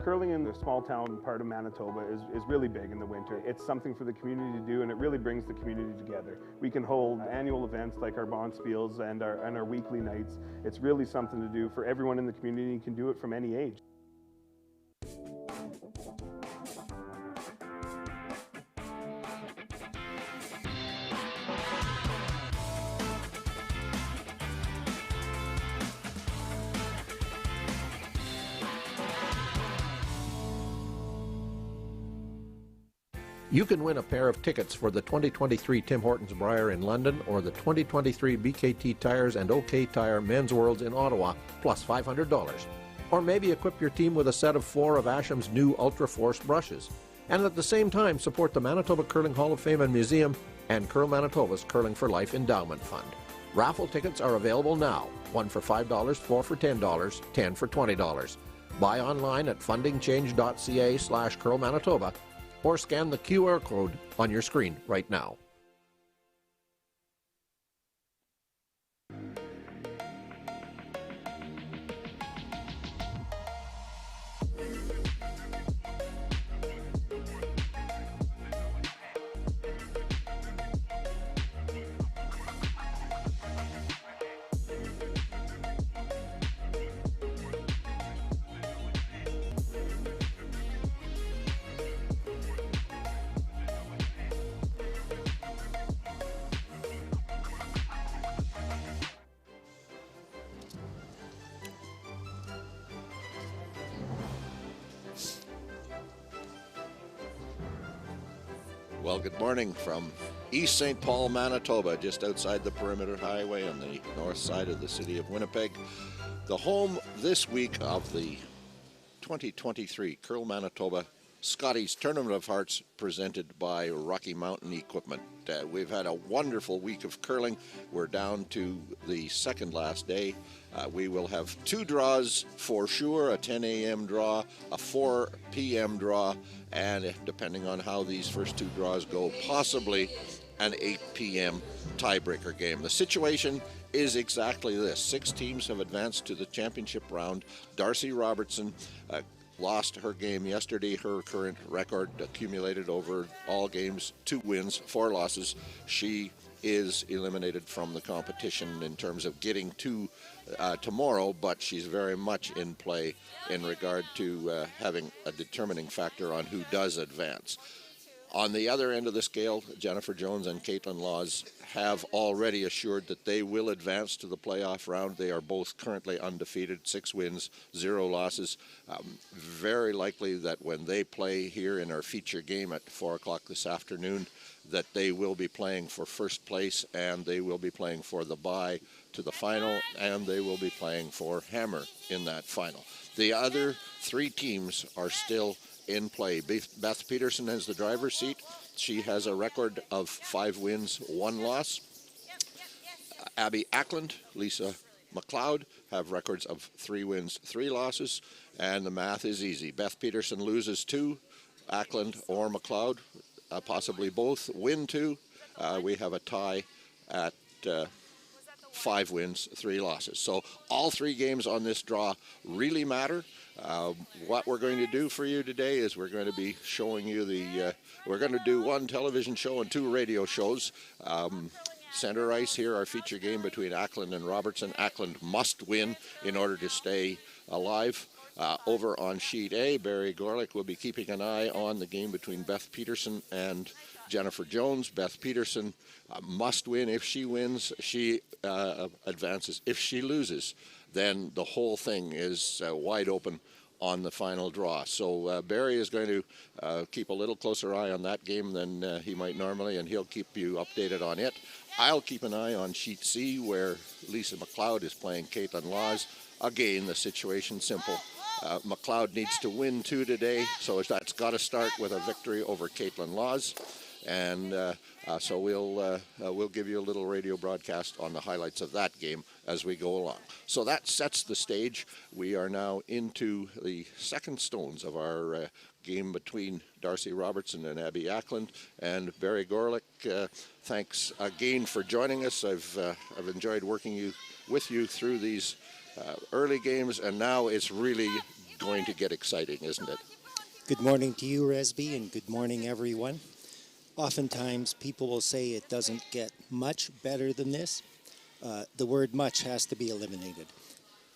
Curling in the small town part of Manitoba is really big in the winter. It's something for the community to do, and it really brings the community together. We can hold annual events like our bonspiels and our weekly nights. It's really something to do for everyone in the community. You can do it from any age. You can win a pair of tickets for the 2023 Tim Hortons Brier in London or the 2023 BKT Tires and OK Tire Men's Worlds in Ottawa, plus $500. Or maybe equip your team with a set of 4 of Asham's new Ultra Force brushes. And at the same time, support the Manitoba Curling Hall of Fame and Museum and Curl Manitoba's Curling for Life Endowment Fund. Raffle tickets are available now. 1 for $5, 4 for $10, 10 for $20. Buy online at fundingchange.ca/Curl Manitoba or scan the QR code on your screen right now. Well, good morning from East St. Paul, Manitoba, just outside the Perimeter Highway on the north side of the city of Winnipeg. The home this week of the 2023 Curl Manitoba Scotties Tournament of Hearts presented by Rocky Mountain Equipment. We've had a wonderful week of curling. We're down to the second last day. We will have 2 draws for sure, a 10 a.m. draw, a 4 p.m. draw, and depending on how these first 2 draws go, possibly an 8 p.m. tiebreaker game. The situation is exactly this. 6 teams have advanced to the championship round. Darcy Robertson lost her game yesterday. Her current record accumulated over all games, 2 wins, 4 losses. She is eliminated from the competition in terms of getting to tomorrow, but she's very much in play in regard to having a determining factor on who does advance. On the other end of the scale, Jennifer Jones and Caitlin Laws have already assured that they will advance to the playoff round. They are both currently undefeated, 6 wins, 0 losses. Very likely that when they play here in our feature game at 4 o'clock this afternoon, that they will be playing for first place, and they will be playing for the bye to the final, and they will be playing for Hammer in that final. The other 3 teams are still in play. Beth Peterson has the driver's seat. She has a record of 5 wins, 1 loss. Abby Ackland, Lisa McLeod have records of 3 wins, 3 losses, and the math is easy. Beth Peterson loses 2, Ackland or McLeod, possibly both, win 2. We have a tie at 5 wins, 3 losses. So all 3 games on this draw really matter. What we're going to do for you today is we're going to be showing you we're going to do 1 television show and 2 radio shows. Center ice here, our feature game between Ackland and Robertson. Ackland must win in order to stay alive. Over on sheet A, Barry Gorlick will be keeping an eye on the game between Beth Peterson and Jennifer Jones. Beth Peterson must win. If she wins, she advances. If she loses, then the whole thing is wide open on the final draw. So Barry is going to keep a little closer eye on that game than he might normally, and he'll keep you updated on it. I'll keep an eye on sheet C, where Lisa McLeod is playing Caitlin Laws. Again, the situation's simple. McLeod needs to win 2 today, so that's got to start with a victory over Caitlin Laws. And so we'll give you a little radio broadcast on the highlights of that game as we go along. So that sets the stage. We are now into the second stones of our game between Darcy Robertson and Abby Ackland. And Barry Gorlick, thanks again for joining us. I've enjoyed working with you through these early games, and now it's really going to get exciting, isn't it? Good morning to you, Resby, and good morning, everyone. Oftentimes, people will say it doesn't get much better than this. The word much has to be eliminated.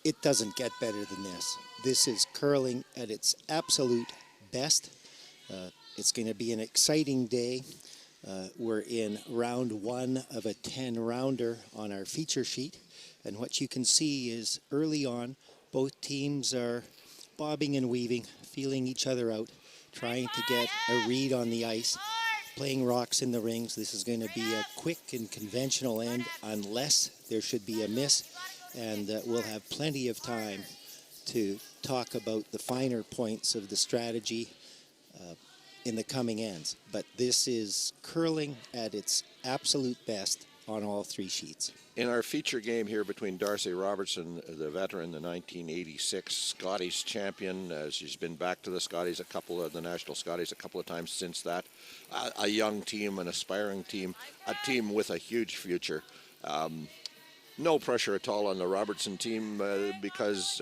It doesn't get better than this. This is curling at its absolute best. It's going to be an exciting day. We're in round 1 of a 10-rounder on our feature sheet. And what you can see is early on, both teams are bobbing and weaving, feeling each other out, trying to get a read on the ice, playing rocks in the rings. This is going to be a quick and conventional end unless there should be a miss, and we'll have plenty of time to talk about the finer points of the strategy in the coming ends. But this is curling at its absolute best on all 3 sheets. In our feature game here between Darcy Robertson, the veteran, the 1986 Scotties champion, she's been back to the Scotties, the National Scotties a couple of times since that, a young team, an aspiring team, a team with a huge future. No pressure at all on the Robertson team because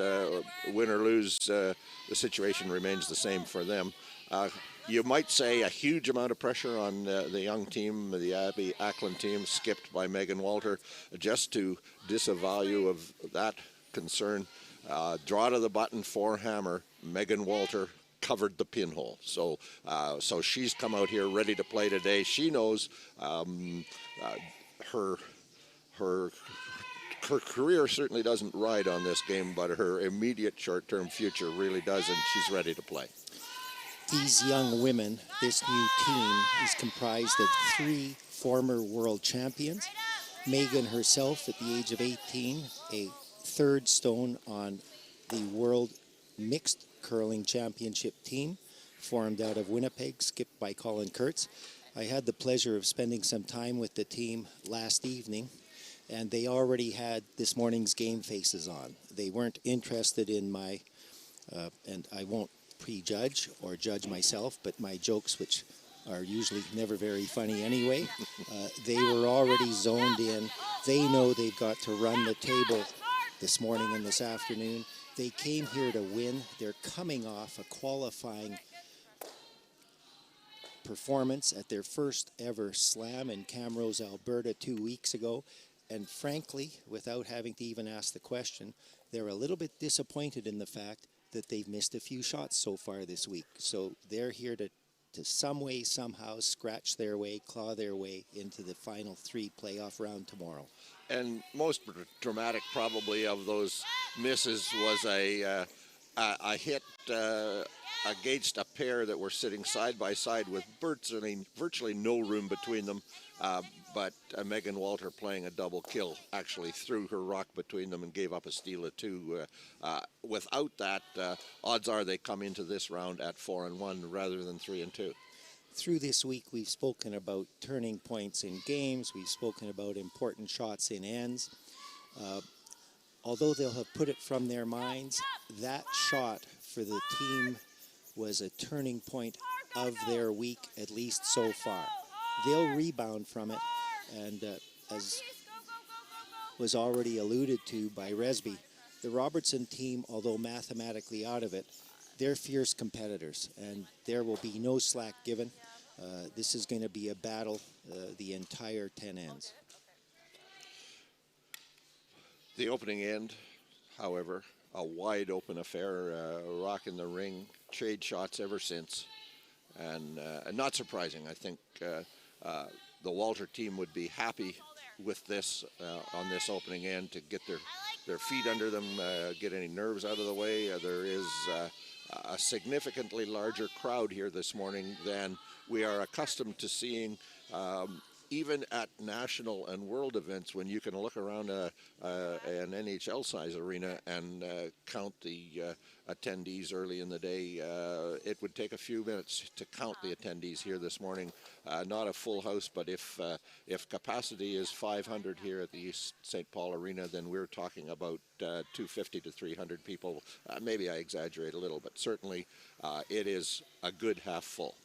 win or lose, the situation remains the same for them. You might say a huge amount of pressure on the young team, the ACKLAND team, skipped by Megan Walter, just to disavow of that concern. Draw to the button, forehammer, Megan Walter covered the pinhole. So she's come out here ready to play today. She knows her career certainly doesn't ride on this game, but her immediate short-term future really does, and she's ready to play. These young women, this new team, is comprised of 3 former world champions. Megan herself, at the age of 18, a 3rd stone on the World Mixed Curling Championship team, formed out of Winnipeg, skipped by Colin Kurtz. I had the pleasure of spending some time with the team last evening, and they already had this morning's game faces on. They weren't interested in my, and I won't prejudge or judge myself, but my jokes, which are usually never very funny anyway, they were already zoned in. They know they've got to run the table this morning and this afternoon. They came here to win. They're coming off a qualifying performance at their first ever slam in Camrose, Alberta 2 weeks ago. And frankly, without having to even ask the question, they're a little bit disappointed in the fact that they've missed a few shots so far this week. So they're here to some way, somehow scratch their way, claw their way into the final 3 playoff round tomorrow. And most dramatic probably of those misses was a hit against a pair that were sitting side by side with virtually no room between them. But Megan Walter, playing a double kill, actually threw her rock between them and gave up a steal of 2. Without that, odds are they come into this round at 4-1 rather than 3-2. Through this week, we've spoken about turning points in games. We've spoken about important shots in ends. Although they'll have put it from their minds, that shot for the team was a turning point of their week, at least so far. They'll rebound from it, and as was already alluded to by Resby, the Robertson team, although mathematically out of it, they're fierce competitors, and there will be no slack given. This is going to be a battle the entire 10 ends. The opening end, however, a wide open affair, rock in the ring, trade shots ever since, and not surprising. I think the Walter team would be happy with this on this opening end to get their feet under them, get any nerves out of the way. There is a significantly larger crowd here this morning than we are accustomed to seeing, even at national and world events, when you can look around an NHL-size arena and count the attendees early in the day. It would take a few minutes to count the attendees here this morning. Not a full house, but if capacity is 500 here at the East St. Paul Arena, then we're talking about 250 to 300 people. Maybe I exaggerate a little, but certainly it is a good half full.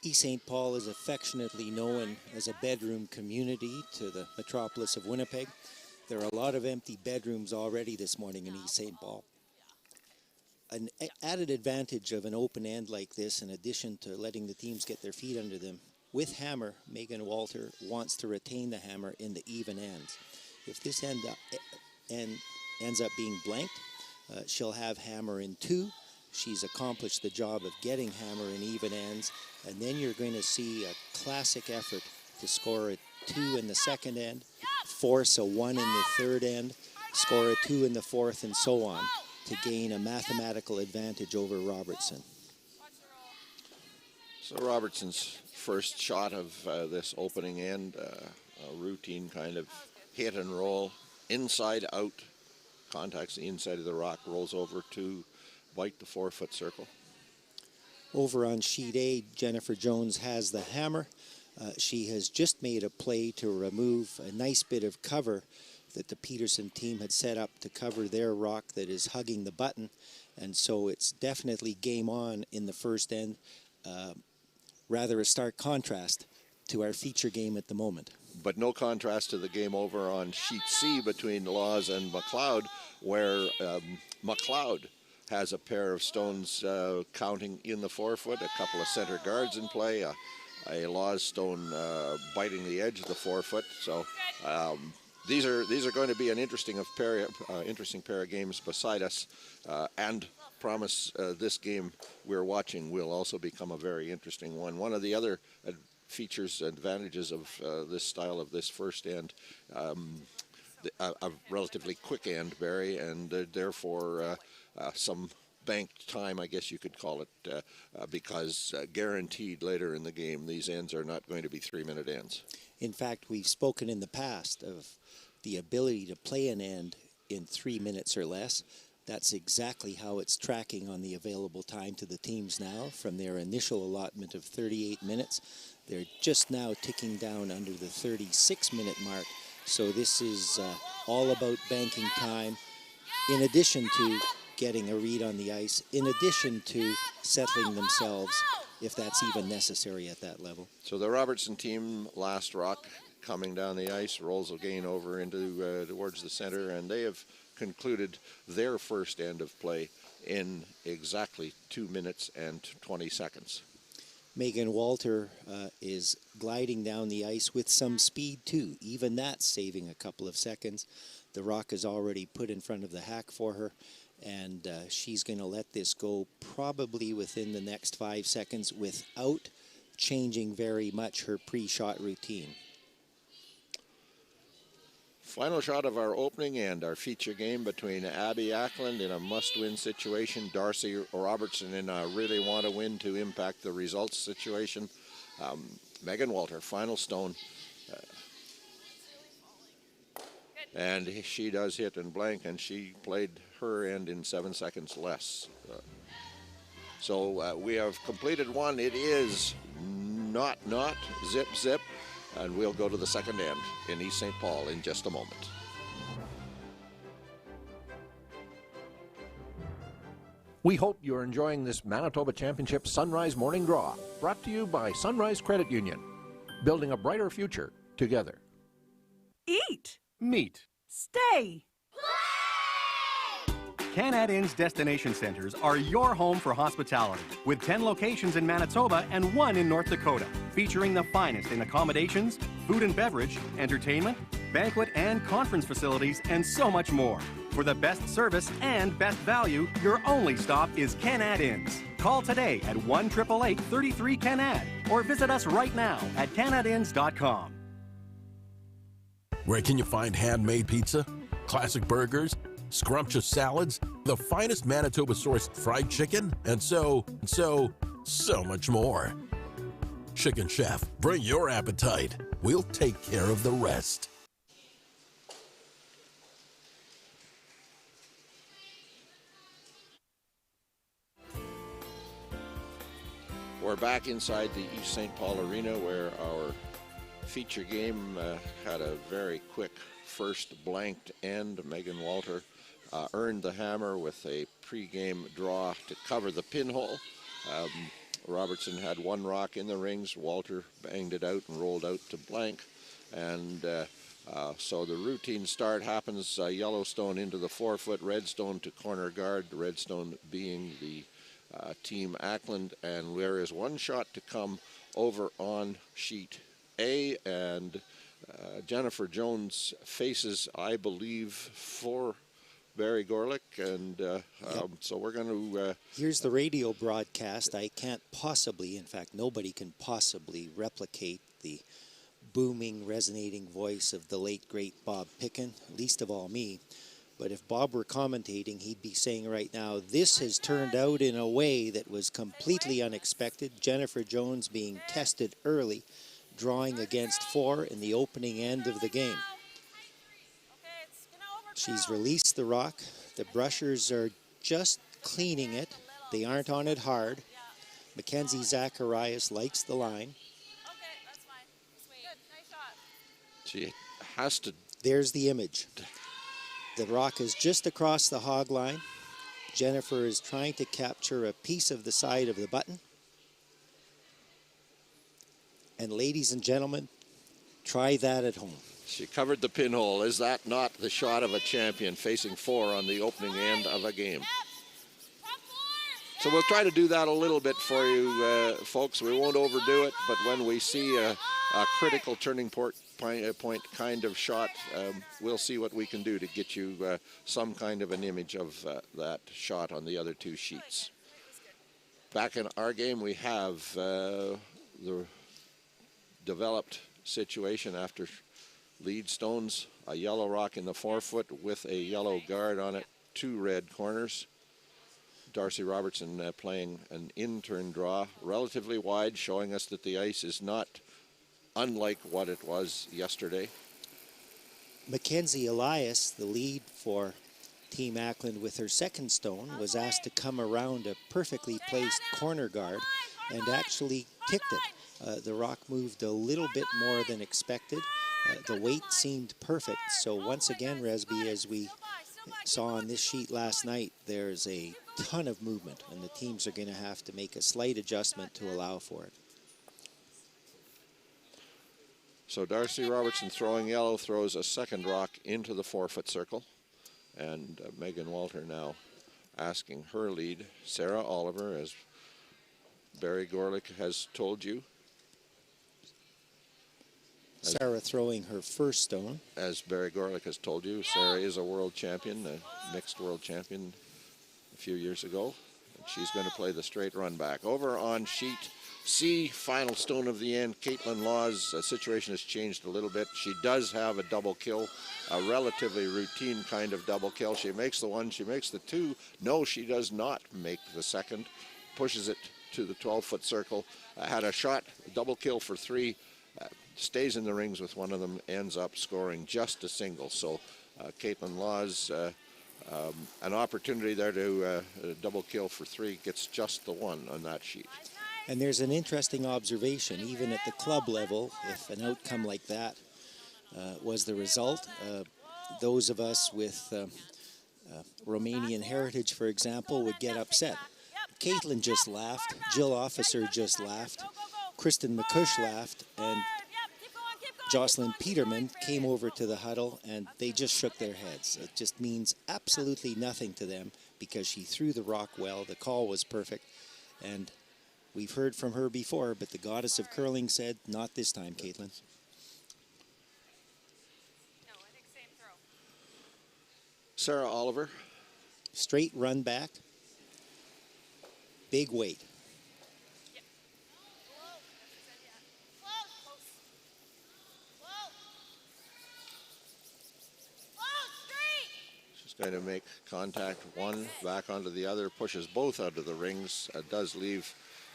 East St. Paul is affectionately known as a bedroom community to the metropolis of Winnipeg. There are a lot of empty bedrooms already this morning in East St. Paul. An added advantage of an open end like this, in addition to letting the teams get their feet under them, with hammer, Megan Walter wants to retain the hammer in the even ends. If this ends up being blanked, she'll have hammer in 2. She's accomplished the job of getting hammer in even ends, and then you're going to see a classic effort to score a 2 in the second end, force a 1 in the third end, score a 2 in the fourth, and so on, to gain a mathematical advantage over Robertson. So Robertson's first shot of this opening end, a routine kind of hit and roll, inside out, contacts the inside of the rock, rolls over to bite the 4-foot circle. Over on sheet A, Jennifer Jones has the hammer. She has just made a play to remove a nice bit of cover that the Peterson team had set up to cover their rock that is hugging the button, and so it's definitely game on in the first end. Rather a stark contrast to our feature game at the moment. But no contrast to the game over on sheet C between Laws and McLeod, where McLeod has a pair of stones counting in the 4-foot, a couple of center guards in play, a Laws stone biting the edge of the 4-foot. So these are going to be an interesting pair of games beside us, and promise this game we're watching will also become a very interesting one. One of the other advantages of this style of this first end, a relatively quick end, Barry, and therefore some banked time, I guess you could call it, because guaranteed later in the game these ends are not going to be 3-minute ends. In fact, we've spoken in the past of the ability to play an end in 3 minutes or less. That's exactly how it's tracking on the available time to the teams now. From their initial allotment of 38 minutes, they're just now ticking down under the 36-minute mark. So this is all about banking time, in addition to getting a read on the ice, in addition to settling themselves, if that's even necessary at that level. So the Robertson team, last rock coming down the ice, rolls again over into towards the center, and they have concluded their first end of play in exactly 2 minutes and 20 seconds. Megan Walter is gliding down the ice with some speed too. Even that's saving a couple of seconds. The rock is already put in front of the hack for her, and she's going to let this go probably within the next 5 seconds without changing very much her pre-shot routine. Final shot of our opening and our feature game between Abby ACKLAND in a must-win situation, Darcy Robertson in a really want-to-win to impact the results situation. Megan Walter, final stone. And she does hit and blank, and she played her end in 7 seconds less. So we have completed one. It is not, zip, zip. And we'll go to the second end in East St. Paul in just a moment. We hope you're enjoying this Manitoba Championship Sunrise Morning Draw, brought to you by Sunrise Credit Union. Building a brighter future together. Eat. Meet. Stay. Canad Inn's destination centers are your home for hospitality, with 10 locations in Manitoba and 1 in North Dakota, featuring the finest in accommodations, food and beverage, entertainment, banquet and conference facilities, and so much more. For the best service and best value, your only stop is Canad Inns. Call today at 1-888-33-CANAD or visit us right now at canadinns.com. Where can you find handmade pizza, classic burgers, scrumptious salads, the finest Manitoba-sourced fried chicken, and so much more? Chicken Chef, bring your appetite. We'll take care of the rest. We're back inside the East St. Paul Arena, where our feature game had a very quick first blanked end. Megan Walter earned the hammer with a pre-game draw to cover the pinhole. Robertson had 1 rock in the rings. Walter banged it out and rolled out to blank. And So the routine start happens, Yellowstone into the 4-foot, Redstone to corner guard, Redstone being the team ACKLAND, and there is one shot to come over on sheet A, and Jennifer Jones faces, I believe, for Barry Gorlick, and so we're going to... Here's the radio broadcast. I can't possibly, in fact, nobody can possibly replicate the booming, resonating voice of the late, great Bob Pickin, least of all me. But if Bob were commentating, he'd be saying right now, this has turned out in a way that was completely unexpected. Jennifer Jones being tested early, drawing against 4 in the opening end of the game. She's released the rock. The brushers are just cleaning it. They aren't on it hard. Mackenzie Zacharias likes the line. She has to... There's the image. The rock is just across the hog line. Jennifer is trying to capture a piece of the side of the button. And ladies and gentlemen, try that at home. She covered the pinhole. Is that not the shot of a champion, facing 4 on the opening end of a game? So we'll try to do that a little bit for you, folks. We won't overdo it, but when we see a critical turning point kind of shot, we'll see what we can do to get you some kind of an image of that shot on the other 2 sheets. Back in our game, we have the developed situation after lead stones, a yellow rock in the 4-foot with a yellow guard on it, 2 red corners. Darcy Robertson playing an in-turn draw, relatively wide, showing us that the ice is not unlike what it was yesterday. Mackenzie Elias, the lead for Team ACKLAND with her second stone, was asked to come around a perfectly placed corner guard and actually ticked it. The rock moved a little bit more than expected. The weight seemed perfect. So once again, Resby, as we saw on this sheet last night, there's a ton of movement, and the teams are going to have to make a slight adjustment to allow for it. So Darcy Robertson, throwing yellow, throws a second rock into the 4-foot circle, and Megan Walter now asking her lead, Sarah Oliver, as Barry Gorlick has told you. Sarah throwing her first stone. As Barry Gorlick has told you, Sarah is a world champion, a mixed world champion a few years ago. And she's going to play the straight run back. Over on sheet C, final stone of the end, Caitlin Law's situation has changed a little bit. She does have a double kill, a relatively routine kind of double kill. She makes the 1, she makes the 2. No, she does not make the second. Pushes it to the 12-foot circle. Had a shot, double kill for 3. Stays in the rings with one of them, ends up scoring just a single. So Caitlin Law's an opportunity there to double kill for 3, gets just the 1 on that sheet. And there's an interesting observation, even at the club level, if an outcome like that was the result, those of us with Romanian heritage, for example, would get upset. Caitlin just laughed, Jill Officer just laughed, Kristen McCush laughed, and Jocelyn Peterman came over to the huddle, and they just shook their heads. It just means absolutely nothing to them because she threw the rock well. The call was perfect, and we've heard from her before, but the goddess of curling said, not this time, Caitlin. Sarah Oliver. Straight run back. Big weight. Going to make contact, 1 back onto the other, pushes both out of the rings. Does leave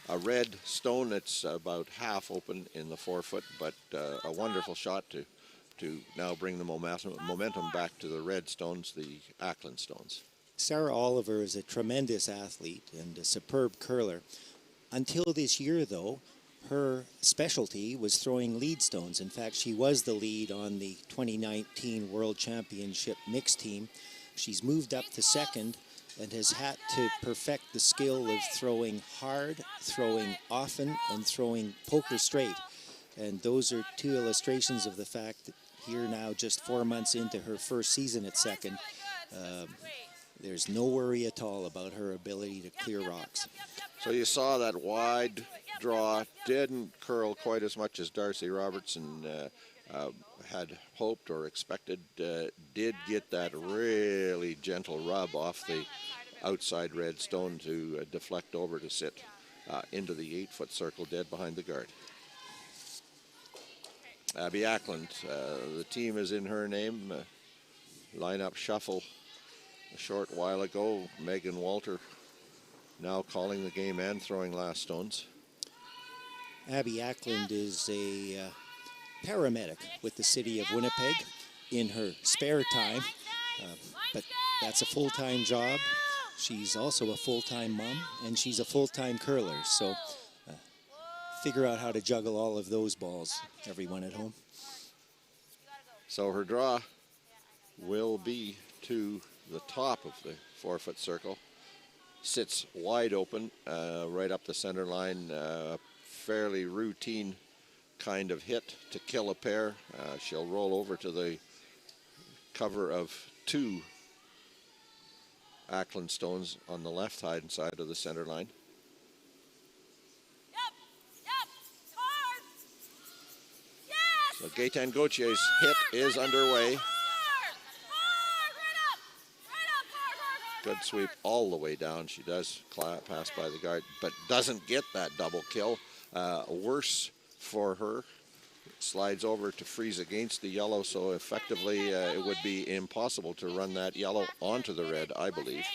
a red stone that's about half open in the 4-foot, but a wonderful shot to now bring the momentum back to the red stones, the ACKLAND stones. Sarah Oliver is a tremendous athlete and a superb curler. Until this year, though, her specialty was throwing lead stones. In fact, she was the lead on the 2019 World Championship mixed team. She's moved up to second and has had to perfect the skill of throwing hard, throwing often, and throwing poker straight. And those are 2 illustrations of the fact that here now just 4 months into her first season at second. There's no worry at all about her ability to clear rocks. So you saw that wide draw didn't curl quite as much as Darcy Robertson had hoped or expected. Did get that really gentle rub off the outside red stone to deflect over to sit into the 8-foot circle dead behind the guard. Abby Ackland, the team is in her name. Lineup shuffle a short while ago. Megan Walter now calling the game and throwing last stones. Abby Ackland is a paramedic with the city of Winnipeg in her spare time, but that's a full-time job. She's also a full-time mom, and she's a full-time curler, so figure out how to juggle all of those balls, everyone at home. So her draw will be to the top of the 4-foot circle. Sits wide open, right up the center line. Fairly routine kind of hit to kill a pair. She'll roll over to the cover of 2 Ackland stones on the left-hand side of the center line. So Gaetan Gauthier's hit is underway. Good sweep all the way down. She does pass by the guard, but doesn't get that double kill. Worse for her. Slides over to freeze against the yellow, so effectively it would be impossible to run that yellow onto the red, I believe.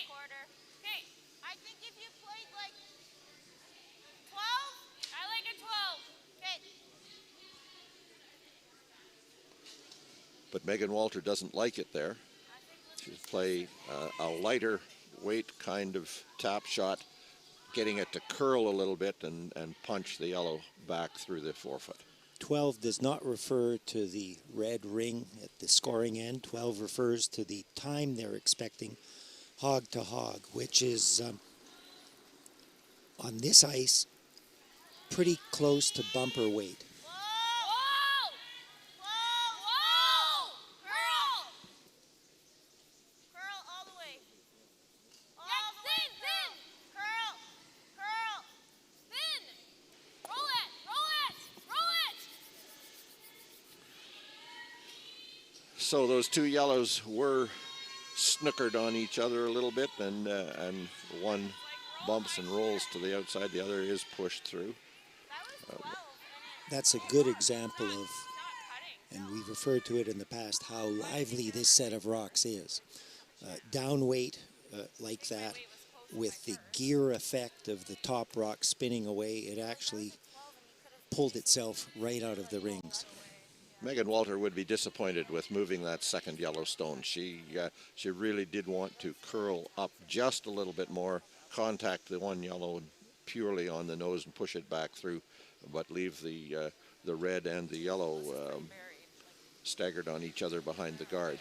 But Megan Walter doesn't like it there. She'll play a lighter weight kind of tap shot, getting it to curl a little bit and punch the yellow back through the 4-foot. 12 does not refer to the red ring at the scoring end. 12 refers to the time they're expecting hog to hog, which is on this ice pretty close to bumper weight. So those 2 yellows were snookered on each other a little bit, and one bumps and rolls to the outside, the other is pushed through. That's a good example of, and we've referred to it in the past, how lively this set of rocks is. Down weight like that, with the gear effect of the top rock spinning away, it actually pulled itself right out of the rings. Megan Walter would be disappointed with moving that second yellow stone. She really did want to curl up just a little bit more, contact the one yellow purely on the nose and push it back through, but leave the red and the yellow staggered on each other behind the guard.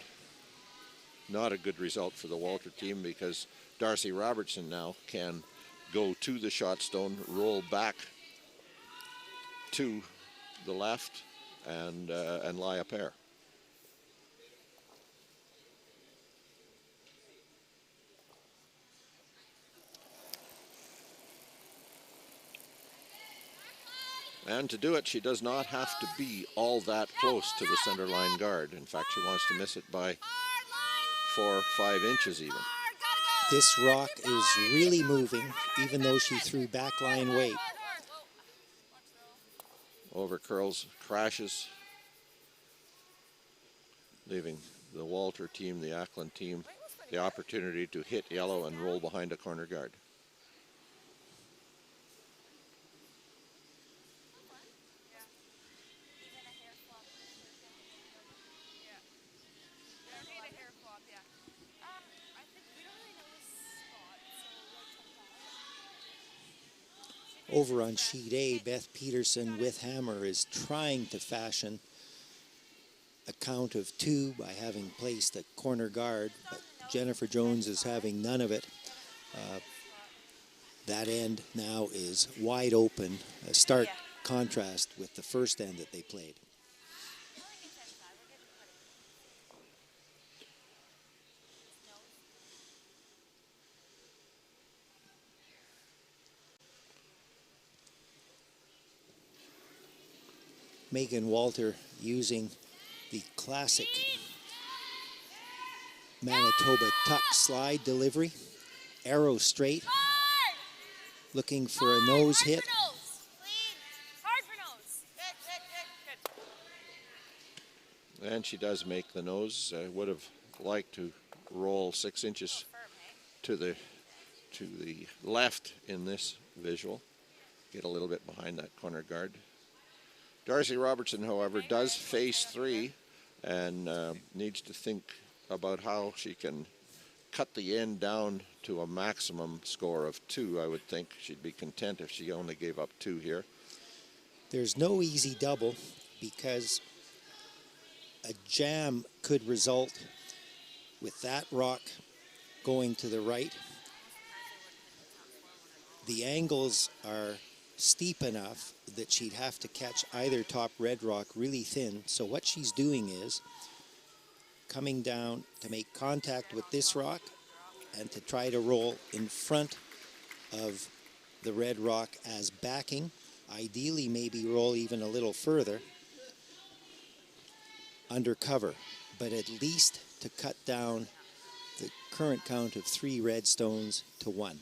Not a good result for the Walter team, because Darcy Robertson now can go to the shot stone, roll back to the left, and lie a pair. And to do it, she does not have to be all that close to the center line guard. In fact, she wants to miss it by 4 or 5 inches even. This rock is really moving, even though she threw backline weight. Over curls, crashes, leaving the Walter team, the Ackland team, the opportunity to hit yellow and roll behind a corner guard. Over on sheet A, Beth Peterson with hammer is trying to fashion a count of 2 by having placed a corner guard, but Jennifer Jones is having none of it. That end now is wide open, a stark contrast with the first end that they played. Megan Walter using the classic Manitoba tuck slide delivery. Arrow straight. Looking for a nose hit. Hard for nose. Good. And she does make the nose. Would have liked to roll 6 inches to the left in this visual. Get a little bit behind that corner guard. Darcy Robertson, however, does face 3 and needs to think about how she can cut the end down to a maximum score of 2. I would think she'd be content if she only gave up 2 here. There's no easy double because a jam could result with that rock going to the right. The angles are steep enough that she'd have to catch either top red rock really thin. So what she's doing is coming down to make contact with this rock and to try to roll in front of the red rock as backing. Ideally, maybe roll even a little further under cover, but at least to cut down the current count of 3 red stones to 1.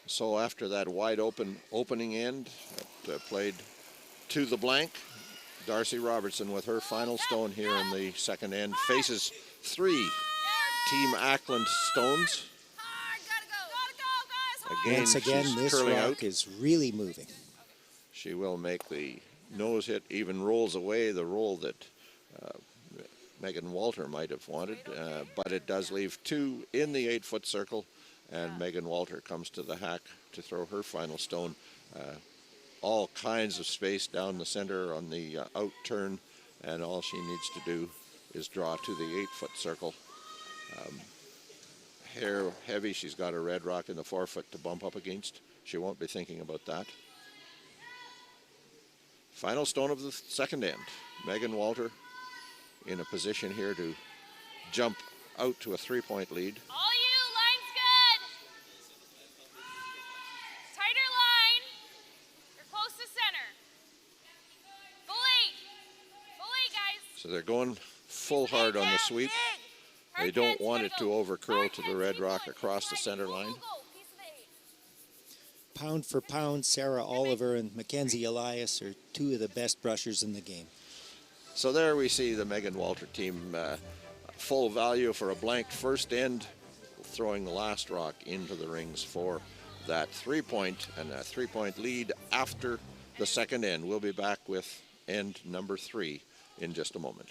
So after that wide opening end that played to the blank, Darcy Robertson with her final stone here in the second end faces 3 Team ACKLAND stones. Once again, this rock is really moving. She will make the nose hit, even rolls away the roll that Megan Walter might have wanted, but it does leave 2 in the 8-foot circle, and Megan Walter comes to the hack to throw her final stone. All kinds of space down the center on the out turn, and all she needs to do is draw to the 8-foot circle. Hair heavy, she's got a red rock in the 4-foot to bump up against. She won't be thinking about that. Final stone of the second end. Megan Walter in a position here to jump out to a 3-point lead. All you, line's good. Tighter line. You're close to center. Full eight, guys. So they're going full hard on the sweep. They don't want it to overcurl to the red rock across the center line. Pound for pound, Sarah Oliver and Mackenzie Elias are 2 of the best brushers in the game. So there we see the Megan Walter team, full value for a blanked first end, throwing the last rock into the rings for that 3-point and a 3-point lead after the second end. We'll be back with end number 3 in just a moment.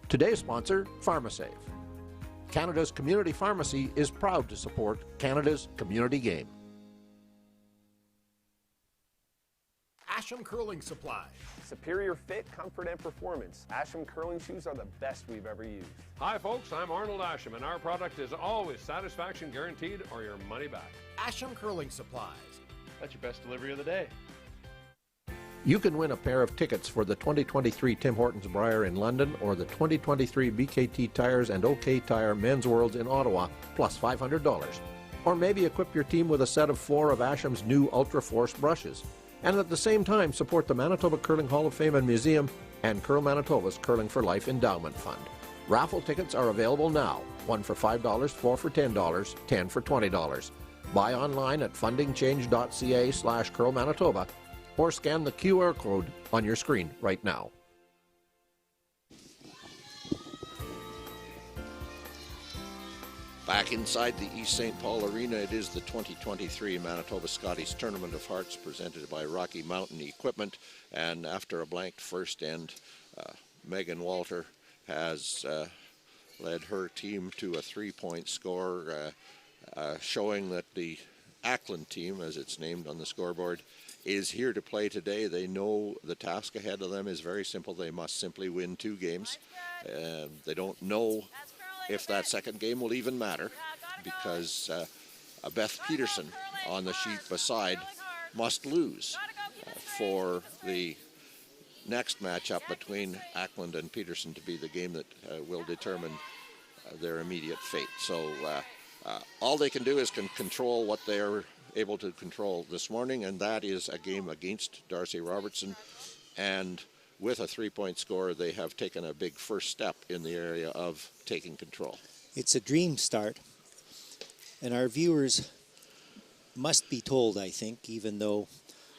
Today's sponsor, PharmaSave. Canada's community pharmacy is proud to support Canada's community game. Asham Curling Supply. Superior fit, comfort, and performance. Asham curling shoes are the best we've ever used. Hi folks, I'm Arnold Asham, and our product is always satisfaction guaranteed or your money back. Asham Curling Supplies. That's your best delivery of the day. You can win a pair of tickets for the 2023 Tim Hortons Brier in London or the 2023 BKT Tires and OK Tire Men's Worlds in Ottawa, plus $500. Or maybe equip your team with a set of 4 of Asham's new Ultra Force brushes. And at the same time, support the Manitoba Curling Hall of Fame and Museum and Curl Manitoba's Curling for Life Endowment Fund. Raffle tickets are available now. 1 for $5, 4 for $10, 10 for $20. Buy online at fundingchange.ca/Curl Manitoba or scan the QR code on your screen right now. Back inside the East St. Paul Arena, it is the 2023 Manitoba Scotties Tournament of Hearts presented by Rocky Mountain Equipment. And after a blanked first end, Megan Walter has led her team to a 3-point score, showing that the ACKLAND team, as it's named on the scoreboard, is here to play today. They know the task ahead of them is very simple. They must simply win 2 games. They don't know if that second game will even matter because Beth Peterson on the sheet beside must lose for the next matchup between ACKLAND and Peterson to be the game that will determine their immediate fate. So all they can do is control what they're able to control this morning, and that is a game against Darcy Robertson. And with a 3-point score, they have taken a big first step in the area of taking control. It's a dream start, and our viewers must be told, I think, even though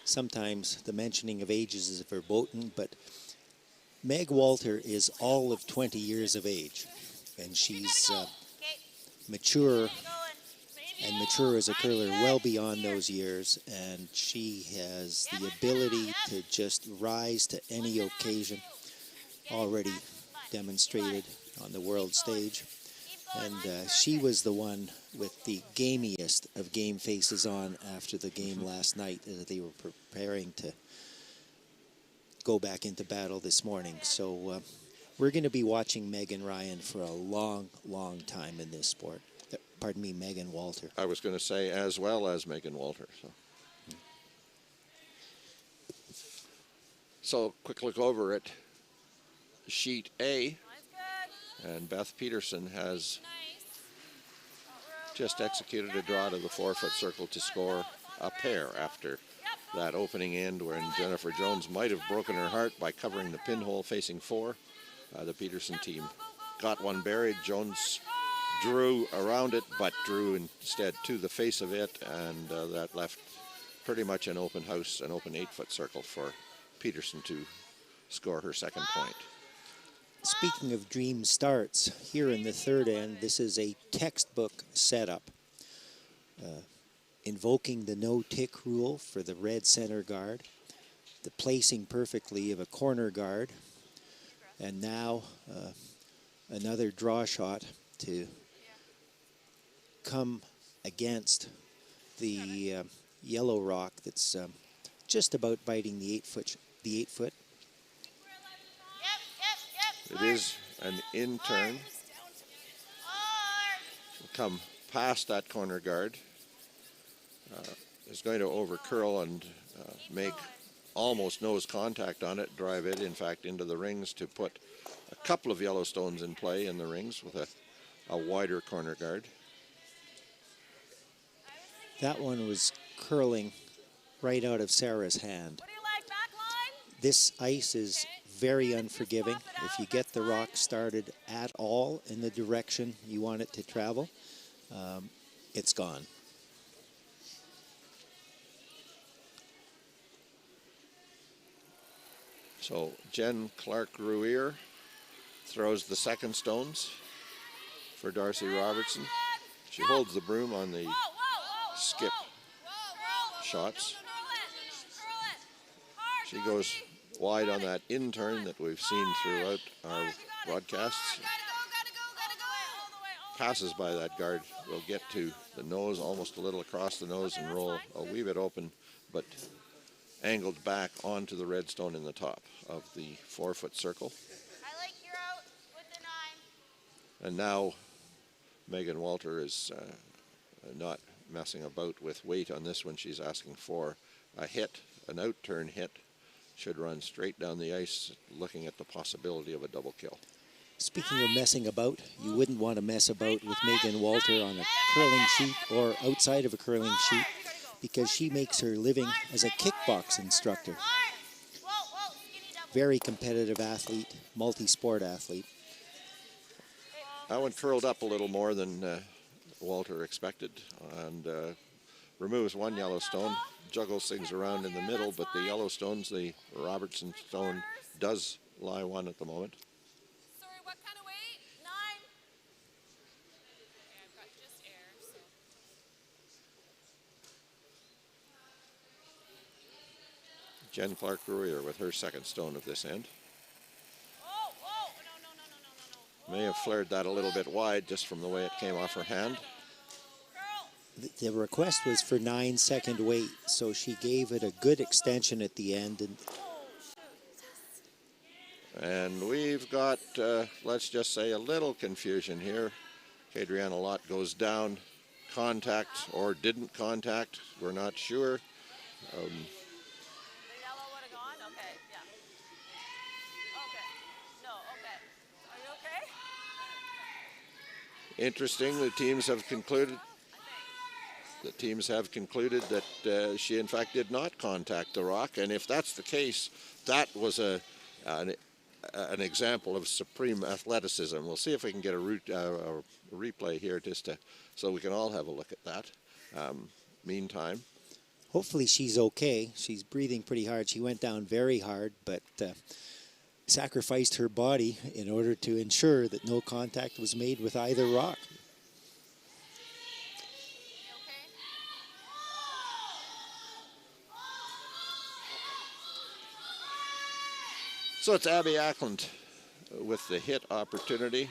sometimes the mentioning of ages is verboten, but Meg Walter is all of 20 years of age, and she's mature, and mature as a curler well beyond those years, and she has the ability to just rise to any occasion, already demonstrated on the world stage. And she was the one with the gamiest of game faces on after the game last night as they were preparing to go back into battle this morning. So we're going to be watching Megan Ryan for a long, long time in this sport. Pardon me, Megan Walter. I was going to say as well as Megan Walter. So quick look over at sheet A. And Beth Peterson has just executed a draw to the 4-foot circle to score a pair after that opening end when Jennifer Jones might have broken her heart by covering the pinhole facing 4. The Peterson team got one buried. Jones drew around it, but drew instead to the face of it, and that left pretty much an open house, an open 8-foot circle for Peterson to score her second point. Speaking of dream starts, here in the third end, this is a textbook setup. Invoking the no-tick rule for the red center guard, the placing perfectly of a corner guard, and now another draw shot to come against the yellow rock that's just about biting the 8-foot. It is an in-turn. Come past that corner guard. Is going to over-curl and make almost nose contact on it, drive it, in fact, into the rings to put a couple of yellow stones in play in the rings with a wider corner guard. That one was curling right out of Sarah's hand. This ice is very unforgiving. If you get the rock started at all in the direction you want it to travel, it's gone. So Jen Clark-Ruier throws the second stones for Darcy Robertson. She holds the broom on the skip shots. She goes wide on that in-turn that we've seen throughout our broadcasts. Passes by that guard, will get to the nose, almost a little across the nose, and roll a wee bit open, but angled back onto the red stone in the top of the 4-foot circle. And now Megan Walter is not messing about with weight on this one. She's asking for a hit, an out-turn hit. Should run straight down the ice, looking at the possibility of a double kill. Speaking of messing about, you wouldn't want to mess about with Megan Walter on a curling sheet or outside of a curling sheet, because she makes her living as a kickbox instructor. Very competitive athlete, multi-sport athlete. That one curled up a little more than Walter expected, and removes one yellow stone, juggles things around in the middle, but the yellow stones, the Robertson stone, does lie one at the moment. Sorry, what kind of weight? 9. Okay, I've got just air, so. Jen Clark-Ruier with her second stone of this end. Oh, whoa, no. May have flared that a little bit wide just from the way it came off her hand. The request was for 9-second wait, so she gave it a good extension at the end. And we've got, let's just say, a little confusion here. Kadriana Lott goes down, contact or didn't contact, we're not sure. The yellow would have gone? Okay, yeah. Okay. No, okay. Are you okay? Interesting, the teams have concluded. The teams have concluded that she in fact did not contact the rock, and if that's the case, that was an example of supreme athleticism. We'll see if we can get a replay here just so we can all have a look at that. Meantime, hopefully she's okay. She's breathing pretty hard. She went down very hard, but sacrificed her body in order to ensure that no contact was made with either rock. so it's Abby Ackland with the hit opportunity.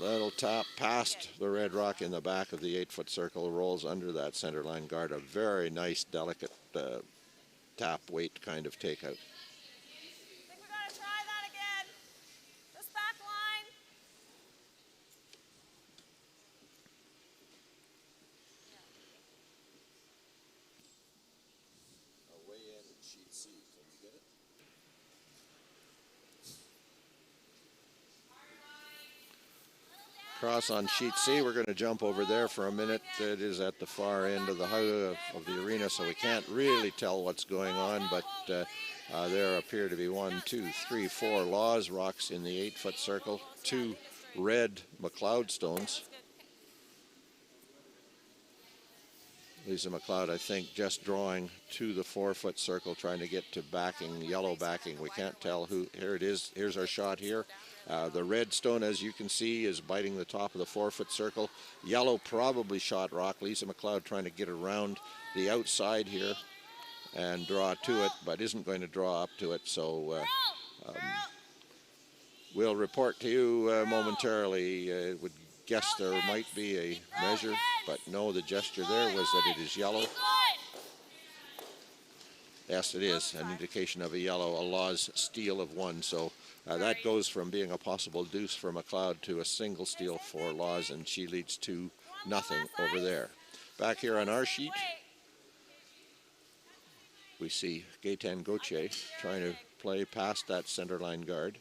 Little tap past the red rock in the back of the 8-foot circle, rolls under that center line guard. A very nice, delicate tap weight kind of takeout. I think we gotta try that again. This back line. Away in sheet C. Can you get it? Cross on sheet C. We're going to jump over there for a minute. It is at the far end of the arena, so we can't really tell what's going on, but there appear to be 1, 2, 3, 4 Laws rocks in the 8-foot circle, 2 red McLeod stones. Lisa McLeod, I think, just drawing to the 4-foot circle, trying to get to backing, yellow backing. We can't tell who. Here it is. Here's our shot here. The red stone, as you can see, is biting the top of the 4-foot circle. Yellow probably shot rock. Lisa McLeod trying to get around the outside here and draw to it, but isn't going to draw up to it. So we'll report to you momentarily. Would guess there might be a measure, but no, the gesture there was that it is yellow. Yes, it is an indication of a yellow, a Laws steal of 1. So that goes from being a possible deuce for McLeod to a single steal for Laws, and she leads 2-0 over there. Back here on our sheet, we see Gaetan Gauthier trying to play past that center line guard.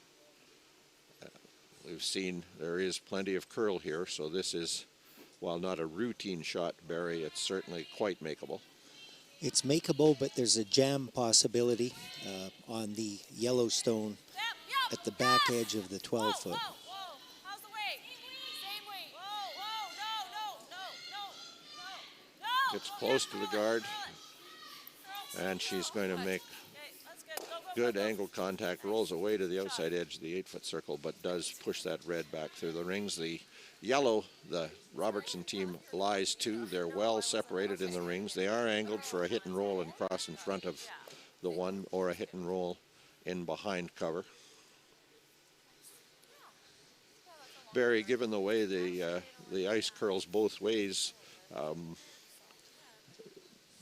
We've seen there is plenty of curl here, so this is, while not a routine shot, Barry, it's certainly quite makeable. It's makeable, but there's a jam possibility on the Yellowstone at the back edge of the 12-foot. How's the weight? Same weight. No. Gets close to the guard, and she's going to make good angle contact, rolls away to the outside edge of the 8-foot circle, but does push that red back through the rings. The yellow, the Robertson team lies 2. They're well separated in the rings. They are angled for a hit and roll and cross in front of the 1, or a hit and roll in behind cover. Barry, given the way the ice curls both ways,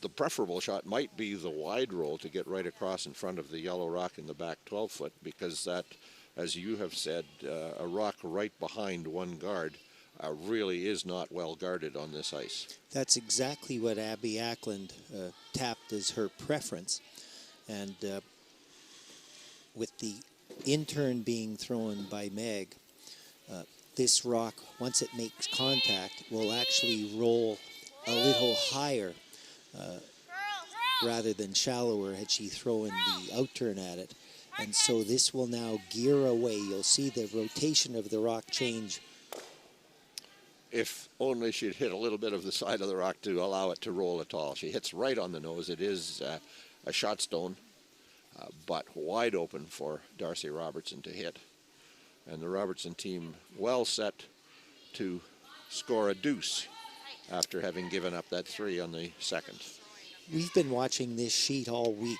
the preferable shot might be the wide roll to get right across in front of the yellow rock in the back 12-foot, because that, as you have said, a rock right behind 1 guard really is not well guarded on this ice. That's exactly what Abby Ackland tapped as her preference. And with the in-turn being thrown by Meg, this rock, once it makes contact, will actually roll a little higher rather than shallower had she thrown the outturn at it. And so this will now gear away. You'll see the rotation of the rock change. If only she'd hit a little bit of the side of the rock to allow it to roll at all. She hits right on the nose. It is a shot stone, but wide open for Darcy Robertson to hit. And the Robertson team well set to score a deuce after having given up that 3 on the second. We've been watching this sheet all week,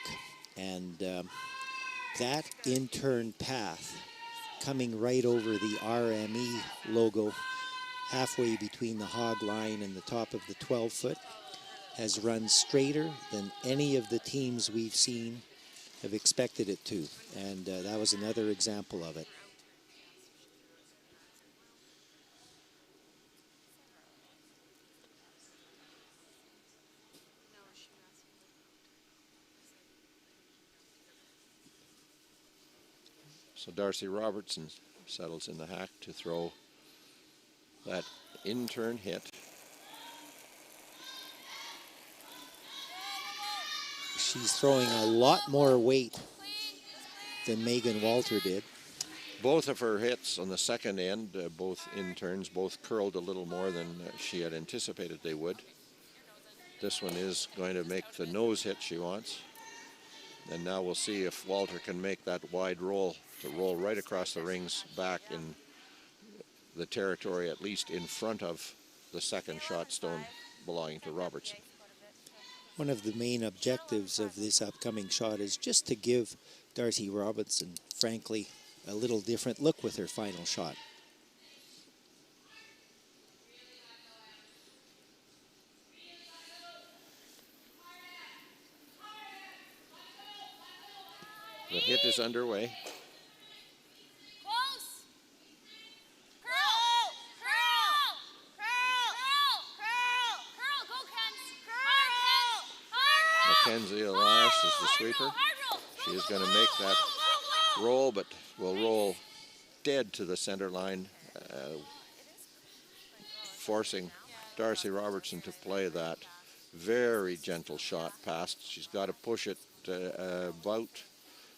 and that in-turn path coming right over the RME logo halfway between the hog line and the top of the 12-foot has run straighter than any of the teams we've seen have expected it to, and that was another example of it. So Darcy Robertson settles in the hack to throw that in-turn hit. She's throwing a lot more weight than Megan Walter did. Both of her hits on the second end, both in turns, both curled a little more than she had anticipated they would. This one is going to make the nose hit she wants. And now we'll see if Walter can make that wide roll to roll right across the rings back in the territory, at least in front of the second shot stone belonging to Robertson. One of the main objectives of this upcoming shot is just to give Darcy Robertson, frankly, a little different look with her final shot. The hit is underway. Mackenzie Elias is the sweeper. She is going to make that roll, but will roll dead to the center line, forcing Darcy Robertson to play that very gentle shot past. She's got to push it about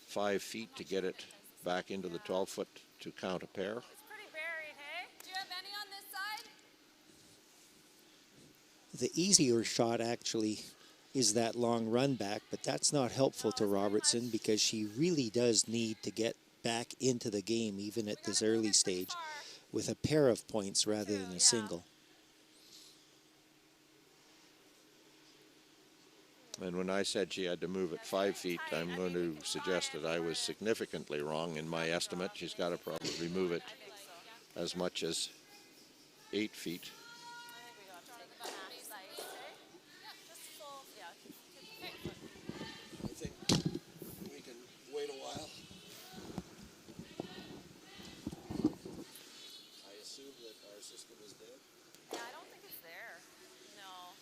5 feet to get it back into the 12-foot to count a pair. It's pretty buried, hey? Do you have any on this side? The easier shot actually is that long run back, but that's not helpful to Robertson because she really does need to get back into the game even at this early stage with a pair of points rather than a single. And when I said she had to move it 5 feet, I'm going to suggest that I was significantly wrong in my estimate. She's got to probably move it as much as 8 feet. I think we can wait a while. I assume that our system is dead. Yeah, I don't think it's there. No.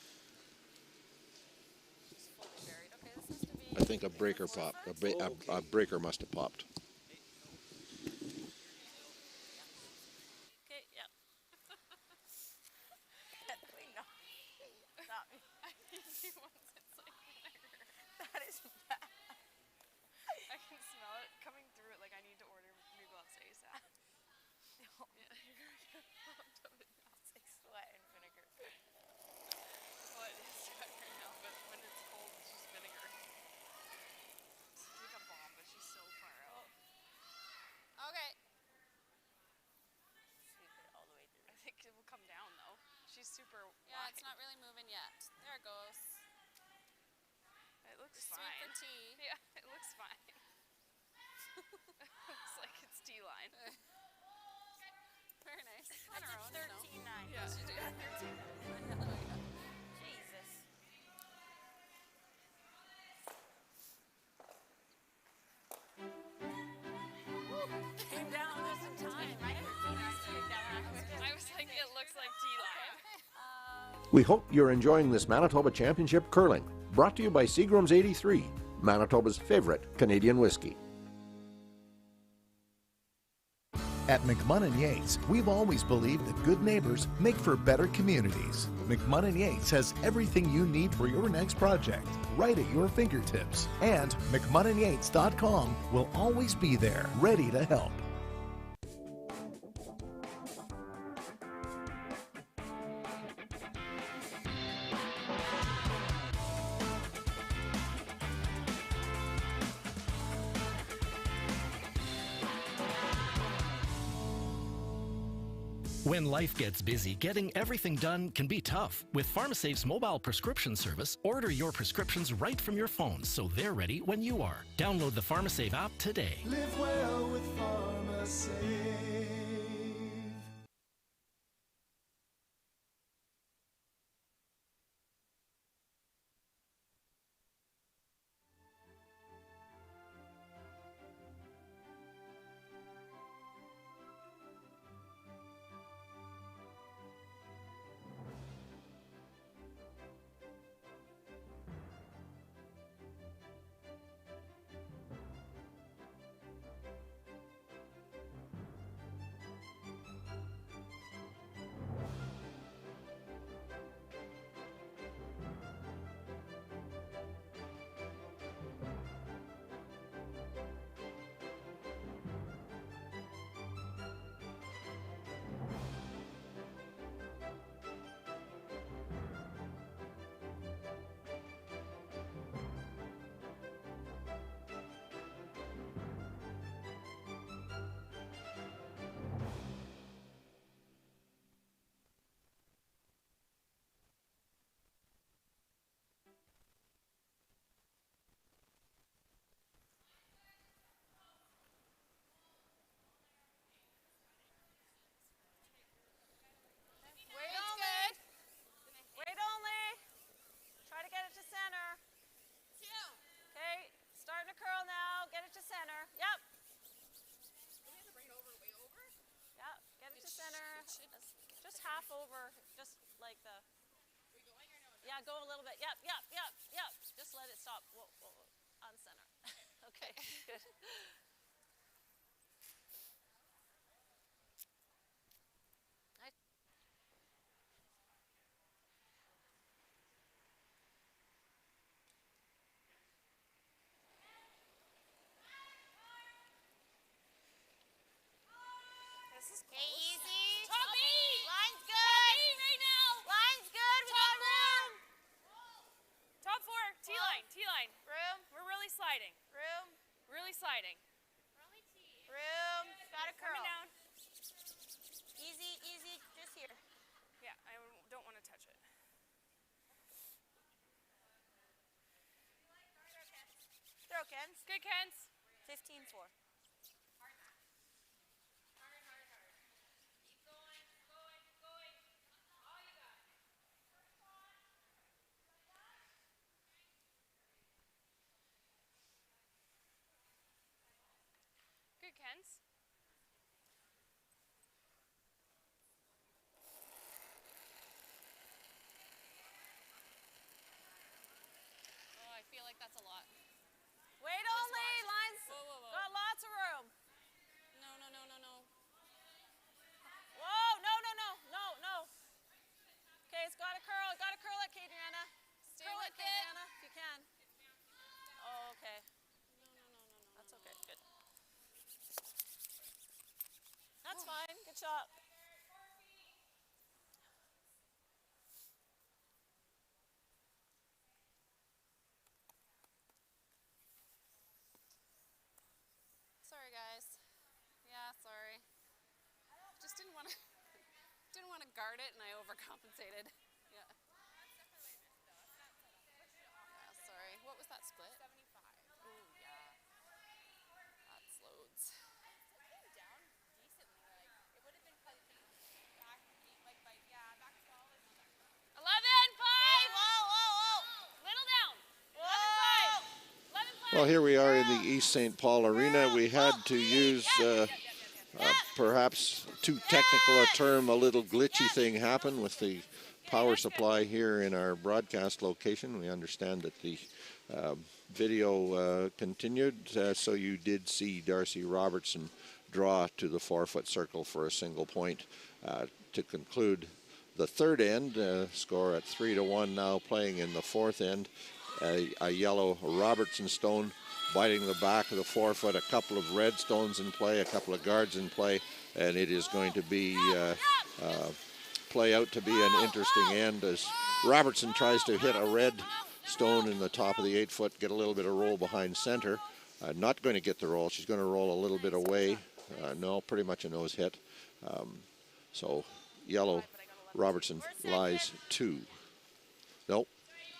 It's fully buried. Okay, this has to be... I think a breaker popped. A breaker must have popped. Okay, yeah. Wait, no. Stop me. That is bad. I can smell it coming through it like I need to order new gloves ASAP. No. Yeah, you're gonna get pumped up in now. It's like sweat and vinegar. Well, it is sweat right now, but when it's cold, it's just vinegar. She's like a bomb, but she's so far out. Okay. Sweep it all the way through. I think it will come down, though. She's super Yeah, wide. it's not really moving yet. There it goes. It looks Sweet fine. for tea. Yeah, it looks fine. Looks like it's T-line. Very nice. On her own, 13.9. Yeah, she did. 13.9. Jesus. Came down just in time. My 13 came down. I was like, it looks like T-line. We hope you're enjoying this Manitoba Championship Curling, brought to you by Seagram's 83, Manitoba's favorite Canadian whiskey. At McMunn & Yates, we've always believed that good neighbors make for better communities. McMunn & Yates has everything you need for your next project, right at your fingertips. And McMunnandYates.com will always be there, ready to help. When life gets busy, getting everything done can be tough. With PharmaSafe's mobile prescription service, order your prescriptions right from your phone so they're ready when you are. Download the PharmaSafe app today. Live well with PharmaSafe. half over, just like the. We going or no? Yeah, go a little bit. Yep, yep, yep, yep. Just let it stop. Whoa, whoa, whoa. On center. Okay, good. Nice. This is Okay, easy. Top B. eight. Line's good. Top eight right now. Line's good. We Top got room. Top 4. T-line. T-line. Room. We're really sliding. Room. Really sliding. Room. Got a curl. Coming down. Easy, easy. Just here. Yeah, I don't want to touch it. Throw, Kens. Good, Kens. 15-4. Good, Kens. Oh, I feel like that's a lot. Wait Just only. watch. Lines. Whoa, whoa, whoa. Got lots of room. No, no, no, no, no. Whoa. No, no, no. No, no. Okay, it's got to curl. Got to curl it, Kadriana. Stay Curl it, with it. Kadriana, if you can. Oh, okay. No, no, no, no, no. That's okay. Good. That's fine. Good shot. Sorry, guys. Yeah, sorry. Just didn't want to guard it, and I overcompensated. Yeah. Yeah, sorry. What was that split? 75. Ooh, yeah. That's loads. Down decently. Like it would have been back, like by back 12 is not that close. 11, 5. Whoa, whoa, whoa. Little down. Whoa. 11, 5. 11, 5. Well, here we are in the East St. Paul Arena. We had to use perhaps too technical a term, a little glitchy thing happened with the power supply here in our broadcast location. We understand that the video continued, so you did see Darcy Robertson draw to the 4-foot circle for a single point to conclude the third end. Score at 3-1 now, playing in the fourth end. A yellow Robertson stone biting the back of the 4-foot, a couple of red stones in play, a couple of guards in play, and it is going to be play out to be an interesting end as Robertson tries to hit a red stone in the top of the 8-foot, get a little bit of roll behind center. Not going to get the roll. She's going to roll a little bit away. No, pretty much a nose hit. So yellow Robertson lies 2. Nope.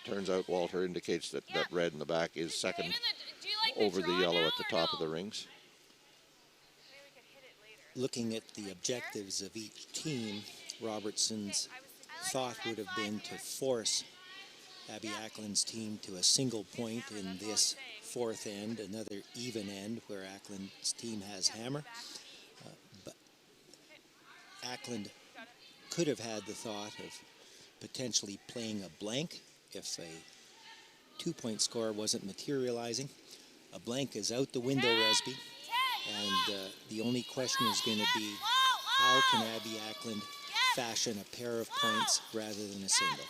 Turns out Walter indicates that that red in the back is second over the yellow at the top of the rings. Looking at the objectives of each team, Robertson's thought would have been to force Abby Ackland's team to a single point in this fourth end, another even end where Ackland's team has hammer. But Ackland could have had the thought of potentially playing a blank if a 2-point score wasn't materializing. A blank is out the window, Resby, and the only question is going to be how can Abby Ackland fashion a pair of points rather than a single.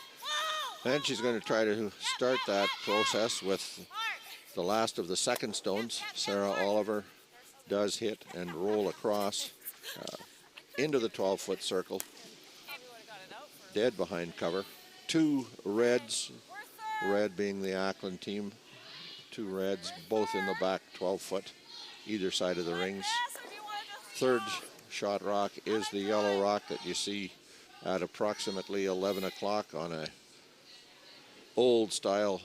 And she's going to try to start that process with the last of the second stones. Sarah Oliver does hit and roll across into the 12-foot circle, dead behind cover. 2 reds, red being the Ackland team, 2 reds, both in the back 12-foot, either side of the rings. Third shot rock is the yellow rock that you see at approximately 11 o'clock on a old style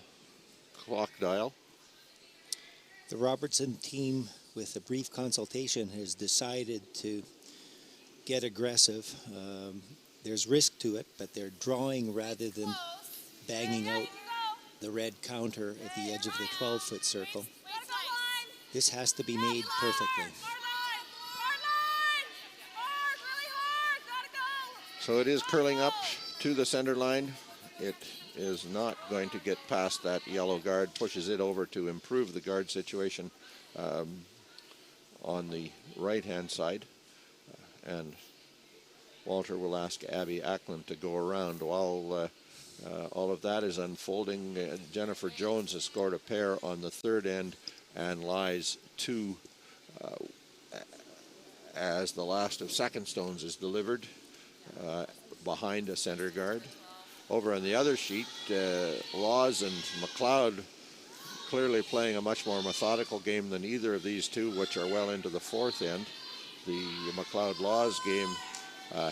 clock dial. The Robertson team, with a brief consultation, has decided to get aggressive. There's risk to it, but they're drawing rather than banging out the red counter at the edge of the 12-foot circle. This has to be made perfectly. So So it is curling up to the center line. It is not going to get past that yellow guard, pushes it over to improve the guard situation on the right-hand side. And Walter will ask Abby ACKLAND to go around. While all of that is unfolding, Jennifer Jones has scored a pair on the third end and lies 2 as the last of second stones is delivered behind a center guard. Over on the other sheet, Laws and McLeod clearly playing a much more methodical game than either of these two, which are well into the fourth end. The McLeod-Laws game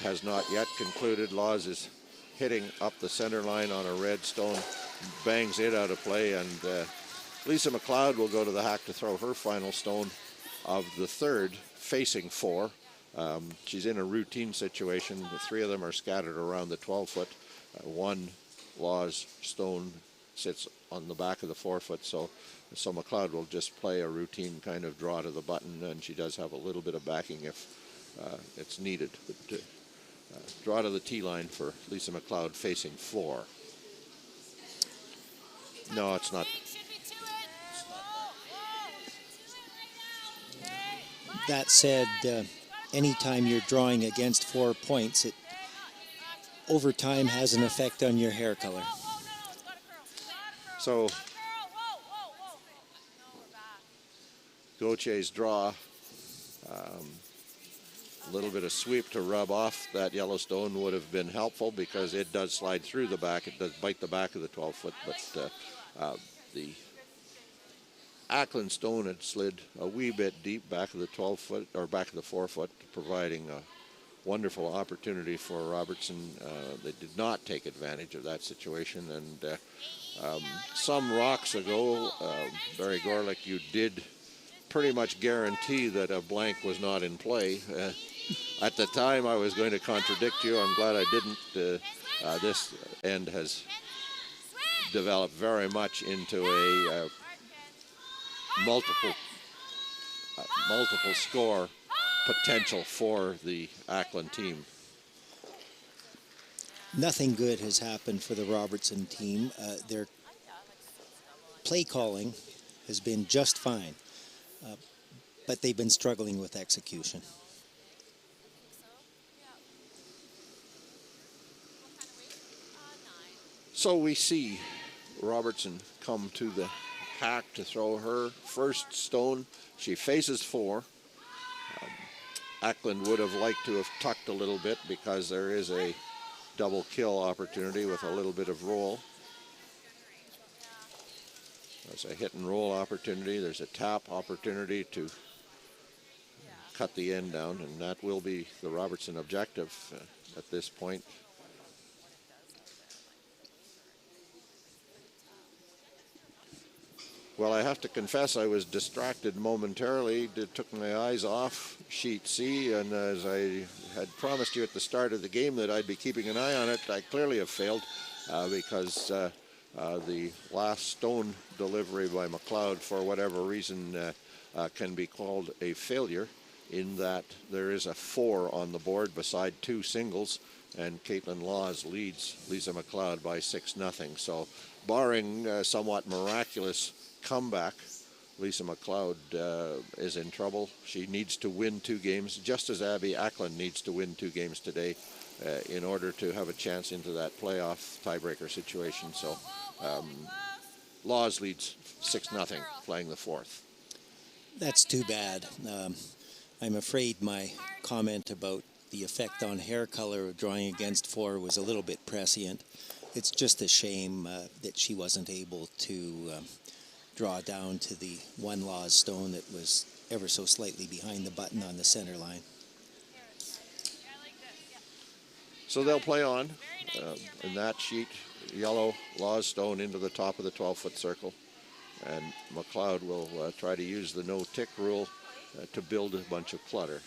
has not yet concluded. Laws is hitting up the center line on a red stone, bangs it out of play, and Lisa McLeod will go to the hack to throw her final stone of the third, facing 4. She's in a routine situation. The 3 of them are scattered around the 12-foot. One Laws stone sits on the back of the 4-foot, so McLeod will just play a routine kind of draw to the button, and she does have a little bit of backing if it's needed. But draw to the tee line for Lisa McLeod, facing 4. No, it's not. That said, anytime you're drawing against 4 points, it over time has an effect on your hair color. So Gautier's draw, a little bit of sweep to rub off that Yellowstone would have been helpful because it does slide through the back. It does bite the back of the 12-foot, but the ACKLAND stone had slid a wee bit deep back of the 12-foot or back of the 4-foot, providing a wonderful opportunity for Robertson. They did not take advantage of that situation, and some rocks ago, Barry Gorlick, you did pretty much guarantee that a blank was not in play. At the time, I was going to contradict you. I'm glad I didn't. This end has developed very much into a multiple score potential for the ACKLAND team. Nothing good has happened for the Robertson team. Their play calling has been just fine, but they've been struggling with execution. So we see Robertson come to the hack to throw her first stone. She faces 4. ACKLAND would have liked to have tucked a little bit because there is a double kill opportunity with a little bit of roll. There's a hit and roll opportunity. There's a tap opportunity to cut the end down, and that will be the Robertson objective at this point. Well, I have to confess I was distracted momentarily. It took my eyes off sheet C, and as I had promised you at the start of the game that I'd be keeping an eye on it, I clearly have failed because the last stone delivery by McLeod, for whatever reason, can be called a failure in that there is a 4 on the board beside 2 singles, and Caitlin Laws leads Lisa McLeod by 6-0. So barring somewhat miraculous comeback, Lisa McLeod is in trouble. She needs to win 2 games, just as Abby ACKLAND needs to win 2 games today in order to have a chance into that playoff tiebreaker situation. So Laws leads 6-0, playing the 4th. That's too bad. I'm afraid my comment about the effect on hair color of drawing against 4 was a little bit prescient. It's just a shame that she wasn't able to draw down to the 1 Laws stone that was ever so slightly behind the button on the center line. So they'll play on in that sheet. Yellow Laws stone into the top of the 12-foot circle, and McLeod will try to use the no-tick rule to build a bunch of clutter.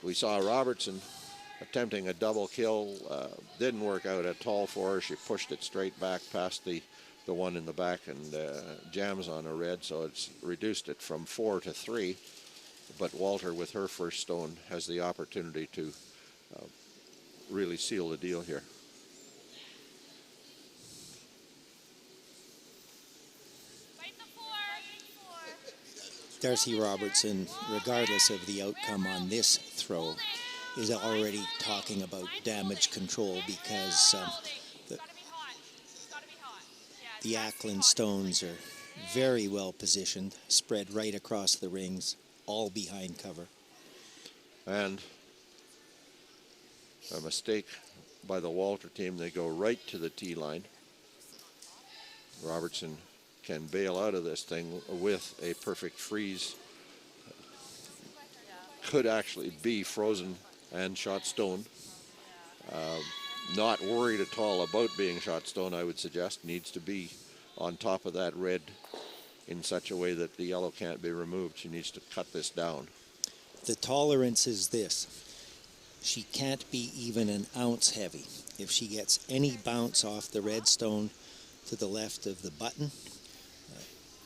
We saw Robertson attempting a double kill. Didn't work out at all for her. She pushed it straight back past the one in the back and jams on a red, so it's reduced it from 4 to 3. But Walter, with her first stone, has the opportunity to really seal the deal here. Darcy Robertson, regardless of the outcome on this throw, is already talking about damage control because the ACKLAND stones are very well positioned, spread right across the rings, all behind cover. And a mistake by the Walter team. They go right to the tee line. Robertson can bail out of this thing with a perfect freeze. Could actually be frozen and shot stone. Not worried at all about being shot stone, I would suggest. Needs to be on top of that red in such a way that the yellow can't be removed. She needs to cut this down. The tolerance is this. She can't be even an ounce heavy. If she gets any bounce off the red stone to the left of the button,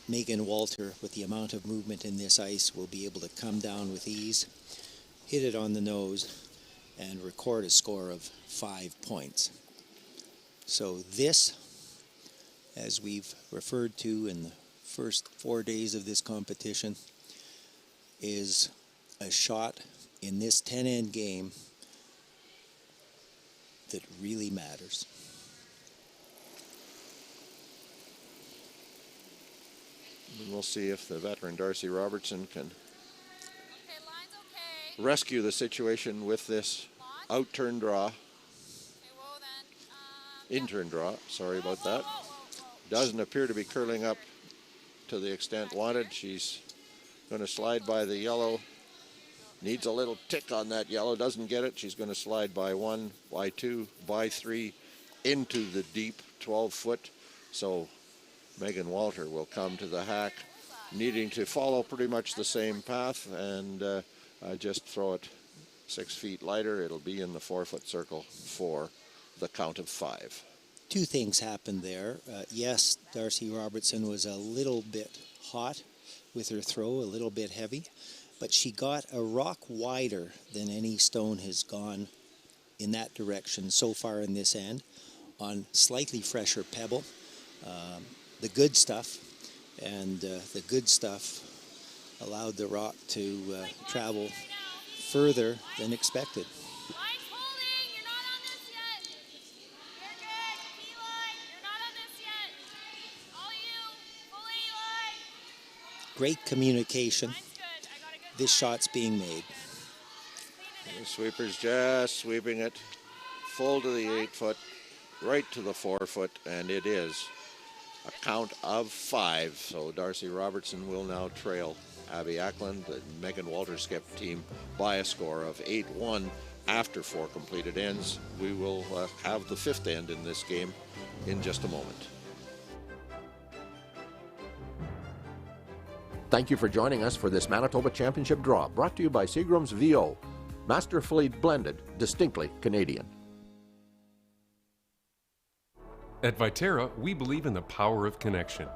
Megan Walter, with the amount of movement in this ice, will be able to come down with ease, hit it on the nose, and record a score of 5 points. So this, as we've referred to in the first 4 days of this competition, is a shot in this 10-end game that really matters. And we'll see if the veteran Darcy Robertson can rescue the situation with this out-turn draw. In-turn draw, sorry about that. Doesn't appear to be curling up to the extent wanted. She's going to slide by the yellow. Needs a little tick on that yellow. Doesn't get it. She's going to slide by 1, by 2, by 3 into the deep 12-foot. So Megan Walter will come to the hack, needing to follow pretty much the same path and just throw it 6 feet lighter. It'll be in the 4-foot circle for the count of 5. Two things happened there. Yes, Darcy Robertson was a little bit hot with her throw, a little bit heavy, but she got a rock wider than any stone has gone in that direction so far in this end on slightly fresher pebble. The good stuff, and the good stuff allowed the rock to travel further than expected. Great communication. This shot's being made. The sweeper's just sweeping it full to the 8-foot, right to the 4-foot, and it is a count of 5. So Darcy Robertson will now trail Abby ACKLAND, the Megan Walter skip team, by a score of 8-1 after 4 completed ends. We will have the 5th end in this game in just a moment. Thank you for joining us for this Manitoba Championship draw, brought to you by Seagram's VO. Masterfully blended, distinctly Canadian. At Viterra, we believe in the power of connection.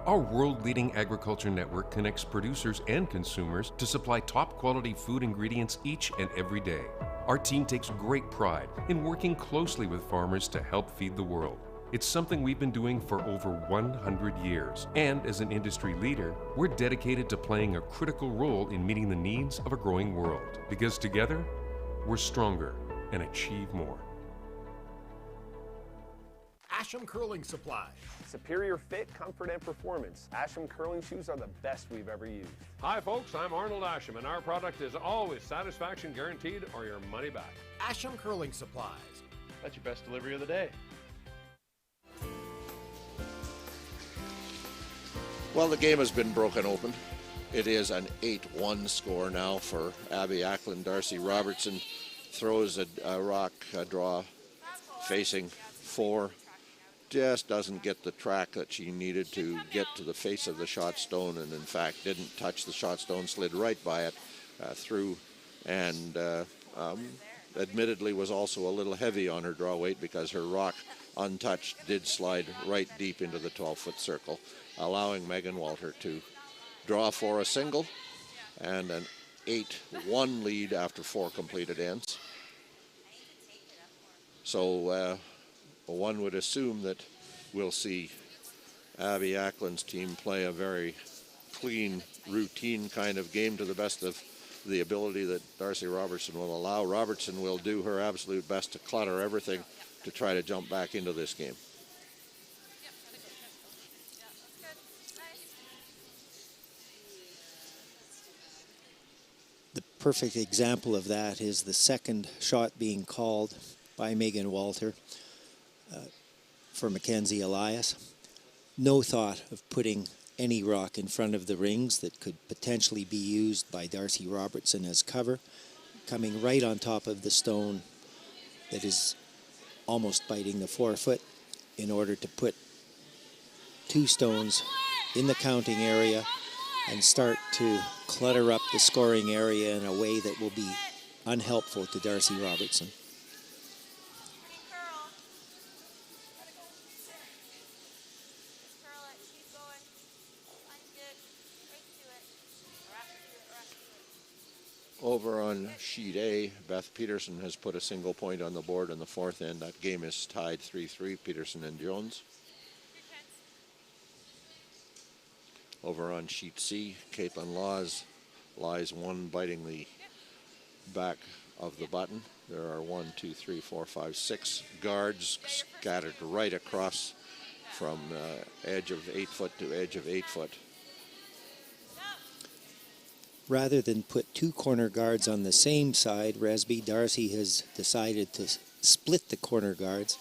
Our world-leading agriculture network connects producers and consumers to supply top-quality food ingredients each and every day. Our team takes great pride in working closely with farmers to help feed the world. It's something we've been doing for over 100 years. And as an industry leader, we're dedicated to playing a critical role in meeting the needs of a growing world. Because together, we're stronger and achieve more. Asham Curling Supply. Superior fit, comfort, and performance. Asham curling shoes are the best we've ever used. Hi folks, I'm Arnold Asham, and our product is always satisfaction guaranteed or your money back. Asham Curling Supplies. That's your best delivery of the day. Well, the game has been broken open. It is an 8-1 score now for Abby ACKLAND. Darcy Robertson throws a rock draw facing 4. Just doesn't get the track that she needed to get to the face of the shot stone, and in fact didn't touch the shot stone, slid right by it through, and admittedly was also a little heavy on her draw weight because her rock, untouched, did slide right deep into the 12-foot circle, allowing Megan Walter to draw for a single and an 8-1 lead after 4 completed ends. So one would assume that we'll see Abby ACKLAND's team play a very clean, routine kind of game to the best of the ability that Darcy Robertson will allow. Robertson will do her absolute best to clutter everything to try to jump back into this game. The perfect example of that is the second shot being called by Megan Walter for Mackenzie Elias. No thought of putting any rock in front of the rings that could potentially be used by Darcy Robertson as cover, coming right on top of the stone that is almost biting the forefoot in order to put two stones in the counting area and start to clutter up the scoring area in a way that will be unhelpful to Darcy Robertson. Over on sheet A, Beth Peterson has put a single point on the board in the fourth end. That game is tied 3-3, Peterson and Jones. Over on sheet C, Caitlin Laws lies one biting the back of the button. There are 1, 2, 3, 4, 5, 6 guards scattered right across from edge of 8 foot to edge of 8 foot. Rather than put two corner guards on the same side, Resby, Darcy has decided to split the corner guards,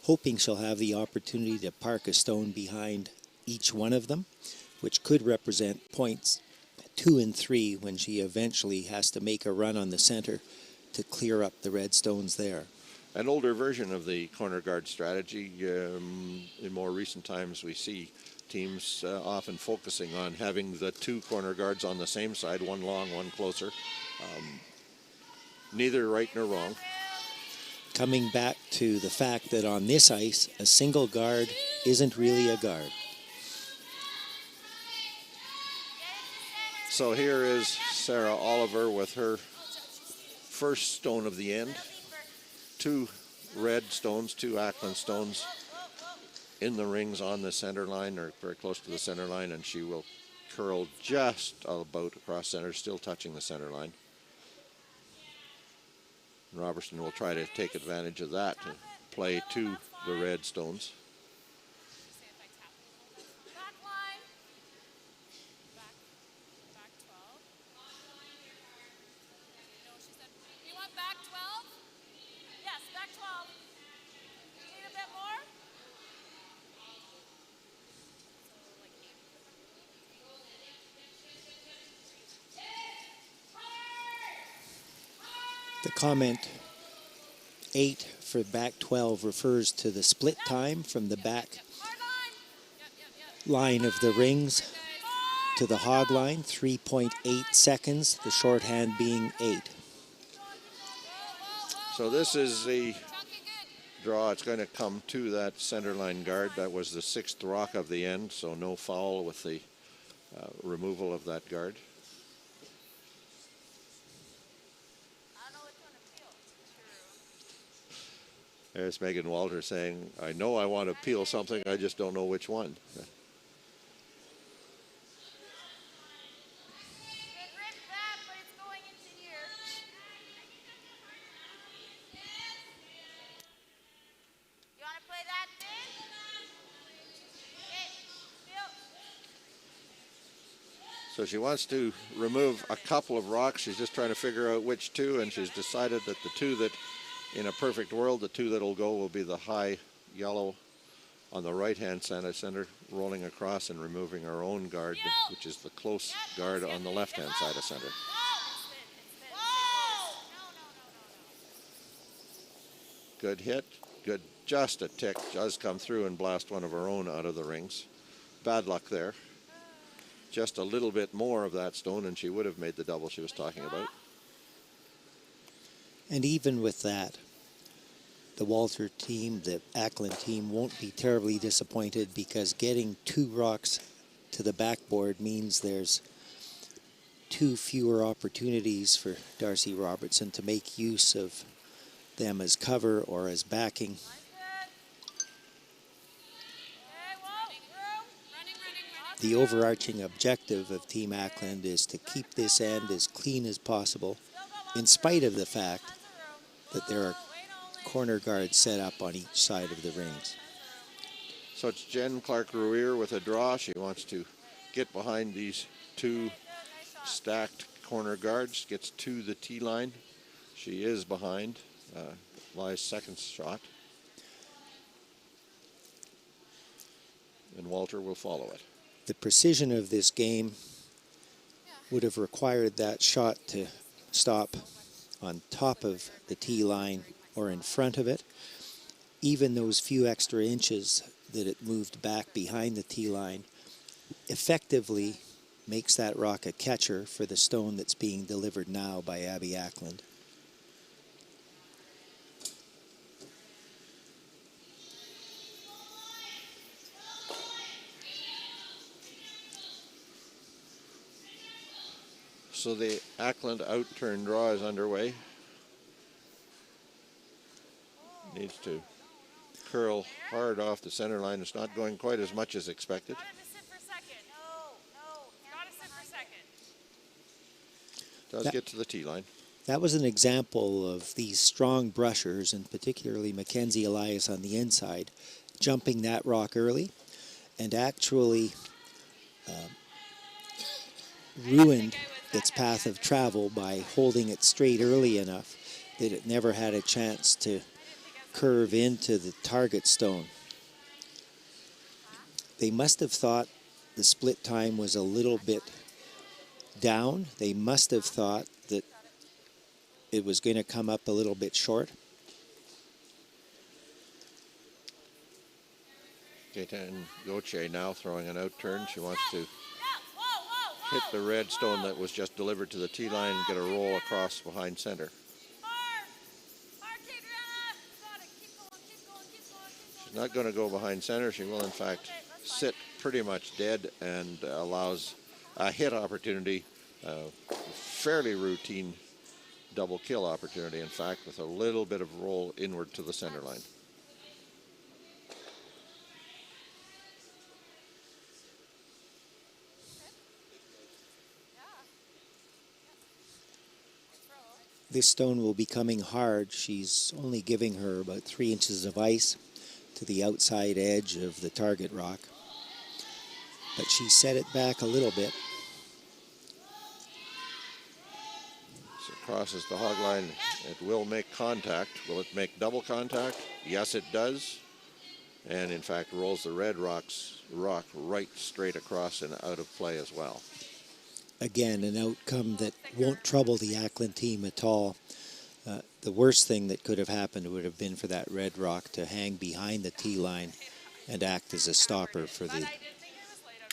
hoping she'll have the opportunity to park a stone behind each one of them, which could represent points 2 and 3 when she eventually has to make a run on the center to clear up the red stones there. An older version of the corner guard strategy. In more recent times, we see teams often focusing on having the two corner guards on the same side, one long, one closer. Neither right nor wrong. Coming back to the fact that on this ice, a single guard isn't really a guard. So here is Sarah Oliver with her first stone of the end. 2 red stones, 2 ACKLAND stones in the rings on the center line, or very close to the center line, and she will curl just about across center, still touching the center line. Robertson will try to take advantage of that to play to the red stones. The comment 8 for back 12 refers to the split time from the back line of the rings to the hog line, 3.8 seconds, the shorthand being 8. So this is the draw. It's going to come to that center line guard. That was the 6th rock of the end, so no foul with the removal of that guard. There's Megan Walter saying, I know I want to peel something, I just don't know which one. So she wants to remove a couple of rocks. She's just trying to figure out which two, and she's decided that the two that, in a perfect world, the two that'll go will be the high yellow on the right-hand center, rolling across and removing our own guard, which is the close guard on the left-hand side of center. Good hit, good, just a tick, does come through and blast one of our own out of the rings. Bad luck there. Just a little bit more of that stone and she would have made the double she was talking about. And even with that, the Walter team, the ACKLAND team, won't be terribly disappointed because getting 2 rocks to the backboard means there's 2 fewer opportunities for Darcy Robertson to make use of them as cover or as backing. The overarching objective of Team Ackland is to keep this end as clean as possible, in spite of the fact that there are corner guards set up on each side of the rings. So it's Jen Clark-Ruier with a draw. She wants to get behind these two stacked corner guards, gets to the tee line. She is behind. Lies second shot. And Walter will follow it. The precision of this game would have required that shot to stop on top of the tee line or in front of it. Even those few extra inches that it moved back behind the tee line effectively makes that rock a catcher for the stone that's being delivered now by Abby Ackland. So the Ackland out-turn draw is underway. Needs to curl hard off the center line. It's not going quite as much as expected. Does get to the tee line. That was an example of these strong brushers, and particularly Mackenzie Elias on the inside, jumping that rock early and actually ruined its path of travel by holding it straight early enough that it never had a chance to curve into the target stone. They must have thought the split time was a little bit down. They must have thought that it was going to come up a little bit short. Gaetan Gauthier now throwing an out turn. She wants to hit the red stone that was just delivered to the tee line and get a roll across behind center. She's not going to go behind center. She will, in fact, sit pretty much dead and allows a hit opportunity, fairly routine double kill opportunity, in fact, with a little bit of roll inward to the center line. This stone will be coming hard. She's only giving her about 3 inches of ice to the outside edge of the target rock. But she set it back a little bit. So it crosses the hog line. It will make contact. Will it make double contact? Yes, it does. And in fact, rolls the red rock right straight across and out of play as well. Again, an outcome that won't trouble the Ackland team at all. The worst thing that could have happened would have been for that red rock to hang behind the tee line and act as a stopper for the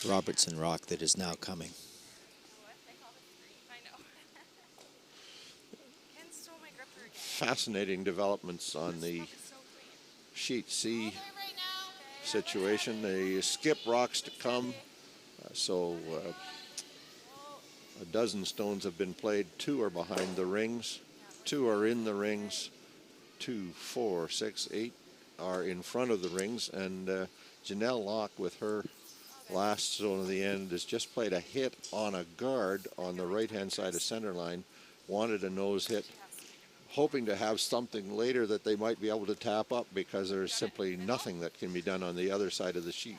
Robertson rock that is now coming. Fascinating developments on the sheet C situation. They skip rocks to come, so a dozen stones have been played. 2 are behind the rings, 2 are in the rings, 2, 4, 6, 8 are in front of the rings, and Janelle Locke with her last stone of the end has just played a hit on a guard on the right-hand side of center line, wanted a nose hit, hoping to have something later that they might be able to tap up because there's simply nothing that can be done on the other side of the sheet.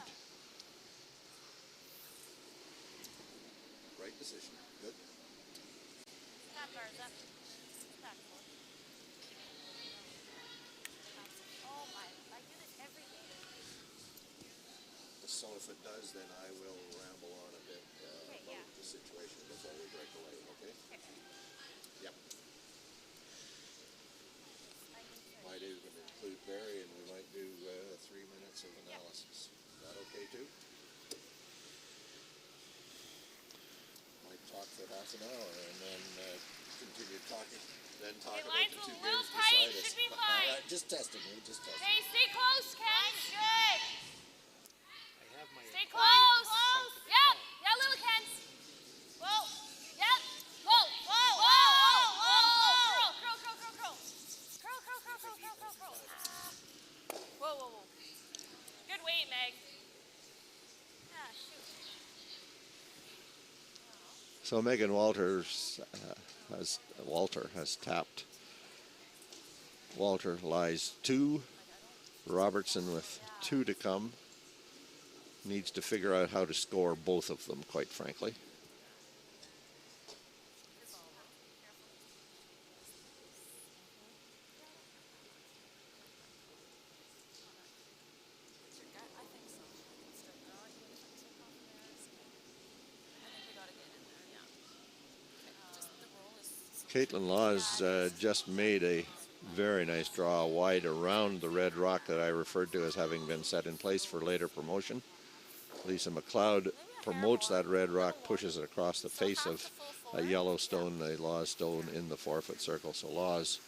Right decision. Good. So if it does, then I will ramble on a bit about the situation before we break away, okay? Yep. Might even include Barry, and we might do 3 minutes of analysis. Is that okay too? Might talk for half an hour and then continue talking. Then talk about the 2 games beside us. All right, just testing me, just testing. Okay, stay close, Ken. Good. Stay close. Yep. Yeah, little Kens. Whoa. Yep. Whoa. Whoa. Whoa. Whoa. Whoa. Curl. Curl. Curl. Curl. Curl. Curl. Curl. Curl. So Megan Walter has tapped. Walter lies 2. Robertson with 2 to come. Needs to figure out how to score both of them, quite frankly. Caitlin Laws just made a very nice draw wide around the red rock that I referred to as having been set in place for later promotion. Lisa McLeod promotes that red rock, pushes it across the face of a yellow stone, a Laws stone in the 4-foot circle. So Laws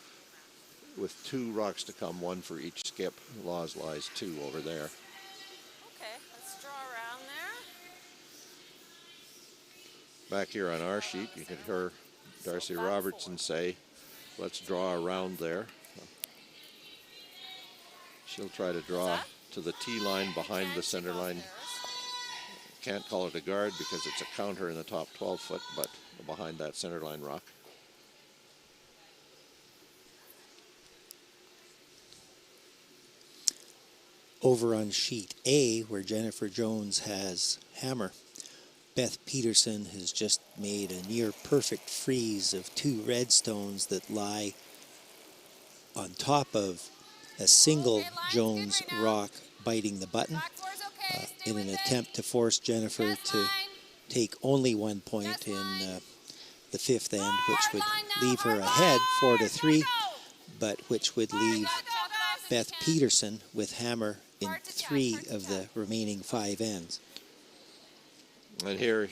with 2 rocks to come, 1 for each skip. Laws lies 2 over there. Okay, let's draw around there. Back here on our sheet, you can hear Darcy Robertson say, let's draw around there. She'll try to draw to the tee line behind the center line. Can't call it a guard because it's a counter in the top 12 foot, but behind that center line rock. Over on sheet A, where Jennifer Jones has hammer, Beth Peterson has just made a near perfect freeze of 2 red stones that lie on top of a single Jones rock biting the button in an attempt to force Jennifer to take only 1 point in the 5th end, which would leave her ahead 4-3, but which would leave Beth Peterson with hammer in 3 of the remaining 5 ends. And here,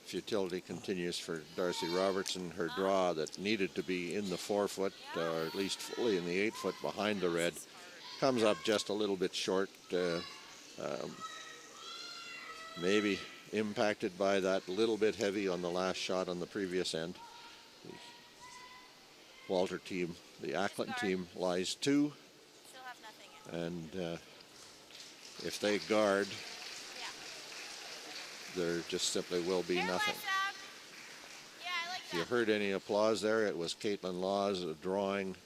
futility continues for Darcy Robertson. Her draw that needed to be in the 4-foot, or at least fully in the 8-foot behind the red, comes up just a little bit short. Maybe impacted by that little bit heavy on the last shot on the previous end. The Walter team, the ACKLAND team, lies 2. And if they guard, there just simply will be nothing. If you heard any applause there, it was Caitlin Laws drawing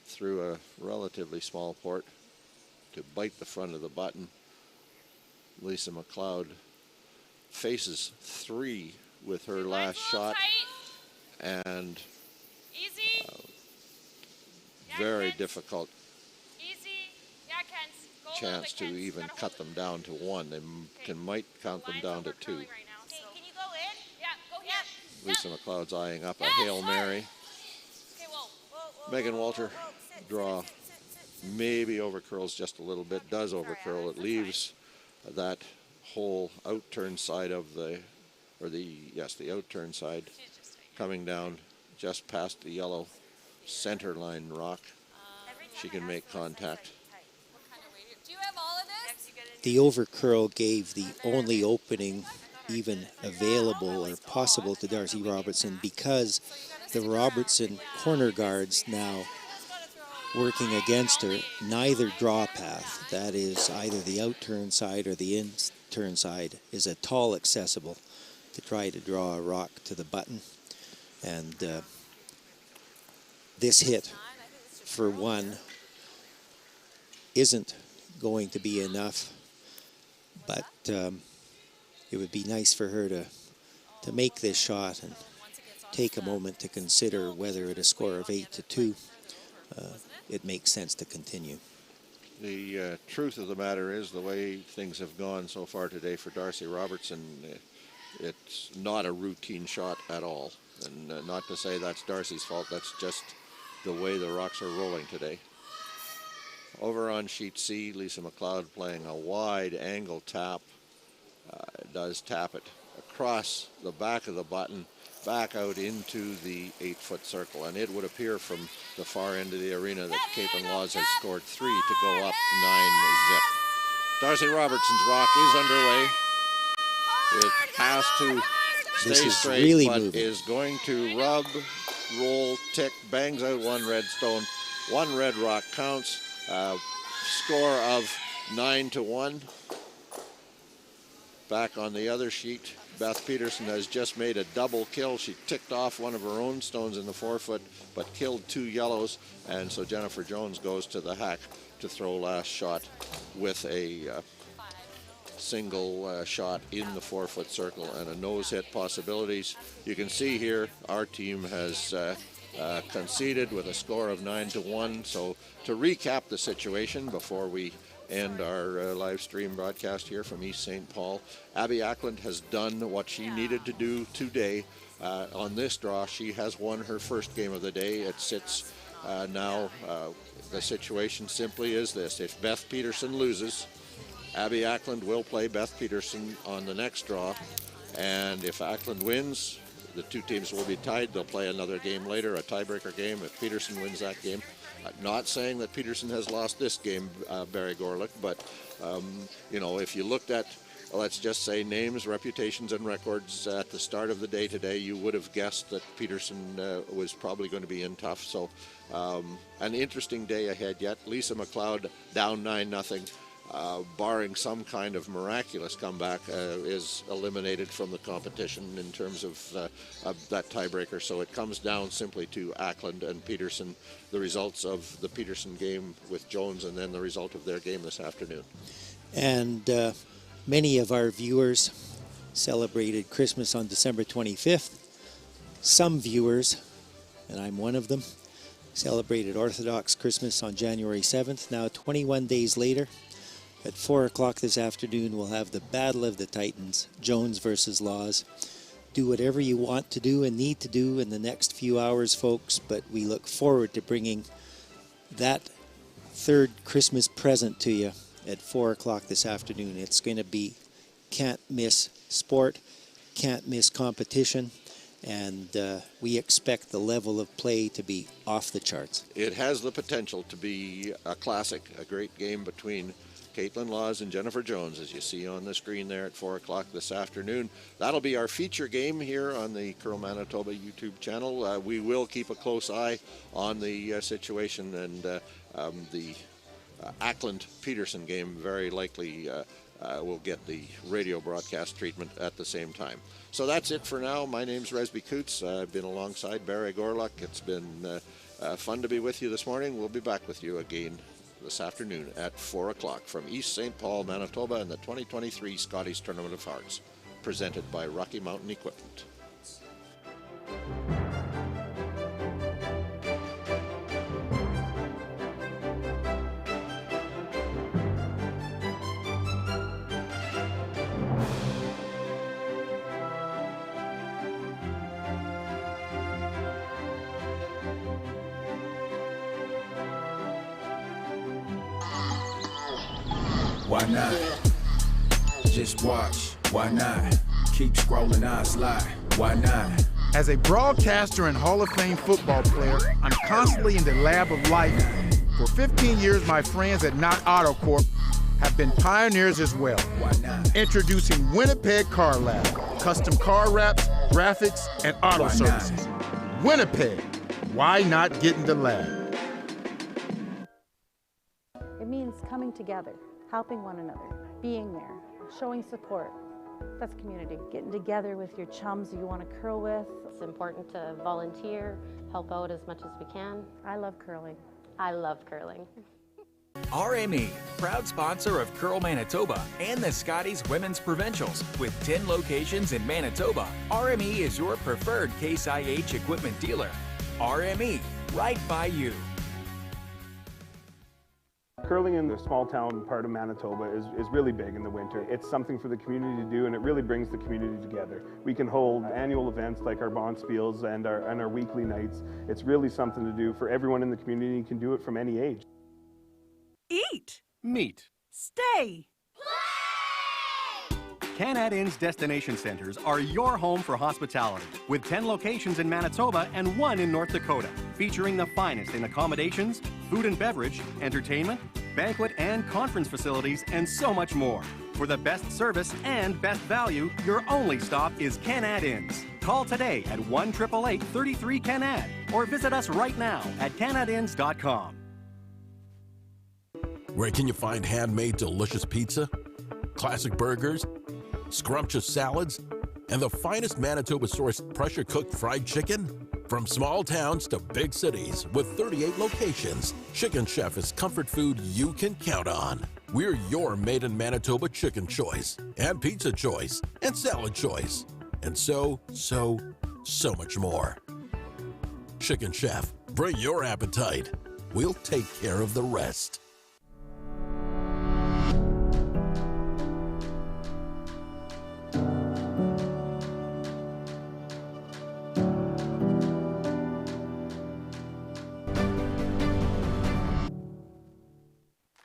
through a relatively small port to bite the front of the button. Lisa McLeod faces 3 with her last shot, and very difficult chance to even cut them down to 1. They might count them down to 2. Lisa McLeod's eyeing up a Hail Mary. Megan Walter draw maybe overcurls just a little bit, does overcurl. It leaves that whole outturn side of the outturn side coming down just past the yellow center line rock. She can make contact. The overcurl gave the only opening even available or possible to Darcy Robertson, because the Robertson corner guards now working against her, neither draw path, that is either the outturn side or the in-turn side, is at all accessible to try to draw a rock to the button. And this hit, for one, isn't going to be enough, but it would be nice for her to make this shot and take a moment to consider whether at a score of 8-2 it makes sense to continue. The truth of the matter is, the way things have gone so far today for Darcy Robertson, it's not a routine shot at all. And not to say that's Darcy's fault, that's just the way the rocks are rolling today. Over on sheet C, Lisa McLeod playing a wide angle tap. Does tap it across the back of the button, back out into the 8-foot circle. And it would appear from the far end of the arena that Caitlin Laws has scored 3 to go up 9-zip. Darcy Robertson's rock is underway. It has to stay straight, really but moving. Is going to rub, roll, tick, bangs out 1 red stone. 1 red rock counts. Score of 9-1. Back on the other sheet, Beth Peterson has just made a double kill. She ticked off one of her own stones in the forefoot, but killed 2 yellows, and so Jennifer Jones goes to the hack to throw last shot with a single shot in the forefoot circle and a nose hit possibilities. You can see here our team has conceded with a score of 9-1. So to recap the situation before we end our live stream broadcast here from East St. Paul, Abby ACKLAND has done what she needed to do today. On this draw, she has won her first game of the day. It sits now, the situation simply is this: if Beth Peterson loses, Abby ACKLAND will play Beth Peterson on the next draw, and if ACKLAND wins, the two teams will be tied. They'll play another game later, a tiebreaker game, if Peterson wins that game. Not saying that Peterson has lost this game, Barry Gorlick, but, you know, if you looked at, let's just say, names, reputations, and records at the start of the day today, you would have guessed that Peterson was probably going to be in tough. So an interesting day ahead yet. Lisa McLeod down 9-0. Barring some kind of miraculous comeback, is eliminated from the competition in terms of that tiebreaker. So it comes down simply to ACKLAND and Peterson, the results of the Peterson game with Jones, and then the result of their game this afternoon. And many of our viewers celebrated Christmas on December 25th. Some viewers, and I'm one of them, celebrated Orthodox Christmas on January 7th. Now, 21 days later, at 4 o'clock this afternoon, we'll have the Battle of the Titans, Jones versus Laws. Do whatever you want to do and need to do in the next few hours, folks, but we look forward to bringing that third Christmas present to you at 4 o'clock this afternoon. It's going to be can't miss sport, can't miss competition, and we expect the level of play to be off the charts. It has the potential to be a classic, a great game between Caitlin Laws and Jennifer Jones, as you see on the screen there at 4 o'clock this afternoon. That'll be our feature game here on the Curl Manitoba YouTube channel. We will keep a close eye on the situation, and the ACKLAND-Peterson game very likely will get the radio broadcast treatment at the same time. So that's it for now. My name's Resby Coots. I've been alongside Barry Gorluck. It's been fun to be with you this morning. We'll be back with you again this afternoon at 4 o'clock from East St. Paul, Manitoba, and the 2023 Scotties Tournament of Hearts, presented by Rocky Mountain Equipment. Why not? Just watch. Why not? Keep scrolling, I slide. Why not? As a broadcaster and Hall of Fame football player, I'm constantly in the lab of life. For 15 years, my friends at Knott Auto Corp have been pioneers as well. Why not? Introducing Winnipeg Car Lab, custom car wraps, graphics, and auto services. Winnipeg, why not get in the lab? It means coming together, helping one another, being there, showing support. That's community. Getting together with your chums you want to curl with. It's important to volunteer, help out as much as we can. I love curling. I love curling. RME, proud sponsor of Curl Manitoba and the Scotties Women's Provincials. With 10 locations in Manitoba, RME is your preferred Case IH equipment dealer. RME, right by you. Curling in the small town part of Manitoba is really big in the winter. It's something for the community to do, and it really brings the community together. We can hold annual events like our Bonspiels and our weekly nights. It's really something to do for everyone in the community. You can do it from any age. Eat. Meet. Stay. Canad Inn's destination centers are your home for hospitality, with 10 locations in Manitoba and 1 in North Dakota, featuring the finest in accommodations, food and beverage, entertainment, banquet and conference facilities, and so much more. For the best service and best value, your only stop is Canad Inns. Call today at 1-888-33-CANAD or visit us right now at canadinns.com. Where can you find handmade delicious pizza, classic burgers, scrumptious salads, and the finest Manitoba-sourced pressure-cooked fried chicken? From small towns to big cities with 38 locations, Chicken Chef is comfort food you can count on. We're your made in Manitoba chicken choice, and pizza choice, and salad choice, and so much more. Chicken Chef, bring your appetite. We'll take care of the rest.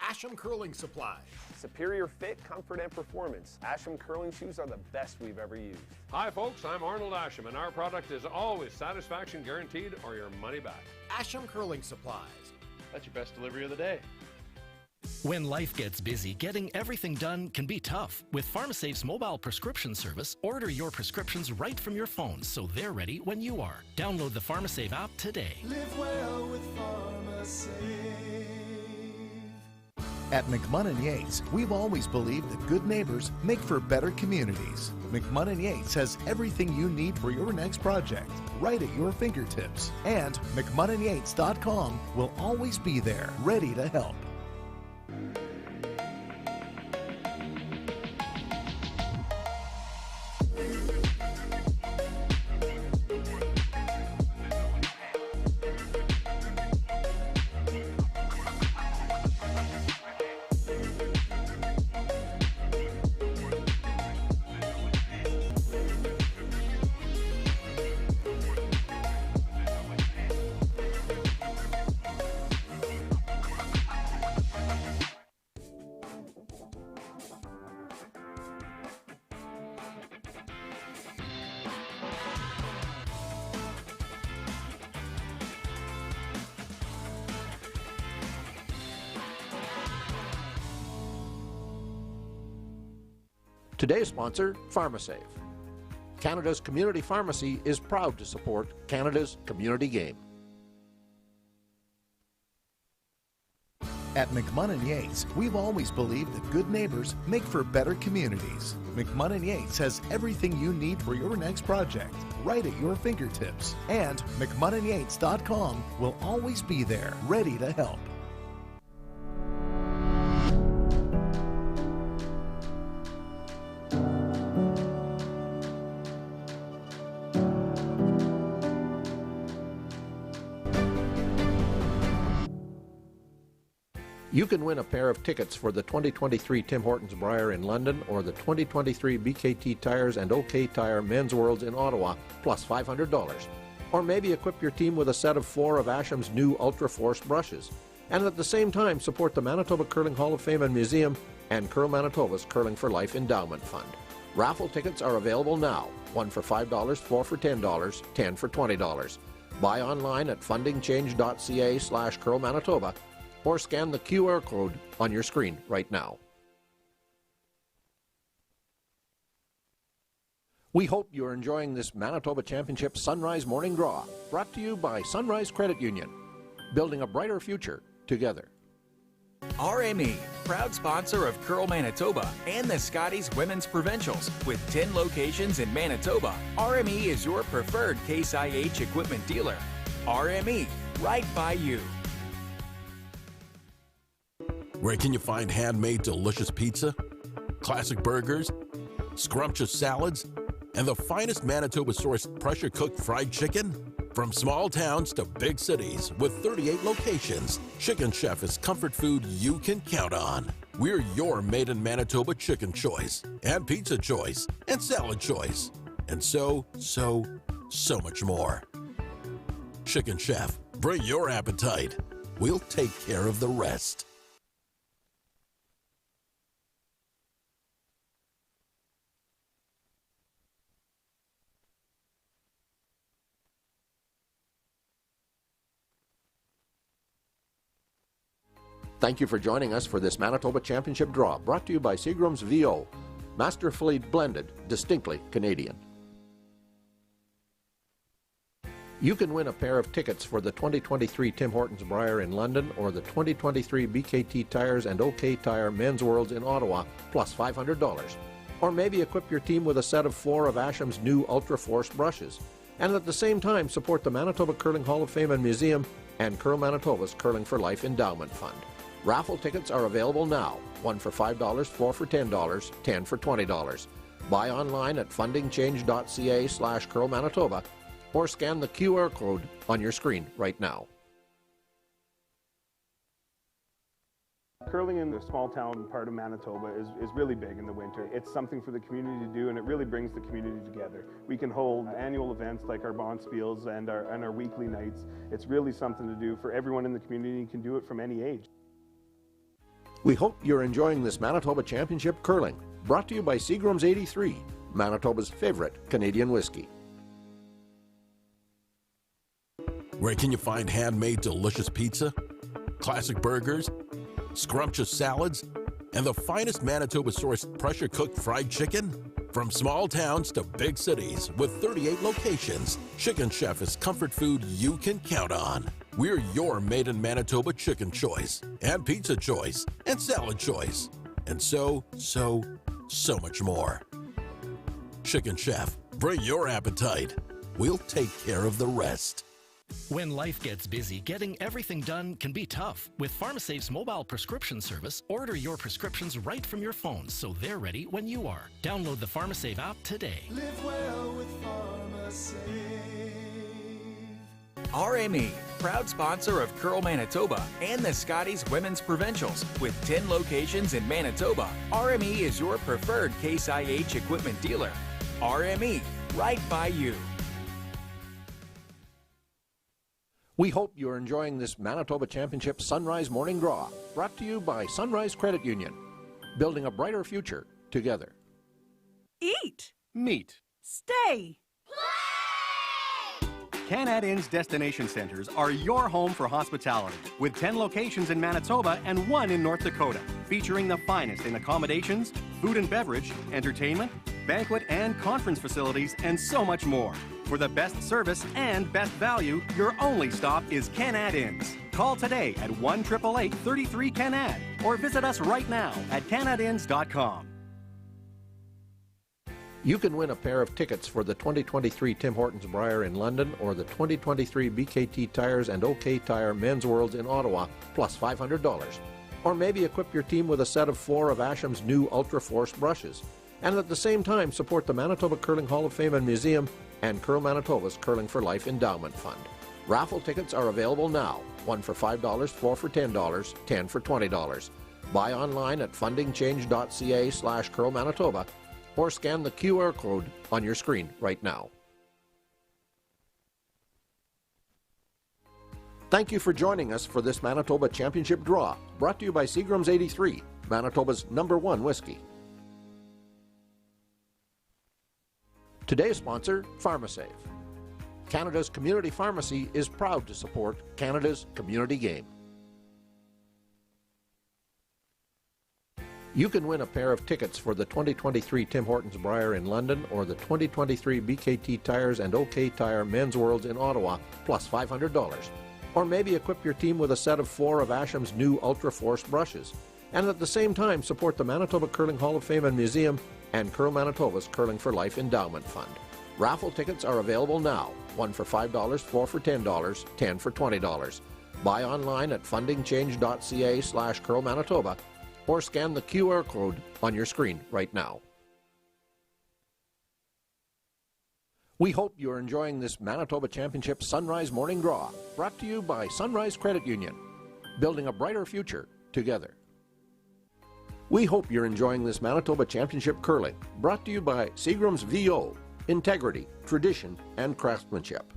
Asham Curling Supplies. Superior fit, comfort, and performance. Asham curling shoes are the best we've ever used. Hi folks, I'm Arnold Asham, and our product is always satisfaction guaranteed or your money back. Asham Curling Supplies. That's your best delivery of the day. When life gets busy, getting everything done can be tough. With PharmaSafe's mobile prescription service, order your prescriptions right from your phone so they're ready when you are. Download the PharmaSafe app today. Live well with PharmaSafe. At McMunn & Yates, we've always believed that good neighbors make for better communities. McMunn & Yates has everything you need for your next project, right at your fingertips. And McMunnandYates.com will always be there, ready to help. Today's sponsor, PharmaSafe. Canada's community pharmacy is proud to support Canada's community game. At McMunn & Yates, we've always believed that good neighbors make for better communities. McMunn & Yates has everything you need for your next project, right at your fingertips. And McMunnandYates.com will always be there, ready to help. You can win a pair of tickets for the 2023 Tim Hortons Brier in London or the 2023 BKT Tires and OK Tire Men's Worlds in Ottawa, plus $500. Or maybe equip your team with a set of 4 of Asham's new Ultra Force brushes. And at the same time, support the Manitoba Curling Hall of Fame and Museum and Curl Manitoba's Curling for Life Endowment Fund. Raffle tickets are available now. 1 for $5, 4 for $10, 10 for $20. Buy online at fundingchange.ca/Curl Manitoba or scan the QR code on your screen right now. We hope you're enjoying this Manitoba Championship Sunrise Morning Draw, brought to you by Sunrise Credit Union, building a brighter future together. RME, proud sponsor of Curl Manitoba and the Scotties Women's Provincials. With 10 locations in Manitoba, RME is your preferred Case IH equipment dealer. RME, right by you. Where can you find handmade delicious pizza, classic burgers, scrumptious salads, and the finest Manitoba-sourced pressure-cooked fried chicken? From small towns to big cities with 38 locations, Chicken Chef is comfort food you can count on. We're your made in Manitoba chicken choice, and pizza choice, and salad choice, and so much more. Chicken Chef, bring your appetite. We'll take care of the rest. Thank you for joining us for this Manitoba Championship Draw, brought to you by Seagram's VO, masterfully blended, distinctly Canadian. You can win a pair of tickets for the 2023 Tim Hortons Brier in London or the 2023 BKT Tires and OK Tire Men's Worlds in Ottawa, plus $500. Or maybe equip your team with a set of 4 of Asham's new Ultra Force brushes, and at the same time support the Manitoba Curling Hall of Fame and Museum and Curl Manitoba's Curling for Life Endowment Fund. Raffle tickets are available now, 1 for $5, 4 for $10, 10 for $20. Buy online at fundingchange.ca/Curl Manitoba or scan the QR code on your screen right now. Curling in the small town part of Manitoba is really big in the winter. It's something for the community to do, and it really brings the community together. We can hold annual events like our Bonspiels and our weekly nights. It's really something to do for everyone in the community. You can do it from any age. We hope you're enjoying this Manitoba Championship Curling, brought to you by Seagram's 83, Manitoba's favorite Canadian whiskey. Where can you find handmade delicious pizza, classic burgers, scrumptious salads, and the finest Manitoba-sourced pressure-cooked fried chicken? From small towns to big cities with 38 locations, Chicken Chef is comfort food you can count on. We're your made-in-Manitoba chicken choice, and pizza choice, and salad choice, and so much more. Chicken Chef, bring your appetite. We'll take care of the rest. When life gets busy, getting everything done can be tough. With PharmaSafe's mobile prescription service, order your prescriptions right from your phone so they're ready when you are. Download the PharmaSafe app today. Live well with PharmaSafe. RME, proud sponsor of Curl Manitoba and the Scotties Women's Provincials. With 10 locations in Manitoba, RME is your preferred Case IH equipment dealer. RME, right by you. We hope you're enjoying this Manitoba Championship Sunrise Morning Draw, brought to you by Sunrise Credit Union. Building a brighter future together. Eat. Meet. Stay. Canad Inn's destination centers are your home for hospitality, with 10 locations in Manitoba and 1 in North Dakota, featuring the finest in accommodations, food and beverage, entertainment, banquet and conference facilities, and so much more. For the best service and best value, your only stop is Canad Inns. Call today at 1-888-33-CANAD or visit us right now at canadinns.com. You can win a pair of tickets for the 2023 Tim Hortons Brier in London or the 2023 BKT Tires and OK Tire Men's Worlds in Ottawa, plus $500. Or maybe equip your team with a set of 4 of Asham's new Ultra Force brushes, and at the same time support the Manitoba Curling Hall of Fame and Museum and Curl Manitoba's Curling for Life Endowment Fund. Raffle tickets are available now, 1 for $5, 4 for $10, 10 for $20. Buy online at fundingchange.ca/Curl Manitoba or scan the QR code on your screen right now. Thank you for joining us for this Manitoba Championship Draw, brought to you by Seagram's 83, Manitoba's #1 whiskey. Today's sponsor, PharmaSafe. Canada's community pharmacy is proud to support Canada's community game. You can win a pair of tickets for the 2023 Tim Hortons Brier in London or the 2023 BKT Tires and OK Tire Men's Worlds in Ottawa, plus $500. Or maybe equip your team with a set of 4 of Asham's new Ultra Force brushes, and at the same time support the Manitoba Curling Hall of Fame and Museum and Curl Manitoba's Curling for Life Endowment Fund. Raffle tickets are available now, 1 for $5, 4 for $10, 10 for $20. Buy online at fundingchange.ca/Curl Manitoba or scan the QR code on your screen right now. We hope you're enjoying this Manitoba Championship Sunrise Morning Draw, brought to you by Sunrise Credit Union. Building a brighter future together. We hope you're enjoying this Manitoba Championship Curling, brought to you by Seagram's VO, integrity, tradition, and craftsmanship.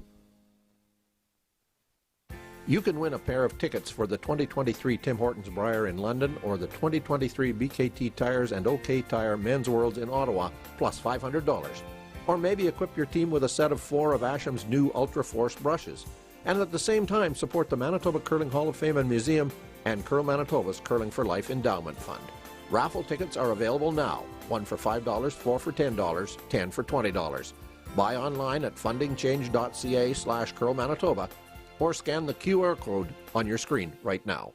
You can win a pair of tickets for the 2023 Tim Hortons Brier in London or the 2023 BKT Tires and OK Tire Men's Worlds in Ottawa, plus $500. Or maybe equip your team with a set of 4 of Asham's new Ultra Force brushes, and at the same time support the Manitoba Curling Hall of Fame and Museum and Curl Manitoba's Curling for Life Endowment Fund. Raffle tickets are available now, 1 for $5, 4 for $10, 10 for $20. Buy online at fundingchange.ca/Curl Manitoba or scan the QR code on your screen right now.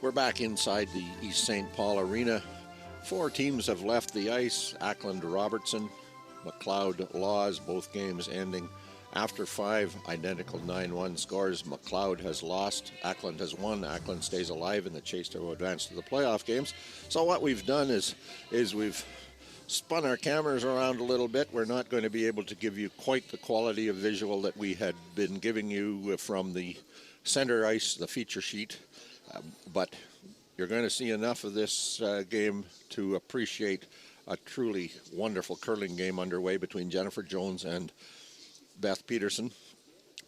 We're back inside the East St. Paul Arena. 4 teams have left the ice. ACKLAND, Robertson, McLeod, Laws, both games ending after 5 identical 9-1 scores. McLeod has lost. ACKLAND has won. ACKLAND stays alive in the chase to advance to the playoff games. So what we've done is we've spun our cameras around a little bit. We're not going to be able to give you quite the quality of visual that we had been giving you from the center ice, the feature sheet. But you're going to see enough of this game to appreciate a truly wonderful curling game underway between Jennifer Jones and Beth Peterson.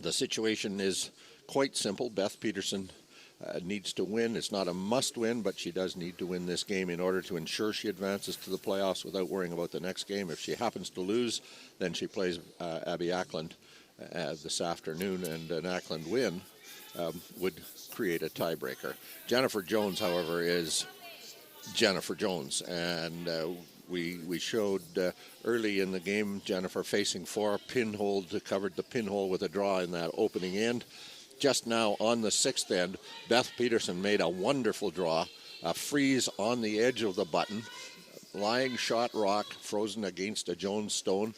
The situation is quite simple. Beth Peterson needs to win. It's not a must-win, but she does need to win this game in order to ensure she advances to the playoffs without worrying about the next game. If she happens to lose, then she plays Abby ACKLAND this afternoon, and an ACKLAND win would create a tiebreaker. Jennifer Jones, however, is Jennifer Jones, and we showed early in the game Jennifer facing 4 pinhole, covered the pinhole with a draw in that opening end. Just now on the 6th end, Beth Peterson made a wonderful draw, a freeze on the edge of the button, lying shot rock frozen against a Jones stone.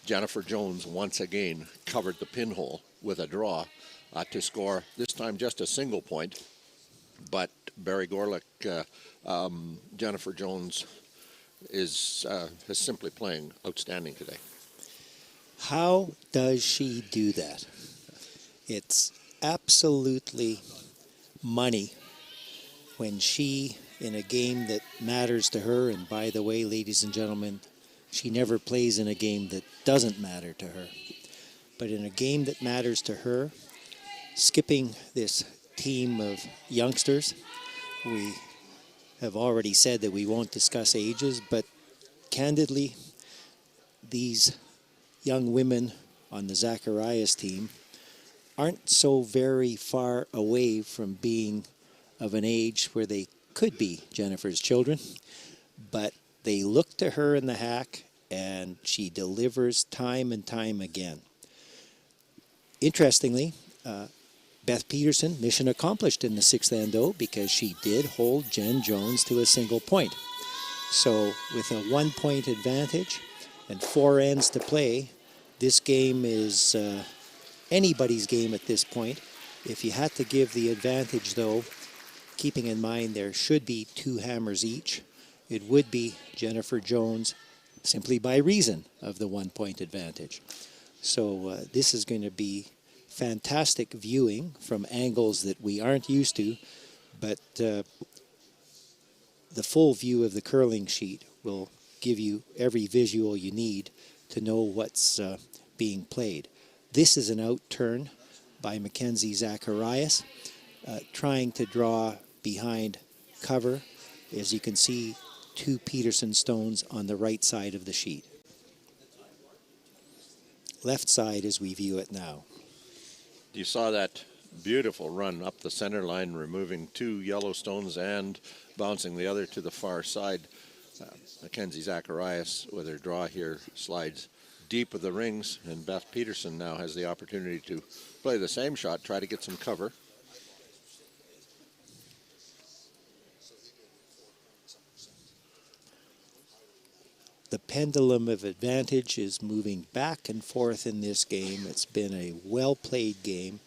Jennifer Jones once again covered the pinhole with a draw to score, this time just a single point. But Barry Gorlick, Jennifer Jones is simply playing outstanding today. How does she do that? It's absolutely money when she, in a game that matters to her, and by the way, ladies and gentlemen, she never plays in a game that doesn't matter to her. But in a game that matters to her, skipping this team of youngsters, we have already said that we won't discuss ages, but candidly, these young women on the Zacharias team aren't so very far away from being of an age where they could be Jennifer's children, but they look to her in the hack, and she delivers time and time again. Interestingly, Beth Peterson, mission accomplished in the 6th endo because she did hold Jen Jones to a single point. So with a 1-point advantage and 4 ends to play, this game is anybody's game at this point. If you had to give the advantage, though, keeping in mind there should be 2 hammers each, it would be Jennifer Jones simply by reason of the 1-point advantage. So this is going to be fantastic viewing from angles that we aren't used to, but the full view of the curling sheet will give you every visual you need to know what's being played. This is an outturn by Mackenzie Zacharias, trying to draw behind cover. As you can see, 2 Peterson stones on the right side of the sheet. Left side as we view it now. You saw that beautiful run up the center line, removing 2 yellow stones and bouncing the other to the far side. Mackenzie Zacharias, with her draw here, slides deep of the rings, and Beth Peterson now has the opportunity to play the same shot, try to get some cover. The pendulum of advantage is moving back and forth in this game. It's been a well-played game.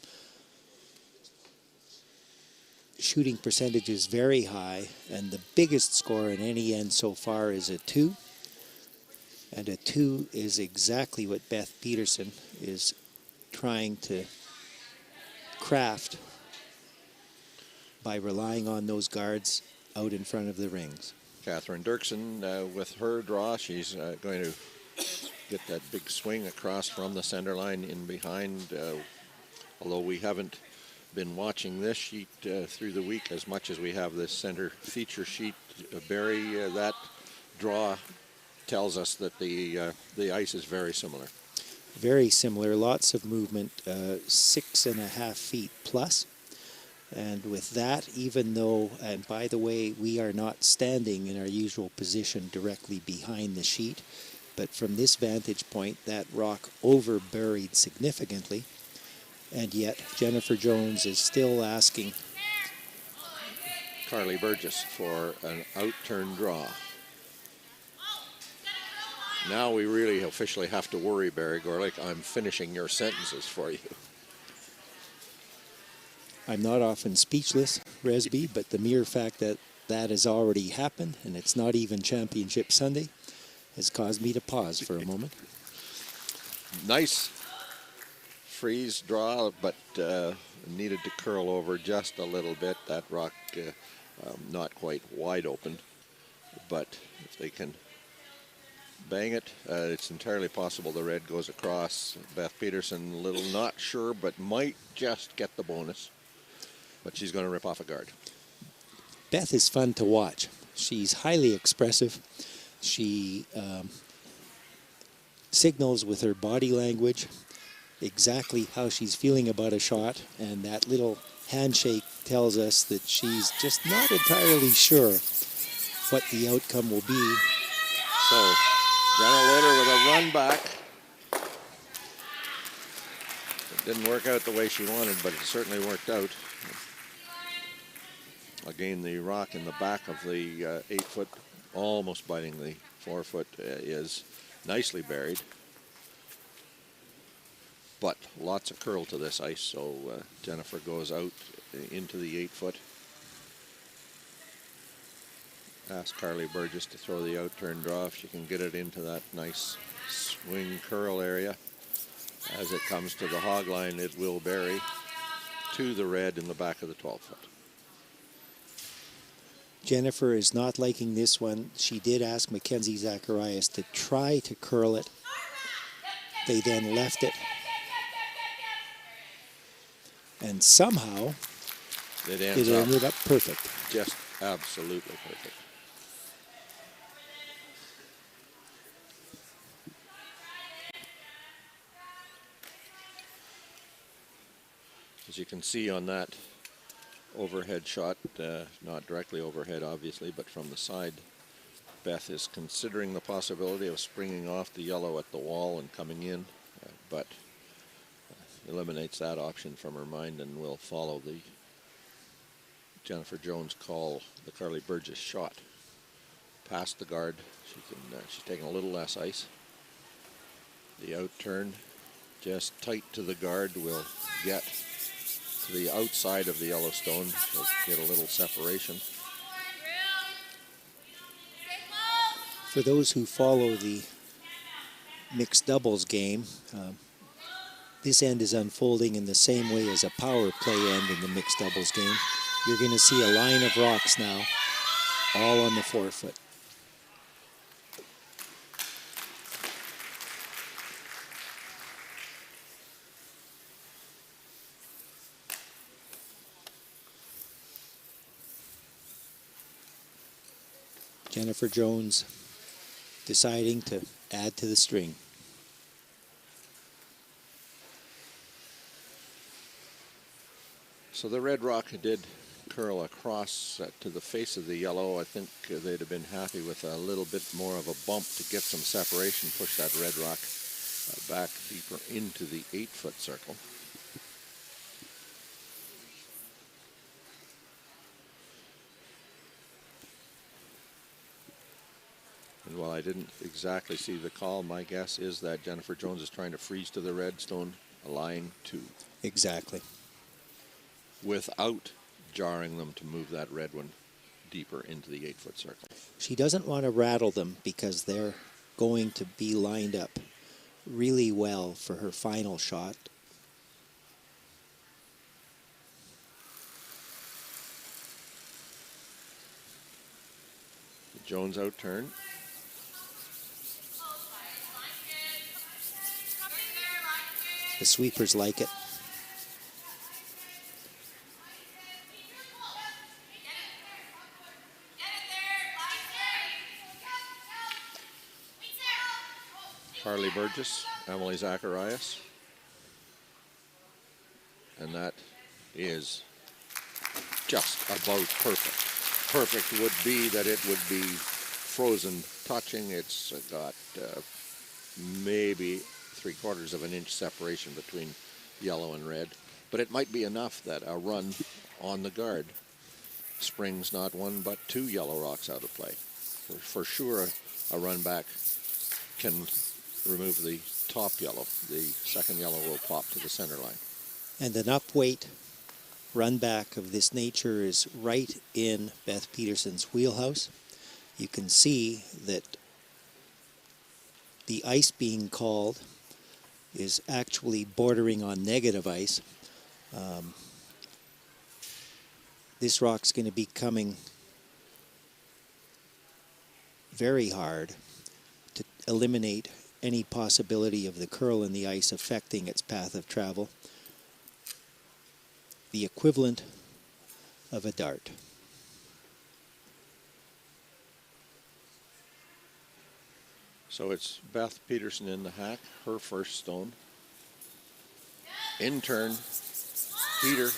Shooting percentage is very high, and the biggest score in any end so far is a 2. And a 2 is exactly what Beth Peterson is trying to craft by relying on those guards out in front of the rings. Catherine Dirksen with her draw, she's going to get that big swing across from the center line in behind. Although we haven't been watching this sheet through the week as much as we have this center feature sheet, Barry, that draw tells us that the ice is very similar. Very similar, lots of movement, 6.5 feet plus. And with that, even though, and by the way, we are not standing in our usual position directly behind the sheet, but from this vantage point, that rock over-buried significantly. And yet, Jennifer Jones is still asking Carly Burgess for an out-turn draw. Now we really officially have to worry, Barry Gorlick. I'm finishing your sentences for you. I'm not often speechless, Resby, but the mere fact that that has already happened and it's not even Championship Sunday has caused me to pause for a moment. Nice freeze draw, but needed to curl over just a little bit. That rock not quite wide open, but if they can bang it, it's entirely possible the red goes across. Beth Peterson, a little not sure, but might just get the bonus. But she's going to rip off a guard. Beth is fun to watch. She's highly expressive. She signals with her body language exactly how she's feeling about a shot, and that little handshake tells us that she's just not entirely sure what the outcome will be. So, Jenna Loader with a run back. It didn't work out the way she wanted, but it certainly worked out. Again, the rock in the back of the 8-foot, almost biting the 4-foot, is nicely buried. But lots of curl to this ice, so Jennifer goes out into the 8-foot. Ask Carly Burgess to throw the out-turn draw if she can get it into that nice swing curl area. As it comes to the hog line, it will bury to the red in the back of the 12-foot. Jennifer is not liking this one. She did ask Mackenzie Zacharias to try to curl it. They then left it. And somehow it ended up perfect. Just absolutely perfect. As you can see on that overhead shot, not directly overhead obviously, but from the side, Beth is considering the possibility of springing off the yellow at the wall and coming in, but eliminates that option from her mind and will follow the Jennifer Jones call, the Carly Burgess shot. Past the guard, she's taking a little less ice. The out turn, just tight to the guard, will get to the outside of the Yellowstone, so get a little separation. For those who follow the mixed doubles game, this end is unfolding in the same way as a power play end in the mixed doubles game. You're going to see a line of rocks now, all on the 4-foot. Jennifer Jones deciding to add to the string. So the red rock did curl across to the face of the yellow. I think they'd have been happy with a little bit more of a bump to get some separation, push that red rock back deeper into the 8-foot circle. And while I didn't exactly see the call, my guess is that Jennifer Jones is trying to freeze to the red stone, a line 2. Exactly. Without jarring them to move that red one deeper into the 8-foot circle. She doesn't want to rattle them because they're going to be lined up really well for her final shot. The Jones out turn. The sweepers like it. Carly Burgess, Emily Zacharias. And that is just about perfect. Perfect would be that it would be frozen touching. It's got maybe 3/4 of an inch separation between yellow and red. But it might be enough that a run on the guard springs not one but two yellow rocks out of play. For sure, a run back can remove the top yellow. The second yellow will pop to the center line. And an upweight run back of this nature is right in Beth Peterson's wheelhouse. You can see that the ice being called is actually bordering on negative ice. This rock's going to be coming very hard to eliminate any possibility of the curl in the ice affecting its path of travel. The equivalent of a dart. So it's Beth Peterson in the hack, her first stone. In turn, Peter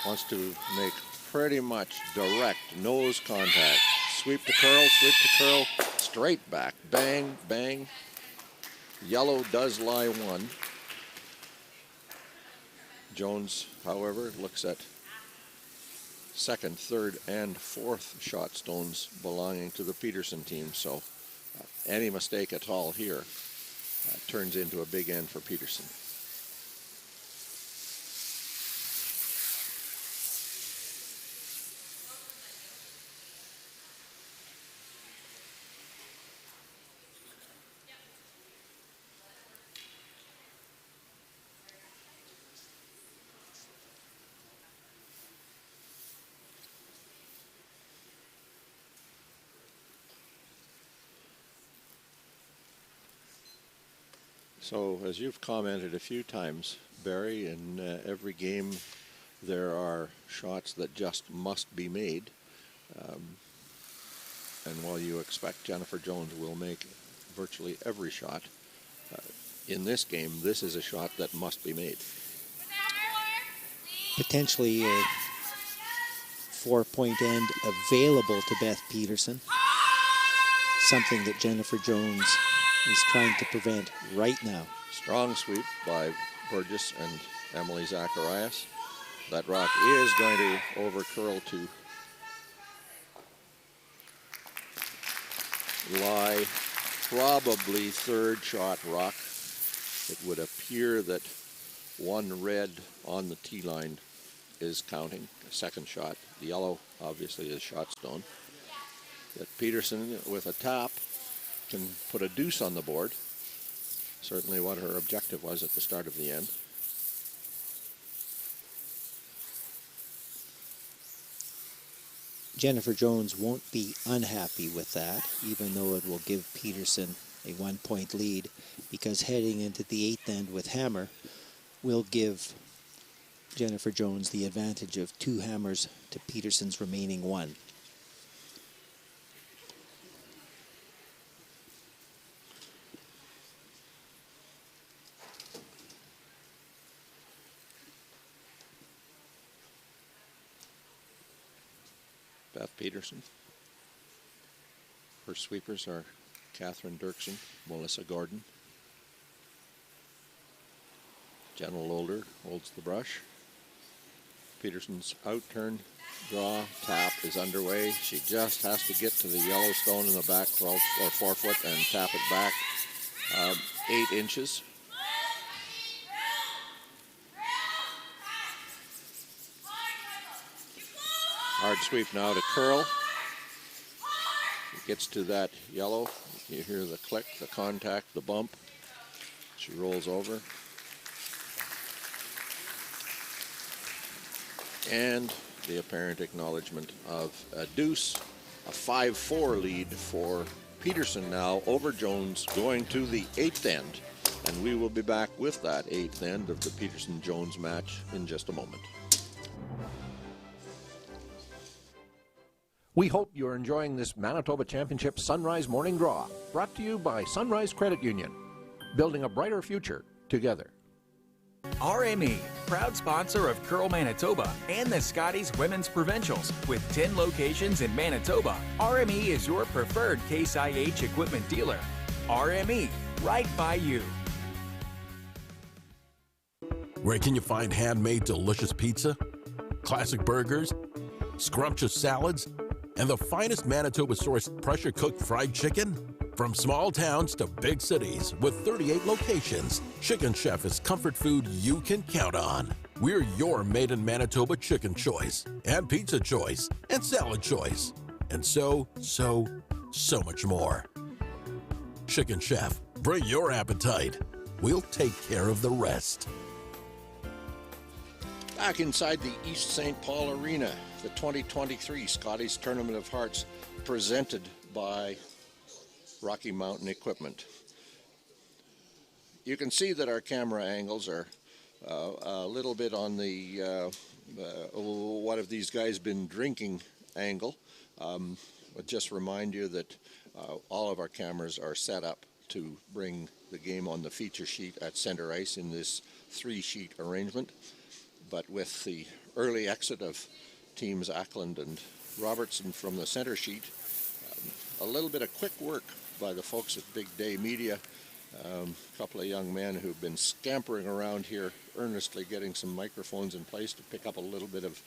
wants to make pretty much direct nose contact. Sweep to curl, straight back, bang, bang. Yellow does lie one. Jones, however, looks at second, third, and fourth shot stones belonging to the Peterson team. So any mistake at all here turns into a big end for Peterson. So, as you've commented a few times, Barry, in every game there are shots that just must be made. And while you expect Jennifer Jones will make virtually every shot, in this game, this is a shot that must be made. Potentially a 4-point end available to Beth Peterson. Something that Jennifer Jones is trying to prevent right now. Strong sweep by Burgess and Emily Zacharias. That rock is going to over curl to lie probably third shot rock. It would appear that one red on the tee line is counting, a second shot. The yellow obviously is shot stone. That Peterson with a tap can put a deuce on the board. Certainly what her objective was at the start of the end. Jennifer Jones won't be unhappy with that, even though it will give Peterson a 1-point lead, because heading into the 8th end with hammer will give Jennifer Jones the advantage of 2 hammers to Peterson's remaining 1. Beth Peterson. Her sweepers are Catherine Dirksen, Melissa Gordon. Jenna Lolder holds the brush. Peterson's outturn, draw, tap is underway. She just has to get to the yellow stone in the back 12 or 4 foot and tap it back 8 inches. Hard sweep now to curl. It gets to that yellow. You hear the click, the contact, the bump. She rolls over. And the apparent acknowledgement of a deuce, a 5-4 lead for Peterson now over Jones, going to the 8th end. And we will be back with that 8th end of the Peterson-Jones match in just a moment. We hope you're enjoying this Manitoba Championship Sunrise Morning Draw, brought to you by Sunrise Credit Union, building a brighter future together. RME, proud sponsor of Curl Manitoba and the Scotties Women's Provincials. With 10 locations in Manitoba, RME is your preferred Case IH equipment dealer. RME, right by you. Where can you find handmade delicious pizza, classic burgers, scrumptious salads, and the finest Manitoba-sourced pressure-cooked fried chicken? From small towns to big cities with 38 locations, Chicken Chef is comfort food you can count on. We're your made in Manitoba chicken choice, and pizza choice, and salad choice, and so much more. Chicken Chef, bring your appetite. We'll take care of the rest. Back inside the East St. Paul Arena, the 2023 Scotties Tournament of Hearts, presented by Rocky Mountain Equipment. You can see that our camera angles are a little bit on the what have these guys been drinking angle. I'll just remind you that all of our cameras are set up to bring the game on the feature sheet at center ice in this 3-sheet arrangement. But with the early exit of teams ACKLAND and Robertson from the center sheet, a little bit of quick work by the folks at Big Day Media, a couple of young men who've been scampering around here earnestly getting some microphones in place to pick up a little bit of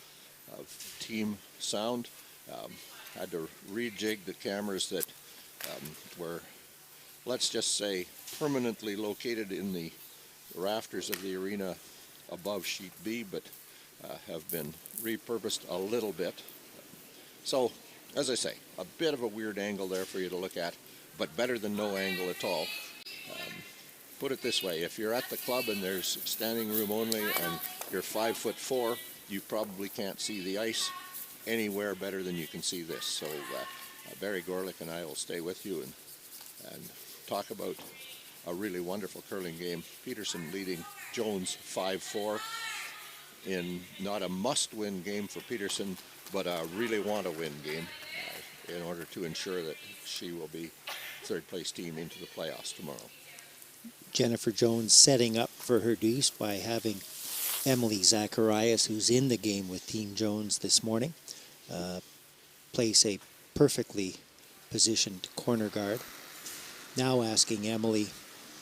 team sound. Had to rejig the cameras that were, let's just say, permanently located in the rafters of the arena above sheet B, but have been repurposed a little bit. So, as I say, a bit of a weird angle there for you to look at, but better than no angle at all. Put it this way, if you're at the club and there's standing room only and you're 5'4", you probably can't see the ice anywhere better than you can see this. So Barry Gorlick and I will stay with you and talk about a really wonderful curling game. Peterson leading Jones 5-4 in not a must-win game for Peterson, but a really want-to-win game in order to ensure that she will be third-place team into the playoffs tomorrow. Jennifer Jones setting up for her deuce by having Emily Zacharias, who's in the game with Team Jones this morning, place a perfectly positioned corner guard. Now asking Emily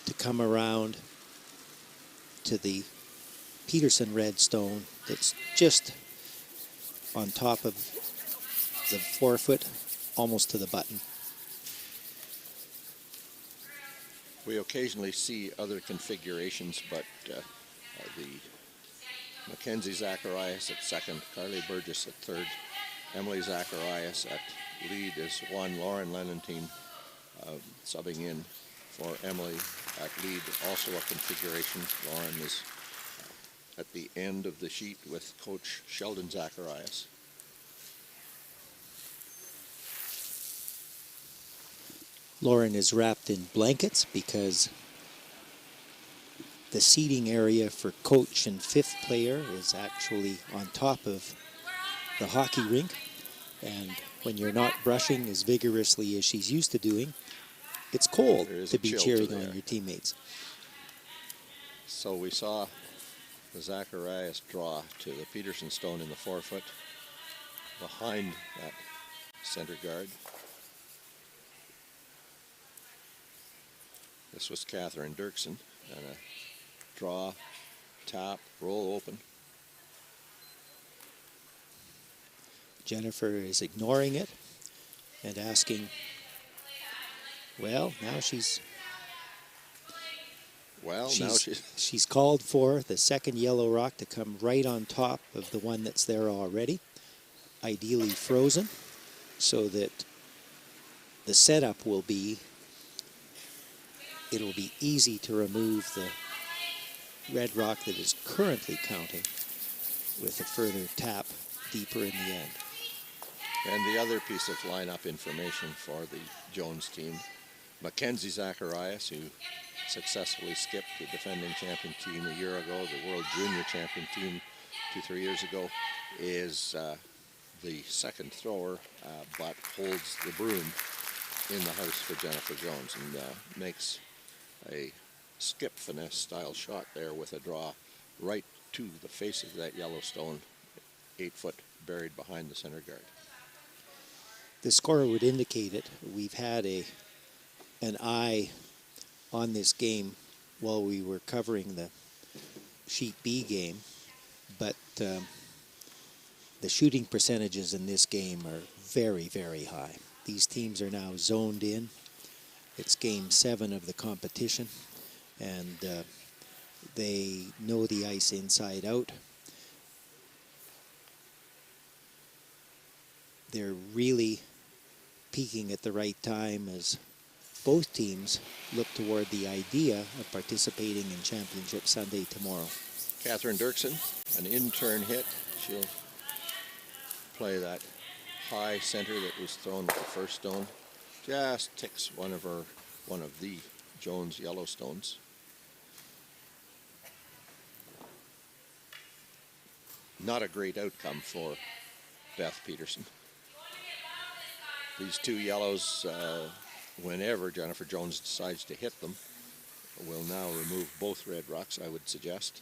to come around to the Peterson redstone that's just on top of the forefoot, almost to the button. We occasionally see other configurations, but the Mackenzie Zacharias at second, Carly Burgess at third, Emily Zacharias at lead is one, Lauren Lenentine subbing in for Emily at lead, also a configuration. Lauren is at the end of the sheet with Coach Sheldon Zacharias. Lauren is wrapped in blankets because the seating area for coach and fifth player is actually on top of the hockey rink. And when you're not brushing as vigorously as she's used to doing, it's cold to be cheering on your teammates. So we saw the Zacharias draw to the Peterson stone in the forefoot behind that center guard. This was Catherine Dirksen, and a draw, tap, roll open. Jennifer is ignoring it and asking, well, now she's called for the second yellow rock to come right on top of the one that's there already, ideally frozen, so that the setup will be, it'll be easy to remove the red rock that is currently counting with a further tap deeper in the end. And the other piece of lineup information for the Jones team, Mackenzie Zacharias, who successfully skipped the defending champion team a year ago, the World Junior champion team 2-3 years ago, is the second thrower, but holds the broom in the house for Jennifer Jones and makes a skip finesse style shot there with a draw right to the face of that Yellowstone, 8 foot buried behind the center guard. The score would indicate it. We've had an eye on this game while we were covering the Sheet B game, but The shooting percentages in this game are very, very high. These teams are now zoned in. It's game 7 of the competition, and they know the ice inside out. They're really peaking at the right time as both teams look toward the idea of participating in Championship Sunday tomorrow. Catherine Dirksen, an in-turn hit. She'll play that high center that was thrown at the first stone. Just ticks one of the Jones Yellowstones. Not a great outcome for Beth Peterson. These two yellows, whenever Jennifer Jones decides to hit them, will now remove both red rocks, I would suggest.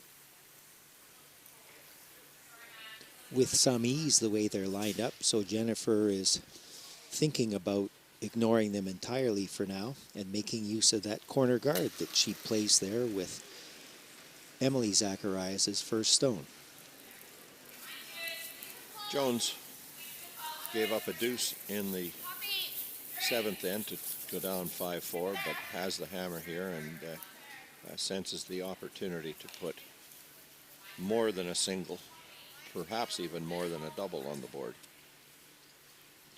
With some ease the way they're lined up, so Jennifer is thinking about ignoring them entirely for now and making use of that corner guard that she placed there with Emily Zacharias' first stone. Jones gave up a deuce in the 7th end to go down 5-4, but has the hammer here and senses the opportunity to put more than a single, perhaps even more than a double on the board.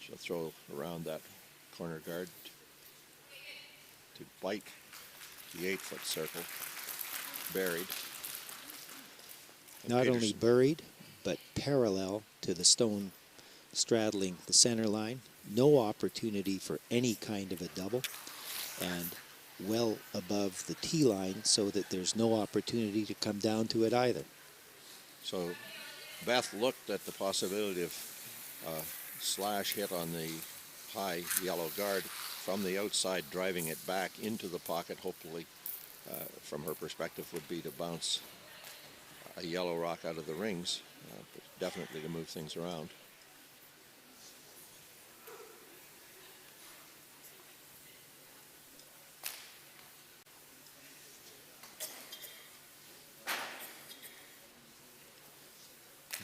She'll throw around that corner guard to bite the 8-foot circle, buried. And Not Peterson, only buried, but parallel to the stone straddling the center line. No opportunity for any kind of a double, and well above the tee line so that there's no opportunity to come down to it either. So Beth looked at the possibility of a slash hit on the high yellow guard from the outside, driving it back into the pocket. Hopefully, from her perspective, would be to bounce a yellow rock out of the rings, but definitely to move things around.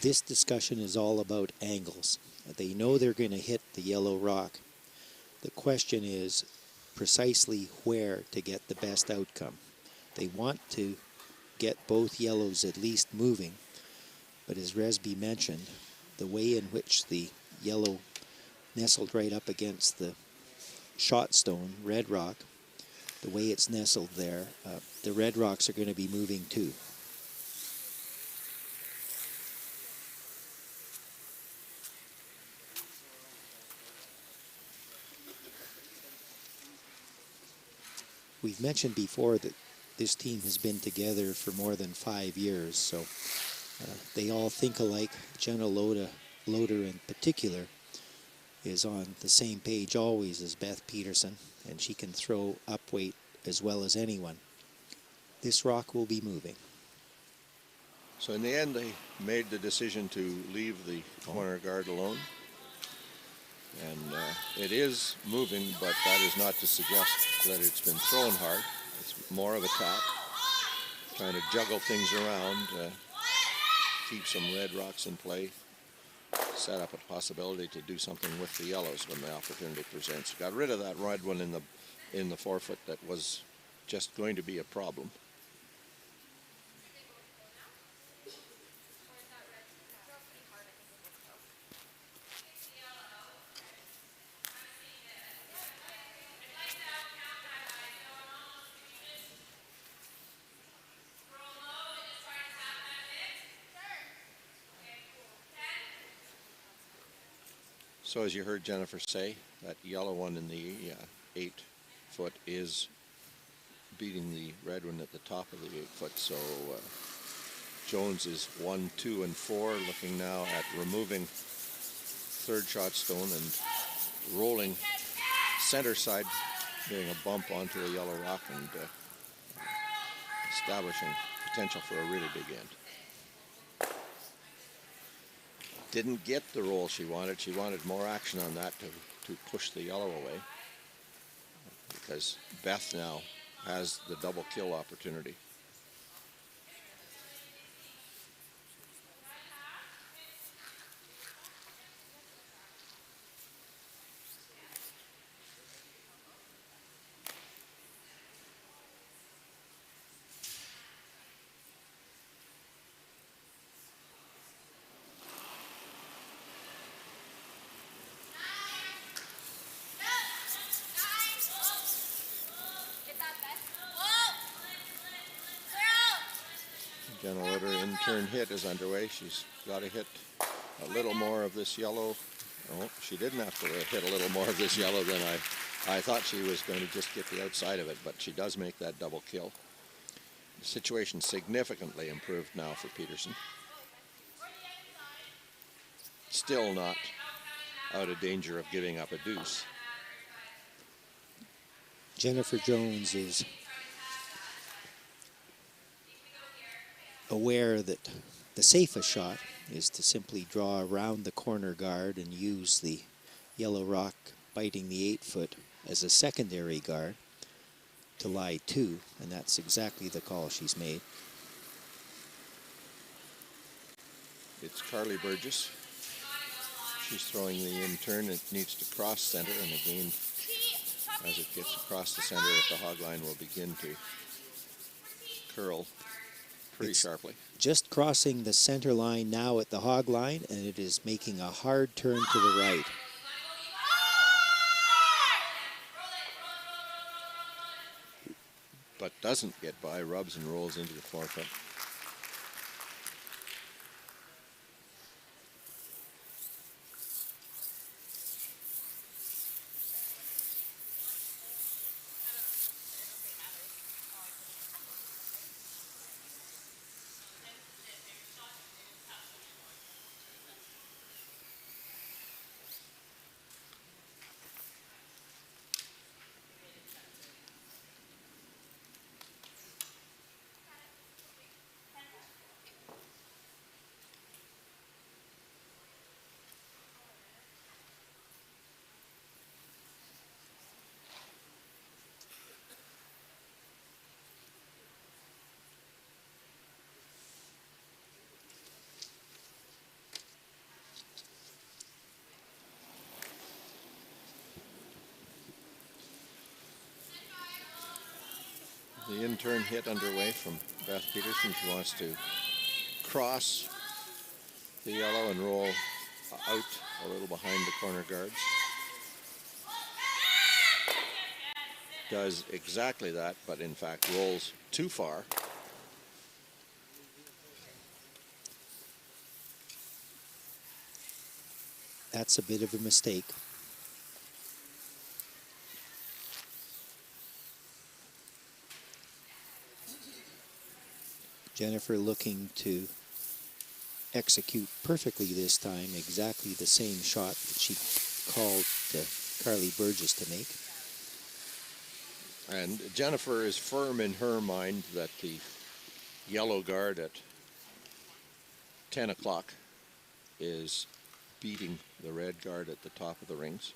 This discussion is all about angles. They know they're going to hit the yellow rock. The question is precisely where to get the best outcome. They want to get both yellows at least moving, but as Resby mentioned, the way in which the yellow nestled right up against the shot stone, red rock, the way it's nestled there, the red rocks are going to be moving too. We've mentioned before that this team has been together for more than 5 years, so they all think alike. Jenna Loader in particular is on the same page always as Beth Peterson, and she can throw up weight as well as anyone. This rock will be moving. So in the end, they made the decision to leave the corner guard alone. And it is moving, but that is not to suggest that it's been thrown hard. It's more of a tap, trying to juggle things around, keep some red rocks in play, set up a possibility to do something with the yellows when the opportunity presents. Got rid of that red one in the 4-foot that was just going to be a problem. So as you heard Jennifer say, that yellow one in the 8-foot is beating the red one at the top of the 8-foot. So Jones is 1, 2, and 4, looking now at removing third shot stone and rolling center side, getting a bump onto a yellow rock and establishing potential for a really big end. Didn't get the roll she wanted. She wanted more action on that to push the yellow away, because Beth now has the double kill opportunity. Jenna Litter in-turn hit is underway. She's got to hit a little more of this yellow. Oh, she didn't have to hit a little more of this yellow than I thought she was going to just get the outside of it, but she does make that double kill. The situation significantly improved now for Peterson. Still not out of danger of giving up a deuce. Jennifer Jones is aware that the safest shot is to simply draw around the corner guard and use the yellow rock biting the 8-foot as a secondary guard to lie 2, and that's exactly the call she's made. It's Carly Burgess. She's throwing the in-turn. It needs to cross center, and again, as it gets across the center at the hog line, will begin to curl pretty sharply. Just crossing the center line now at the hog line, and it is making a hard turn to the right. But doesn't get by, rubs and rolls into the forefoot. The in-turn hit underway from Beth Peterson. She wants to cross the yellow and roll out a little behind the corner guards. Does exactly that, but in fact rolls too far. That's a bit of a mistake. Jennifer looking to execute perfectly this time exactly the same shot that she called Carly Burgess to make. And Jennifer is firm in her mind that the yellow guard at 10 o'clock is beating the red guard at the top of the rings.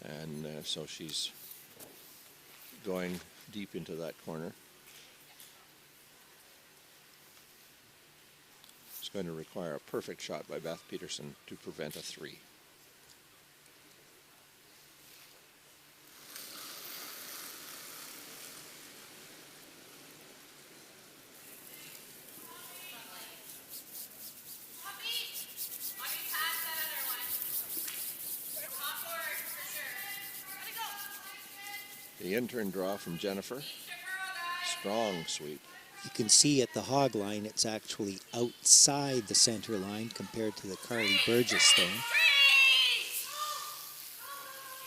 And so she's going deep into that corner. It's going to require a perfect shot by Beth Peterson to prevent a 3. The in-turn draw from Jennifer. Strong sweep. You can see at the hog line it's actually outside the center line compared to the Carly Burgess stone.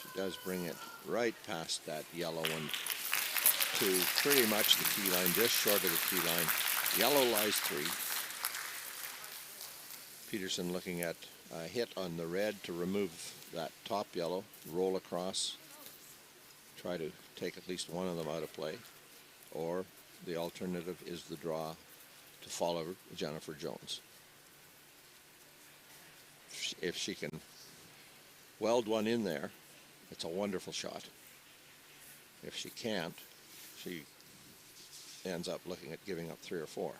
She does bring it right past that yellow one to pretty much the key line, just short of the key line. Yellow lies 3. Peterson looking at a hit on the red to remove that top yellow, roll across, try to take at least one of them out of play, or the alternative is the draw to follow Jennifer Jones. If she can weld one in there, it's a wonderful shot. If she can't, she ends up looking at giving up 3 or 4.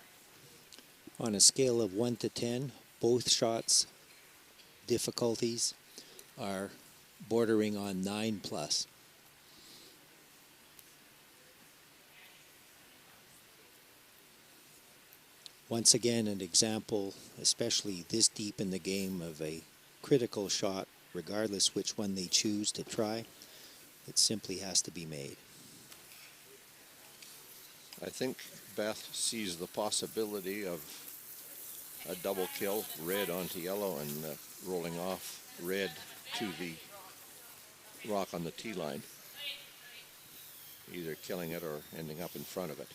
On a scale of 1 to 10, both shots' difficulties are bordering on 9+. Once again, an example, especially this deep in the game, of a critical shot, regardless which one they choose to try. It simply has to be made. I think Beth sees the possibility of a double kill, red onto yellow, and rolling off red to the rock on the tee line, either killing it or ending up in front of it.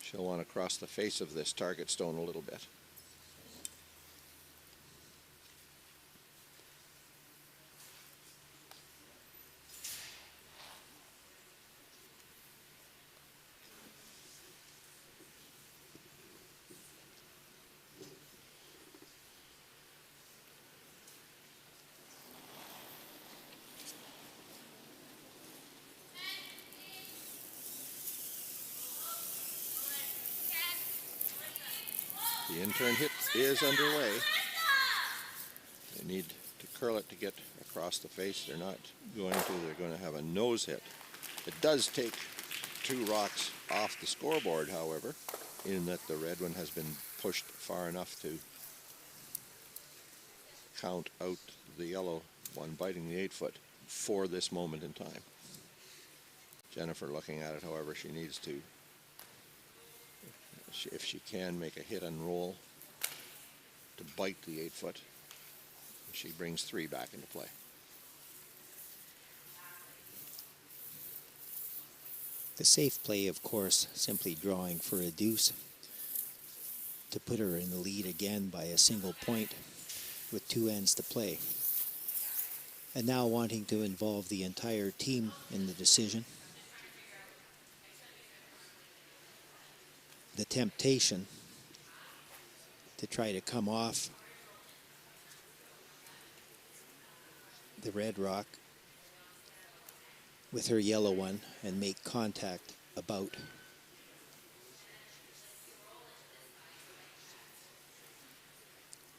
She'll want to cross the face of this target stone a little bit. The in-turn hit is underway. They need to curl it to get across the face. They're not going to. They're going to have a nose hit. It does take 2 rocks off the scoreboard, however, in that the red one has been pushed far enough to count out the yellow one biting the 8-foot for this moment in time. Jennifer looking at it, however, she needs to, if she can, make a hit and roll to bite the 8-foot. She brings 3 back into play. The safe play, of course, simply drawing for a deuce to put her in the lead again by a single point with 2 ends to play. And now wanting to involve the entire team in the decision. The temptation to try to come off the red rock with her yellow one and make contact about.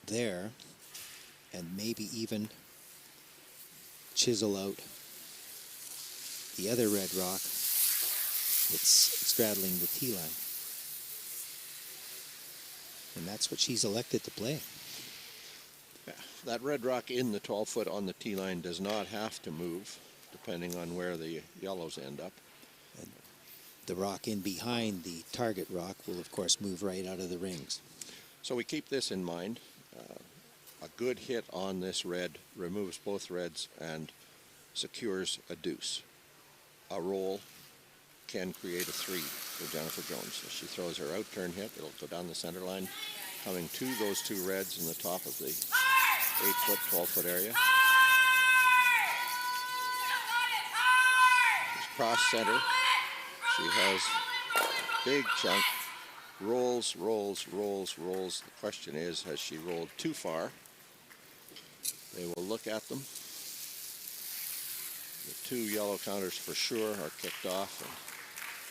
There, and maybe even chisel out the other red rock that's straddling the tee line. And that's what she's elected to play. Yeah, that red rock in the 12-foot on the tee line does not have to move, depending on where the yellows end up. And the rock in behind the target rock will, of course, move right out of the rings. So we keep this in mind. A good hit on this red removes both reds and secures a deuce. A roll can create a 3 for Jennifer Jones. So she throws her out-turn hit. It'll go down the center line, coming to those 2 reds in the top of the 8-foot, 12-foot area. She's cross center. She has big chunk. Rolls, rolls, rolls, rolls. The question is, has she rolled too far? They will look at them. The 2 yellow counters for sure are kicked off. And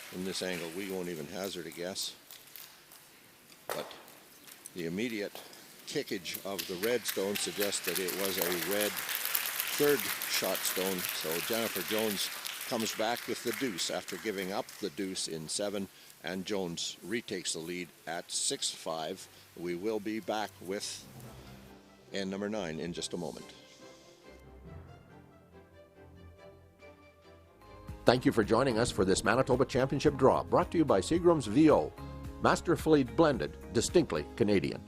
from this angle, we won't even hazard a guess. But the immediate kickage of the red stone suggests that it was a red 3rd shot stone. So Jennifer Jones comes back with the deuce after giving up the deuce in 7, and Jones retakes the lead at 6-5. We will be back with end number 9 in just a moment. Thank you for joining us for this Manitoba Championship draw, brought to you by Seagram's VO. Masterfully blended, distinctly Canadian.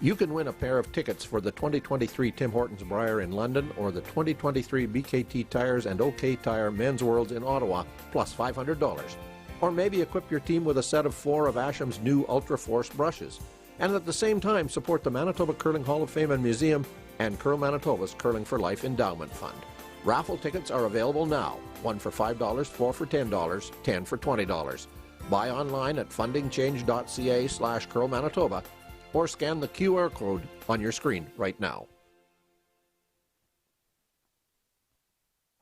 You can win a pair of tickets for the 2023 Tim Hortons Brier in London or the 2023 BKT Tires and OK Tire Men's Worlds in Ottawa, plus $500. Or maybe equip your team with a set of 4 of Asham's new Ultra Force brushes. And at the same time, support the Manitoba Curling Hall of Fame and Museum and Curl Manitoba's Curling for Life Endowment Fund. Raffle tickets are available now. 1 for $5, 4 for $10, 10 for $20. Buy online at fundingchange.ca/Curl Manitoba or scan the QR code on your screen right now.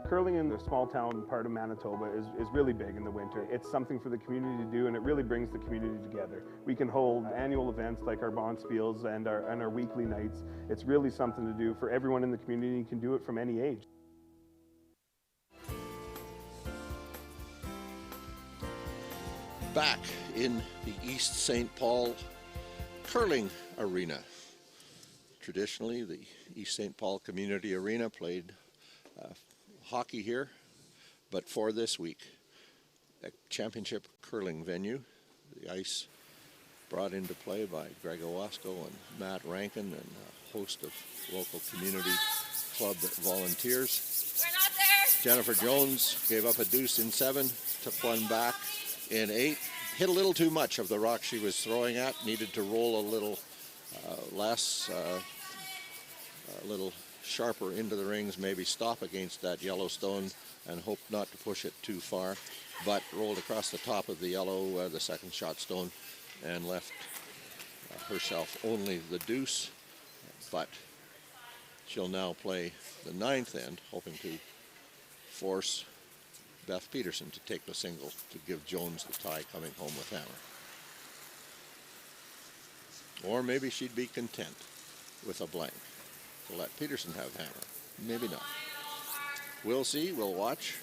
Curling in the small town part of Manitoba is really big in the winter. It's something for the community to do, and it really brings the community together. We can hold annual events like our Bonspiels and our weekly nights. It's really something to do for everyone in the community. You can do it from any age. Back in the East St. Paul curling arena. Traditionally, the East St. Paul Community Arena played hockey here, but for this week, a championship curling venue. The ice brought into play by Greg Owasco and Matt Rankin and a host of local community club volunteers. We're not there. Jennifer Jones gave up a deuce in 7, took one back in 8, hit a little too much of the rock she was throwing at, needed to roll a little less, a little sharper into the rings, maybe stop against that yellow stone and hope not to push it too far, but rolled across the top of the yellow, the second shot stone, and left herself only the deuce, but she'll now play the 9th end, hoping to force Beth Peterson to take the single to give Jones the tie coming home with hammer. Or maybe she'd be content with a blank to let Peterson have hammer. Maybe not. We'll see, we'll watch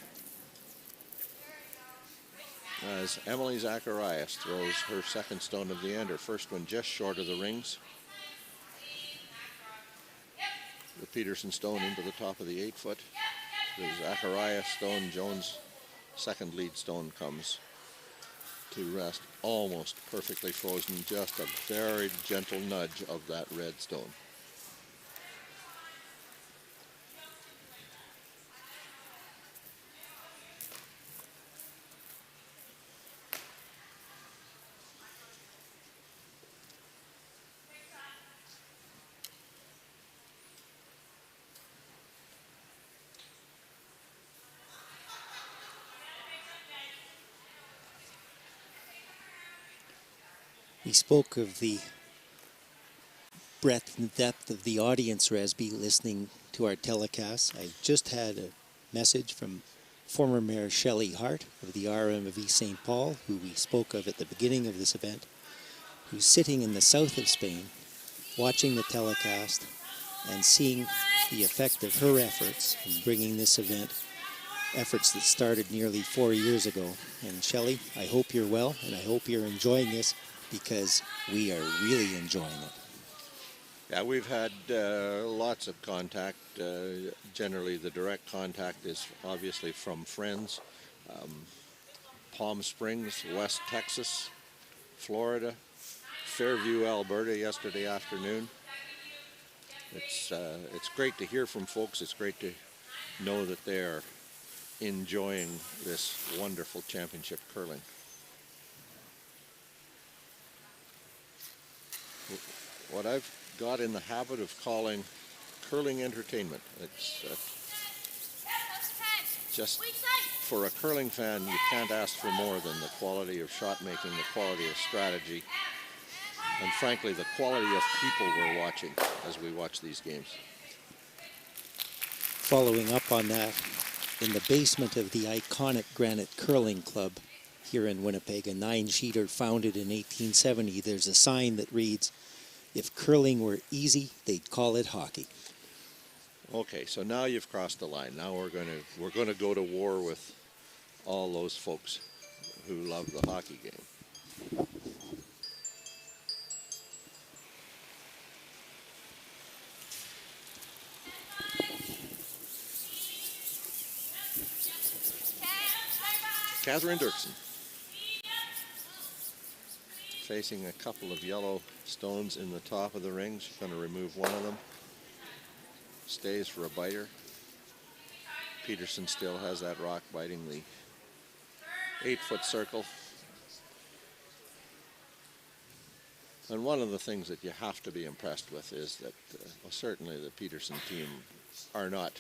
as Emily Zacharias throws her second stone of the end, her first one just short of the rings. The Peterson stone into the top of the 8-foot. The Zacharias stone, Jones' second lead stone, comes to rest almost perfectly frozen, just a very gentle nudge of that red stone. He spoke of the breadth and depth of the audience, Resby, listening to our telecasts. I just had a message from former Mayor Shelley Hart of the RM of East St. Paul, who we spoke of at the beginning of this event, who's sitting in the south of Spain, watching the telecast and seeing the effect of her efforts in bringing this event, efforts that started nearly 4 years ago. And Shelley, I hope you're well, and I hope you're enjoying this, because we are really enjoying it. Yeah, we've had lots of contact. Generally, the direct contact is obviously from friends. Palm Springs, West Texas, Florida, Fairview, Alberta yesterday afternoon. It's great to hear from folks. It's great to know that they're enjoying this wonderful championship curling. What I've got in the habit of calling curling entertainment. It's just, for a curling fan, you can't ask for more than the quality of shot making, the quality of strategy, and frankly, the quality of people we're watching as we watch these games. Following up on that, in the basement of the iconic Granite Curling Club here in Winnipeg, a 9-sheeter founded in 1870, there's a sign that reads, "If curling were easy, they'd call it hockey." Okay, so now you've crossed the line. Now we're going to go to war with all those folks who love the hockey game. Catherine Dirksen, facing a couple of yellow stones in the top of the ring. She's going to remove one of them. Stays for a biter. Peterson still has that rock biting the 8-foot circle. And one of the things that you have to be impressed with is that certainly the Peterson team are not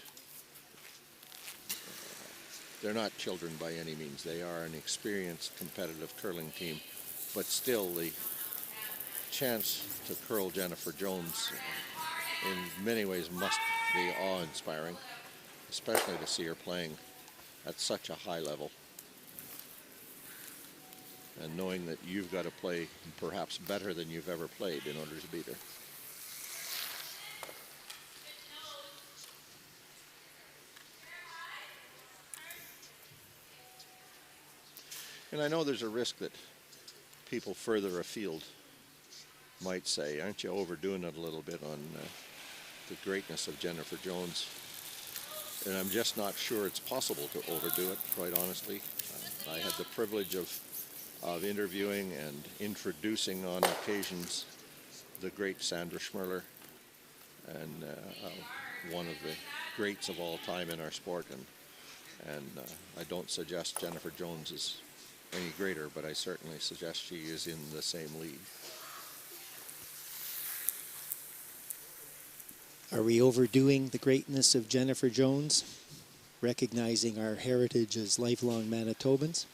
they're not children by any means. They are an experienced competitive curling team, but still the chance to curl Jennifer Jones in many ways must be awe-inspiring, especially to see her playing at such a high level and knowing that you've got to play perhaps better than you've ever played in order to beat her. And I know there's a risk that people further afield might say, aren't you overdoing it a little bit on the greatness of Jennifer Jones? And I'm just not sure it's possible to overdo it, quite honestly. I had the privilege of interviewing and introducing on occasions the great Sandra Schmirler, and one of the greats of all time in our sport. And I don't suggest Jennifer Jones is any greater, but I certainly suggest she is in the same league. Are we overdoing the greatness of Jennifer Jones, recognizing our heritage as lifelong Manitobans?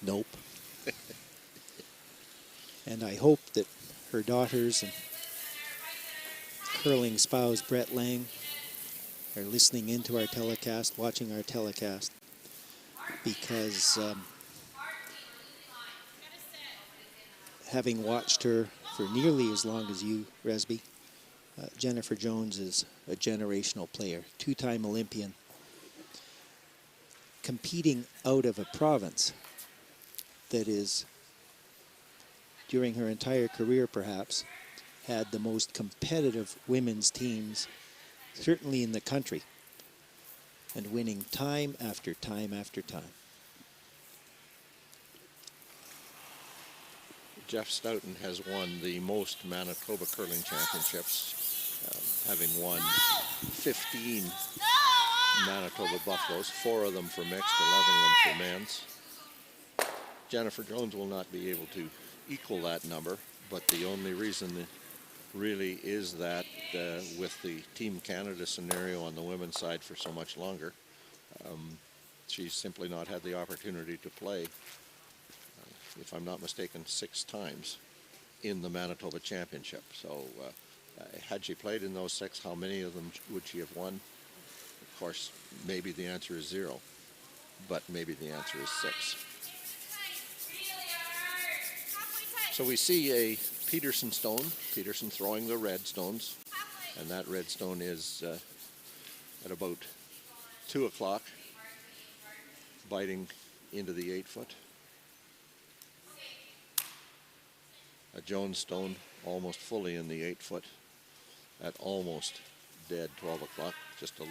Nope. And I hope that her daughters and curling spouse Brett Lang are listening into our telecast, watching our telecast, because having watched her for nearly as long as you, Resby, Jennifer Jones is a generational player, two-time Olympian, competing out of a province that is, during her entire career perhaps, had the most competitive women's teams, certainly in the country, and winning time after time after time. Jeff Stoughton has won the most Manitoba curling championships, having won 15 Manitoba Buffaloes, 4 of them for mixed, 11 of them for men's. Jennifer Jones will not be able to equal that number, but the only reason really is that with the Team Canada scenario on the women's side for so much longer, she's simply not had the opportunity to play, if I'm not mistaken, 6 times in the Manitoba Championship. So had she played in those 6, how many of them would she have won? Of course, maybe the answer is 0, but maybe the answer is 6. So we see a Peterson stone, Peterson throwing the red stones, and that red stone is at about 2 o'clock, biting into the 8-foot. A Jones stone almost fully in the 8-foot at almost dead 12 o'clock, just a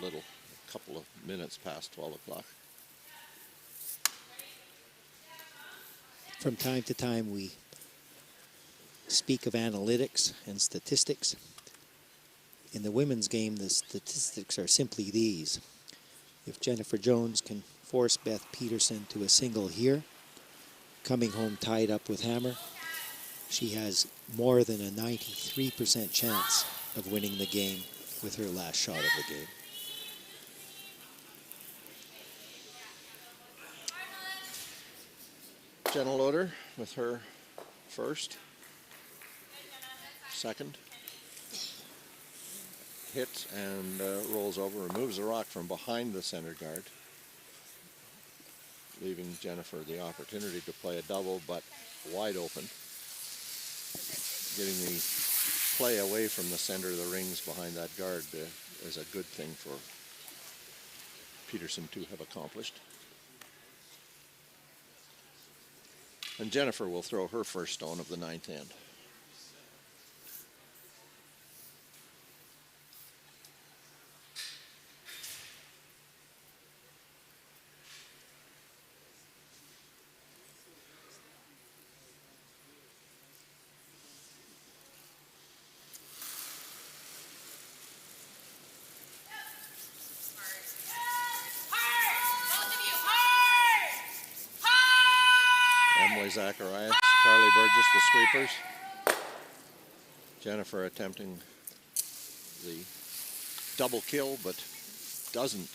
couple of minutes past 12 o'clock. From time to time we speak of analytics and statistics. In the women's game, the statistics are simply these. If Jennifer Jones can force Beth Peterson to a single here, coming home tied up with hammer, she has more than a 93% chance of winning the game with her last shot of the game. Jenna Loader with her first, second, hits and rolls over, removes the rock from behind the center guard, leaving Jennifer the opportunity to play a double, but wide open. Getting the play away from the center of the rings behind that guard is a good thing for Peterson to have accomplished. And Jennifer will throw her first stone of the 9th end. Zacharias, Carly Burgess, the sweepers. Jennifer attempting the double kill, but doesn't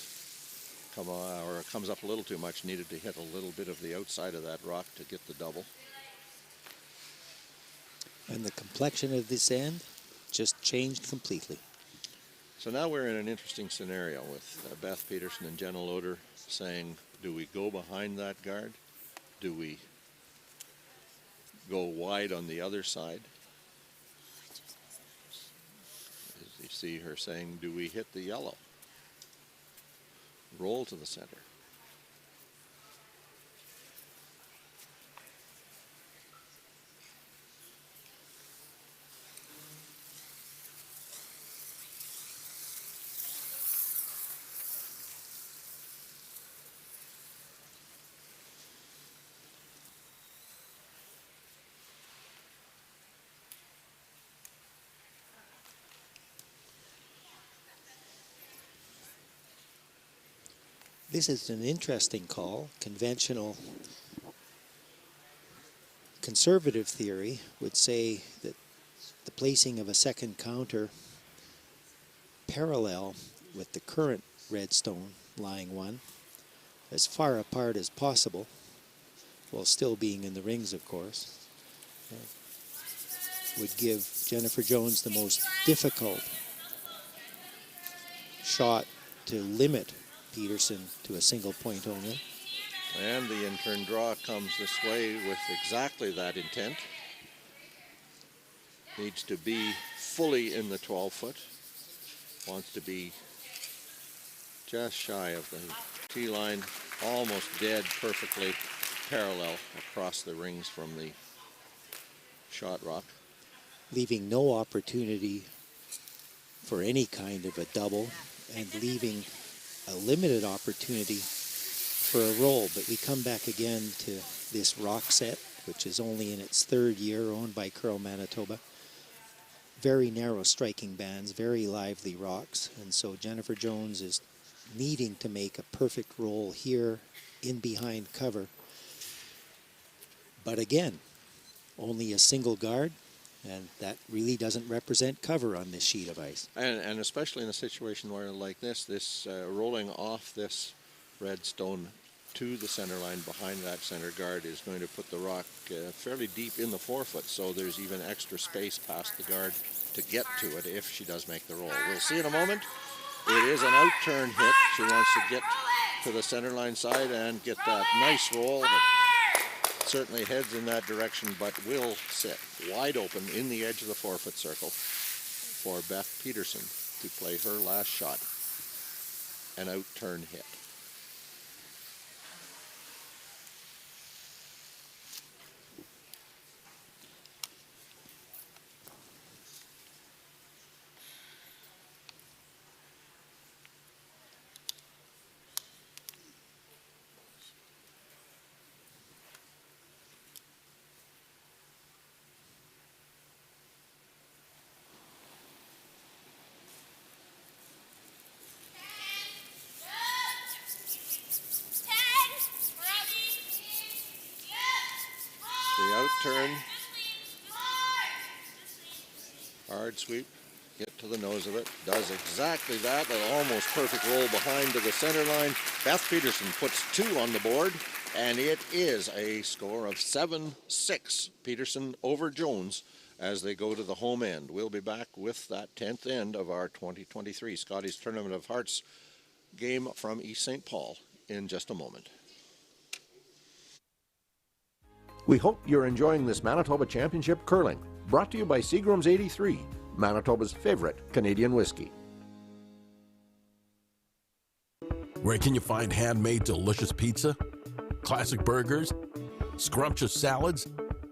come on, or comes up a little too much. Needed to hit a little bit of the outside of that rock to get the double. And the complexion of this end just changed completely. So now we're in an interesting scenario with Beth Peterson and Jenna Loader saying, do we go behind that guard? Do we go wide on the other side? As you see her saying, do we hit the yellow? Roll to the center. This is an interesting call. Conservative theory would say that the placing of a second counter parallel with the current red stone lying one, as far apart as possible, while still being in the rings, of course, would give Jennifer Jones the most difficult shot to limit Peterson to a single point only. And the in-turn draw comes this way with exactly that intent. Needs to be fully in the 12-foot. Wants to be just shy of the tee line, almost dead, perfectly parallel across the rings from the shot rock. Leaving no opportunity for any kind of a double and leaving a limited opportunity for a roll. But we come back again to this rock set, which is only in its third year, owned by Curl Manitoba. Very narrow striking bands, very lively rocks, and so Jennifer Jones is needing to make a perfect roll here in behind cover. But again, only a single guard, and that really doesn't represent cover on this sheet of ice. And especially in a situation where like this rolling off this red stone to the center line behind that center guard is going to put the rock fairly deep in the 4-foot, so there's even extra space past the guard to get to it if she does make the roll. We'll see in a moment. It is an out-turn hit. She wants to get to the center line side and get that nice roll. It certainly heads in that direction, but will sit wide open in the edge of the 4-foot circle for Beth Peterson to play her last shot. An out-turn hit. The out turn, hard sweep, get to the nose of it, does exactly that, that almost perfect roll behind to the center line. Beth Peterson puts 2 on the board, and it is a score of 7-6. Peterson over Jones as they go to the home end. We'll be back with that 10th end of our 2023 Scotties Tournament of Hearts game from East St. Paul in just a moment. We hope you're enjoying this Manitoba Championship Curling, brought to you by Seagram's 83, Manitoba's favorite Canadian whiskey. Where can you find handmade delicious pizza, classic burgers, scrumptious salads,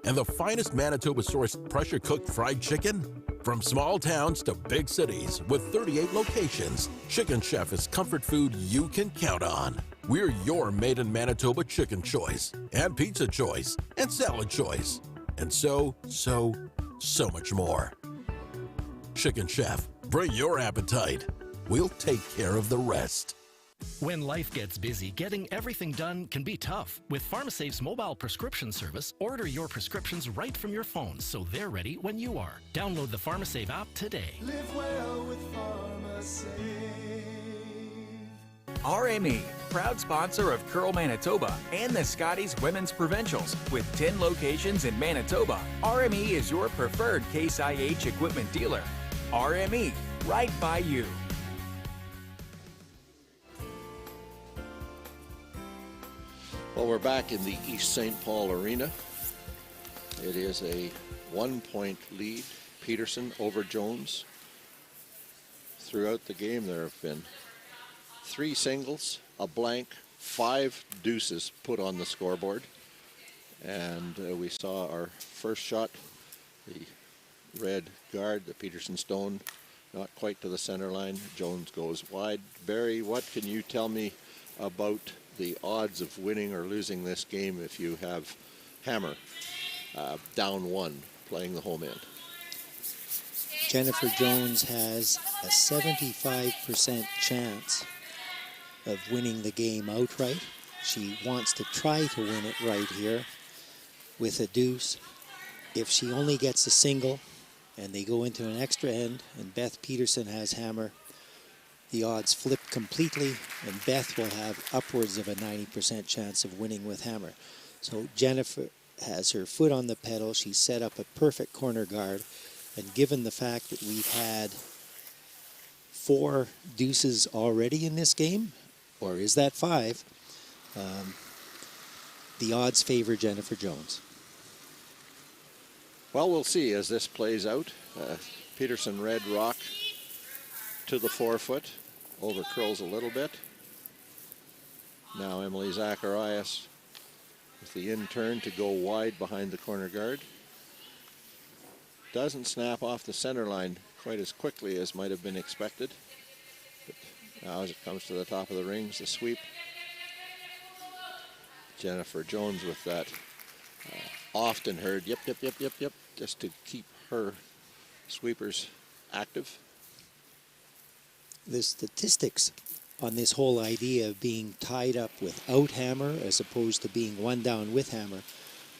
and the finest Manitoba-sourced pressure-cooked fried chicken? From small towns to big cities with 38 locations, Chicken Chef is comfort food you can count on. We're your made in Manitoba chicken choice, and pizza choice, and salad choice, and so much more. Chicken Chef, bring your appetite. We'll take care of the rest. When life gets busy, getting everything done can be tough. With PharmaSafe's mobile prescription service, order your prescriptions right from your phone so they're ready when you are. Download the PharmaSafe app today. Live well with PharmaSafe. RME, proud sponsor of Curl Manitoba and the Scotties Women's Provincials. With 10 locations in Manitoba, RME is your preferred Case IH equipment dealer. RME, right by you. Well, we're back in the East St. Paul Arena. It is a 1-point lead. Peterson over Jones. Throughout the game, there have been 3 singles, a blank, 5 deuces put on the scoreboard. And we saw our first shot, the red guard, the Peterson stone, not quite to the center line. Jones goes wide. Barry, what can you tell me about the odds of winning or losing this game if you have Hammer down 1 playing the home end? Jennifer Jones has a 75% chance of winning the game outright. She wants to try to win it right here with a deuce. If she only gets a single and they go into an extra end and Beth Peterson has hammer, the odds flip completely and Beth will have upwards of a 90% chance of winning with hammer. So Jennifer has her foot on the pedal. She's set up a perfect corner guard, and given the fact that we've had 4 deuces already in this game, or is that 5, the odds favor Jennifer Jones. Well, we'll see as this plays out. Peterson red rock to the forefoot, over curls a little bit. Now Emily Zacharias with the in turn to go wide behind the corner guard. Doesn't snap off the center line quite as quickly as might have been expected. But now as it comes to the top of the rings, the sweep. Jennifer Jones with that often heard yep, yep, yep, yep, yep, just to keep her sweepers active. The statistics on this whole idea of being tied up without hammer as opposed to being one down with hammer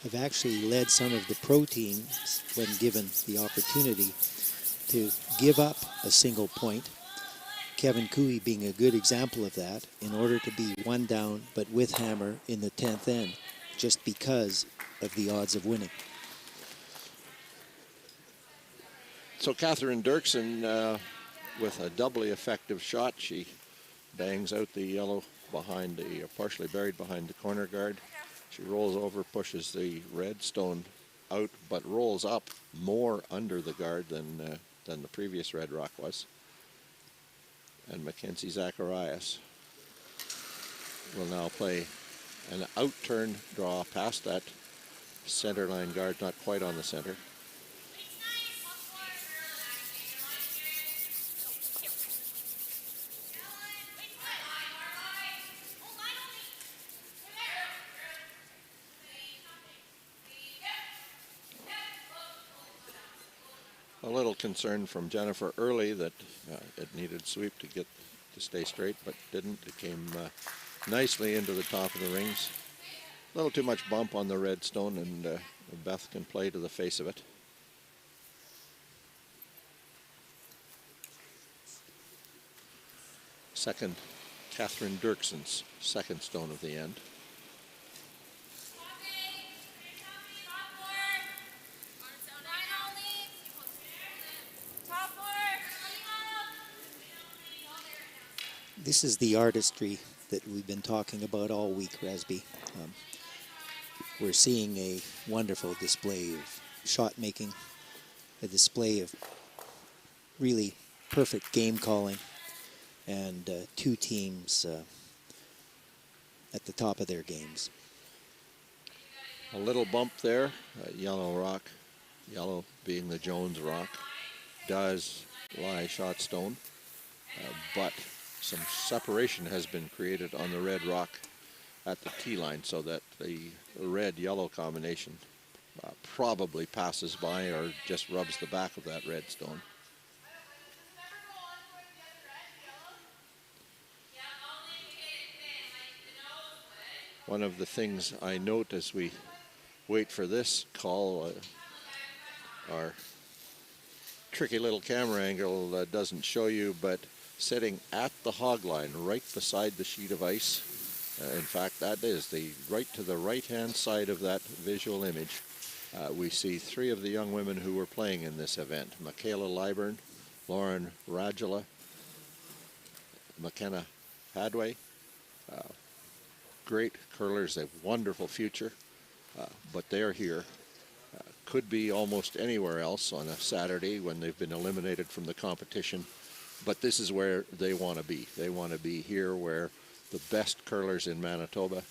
have actually led some of the pro teams, when given the opportunity, to give up a single point. Kevin Cooey being a good example of that, in order to be one down but with hammer in the 10th end, just because of the odds of winning. So Catherine Dirksen with a doubly effective shot. She bangs out the yellow behind the, partially buried behind the corner guard. She rolls over, pushes the red stone out, but rolls up more under the guard than the previous red rock was. And Mackenzie Zacharias will now play an out-turn draw past that center line guard, not quite on the center. A little concern from Jennifer early that it needed sweep to get to stay straight, but didn't. It came nicely into the top of the rings. A little too much bump on the red stone, and Beth can play to the face of it. Second, Catherine Dirksen's second stone of the end. This is the artistry that we've been talking about all week, Resby. We're seeing a wonderful display of shot making, a display of really perfect game calling, and 2 teams at the top of their games. A little bump there, yellow rock, yellow being the Jones rock, does lie shot stone, but some separation has been created on the red rock at the tee line, so that the red-yellow combination probably passes by or just rubs the back of that red stone. One of the things I note as we wait for this call, our tricky little camera angle doesn't show you, but sitting at the hog line right beside the sheet of ice, in fact that is right to the right hand side of that visual image, we see 3 of the young women who were playing in this event: Michaela Liburn, Lauren Radula, McKenna Hadway. Great curlers, a wonderful future, but they're here. Could be almost anywhere else on a Saturday when they've been eliminated from the competition. But this is where they want to be. They want to be here where the best curlers in Manitoba,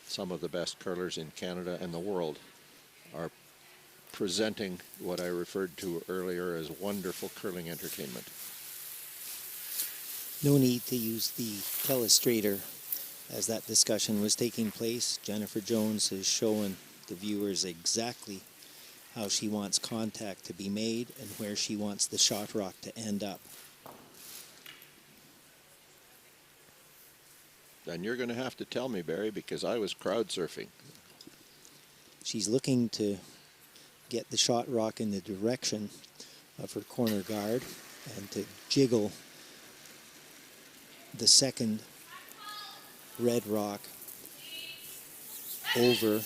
some of the best curlers in Canada and the world, are presenting what I referred to earlier as wonderful curling entertainment. No need to use the telestrator as that discussion was taking place. Jennifer Jones has shown the viewers exactly how she wants contact to be made and where she wants the shot rock to end up. And you're going to have to tell me, Barry, because I was crowd surfing. She's looking to get the shot rock in the direction of her corner guard and to jiggle the second red rock over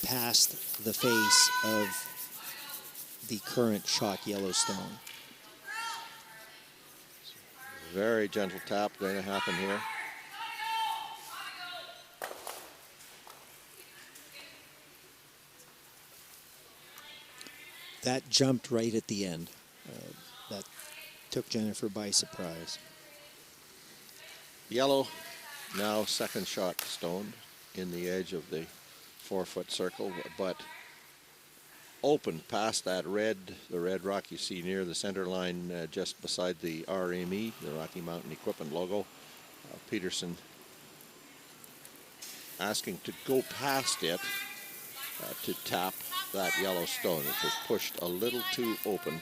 past the face of the current shot yellow stone. Very gentle tap going to happen here. That jumped right at the end. That took Jennifer by surprise. Yellow, now second shot stone in the edge of the 4-foot circle, but opened past that red, the red rock you see near the center line just beside the RME, the Rocky Mountain Equipment logo. Peterson asking to go past it to tap that yellow stone. It was pushed a little too open.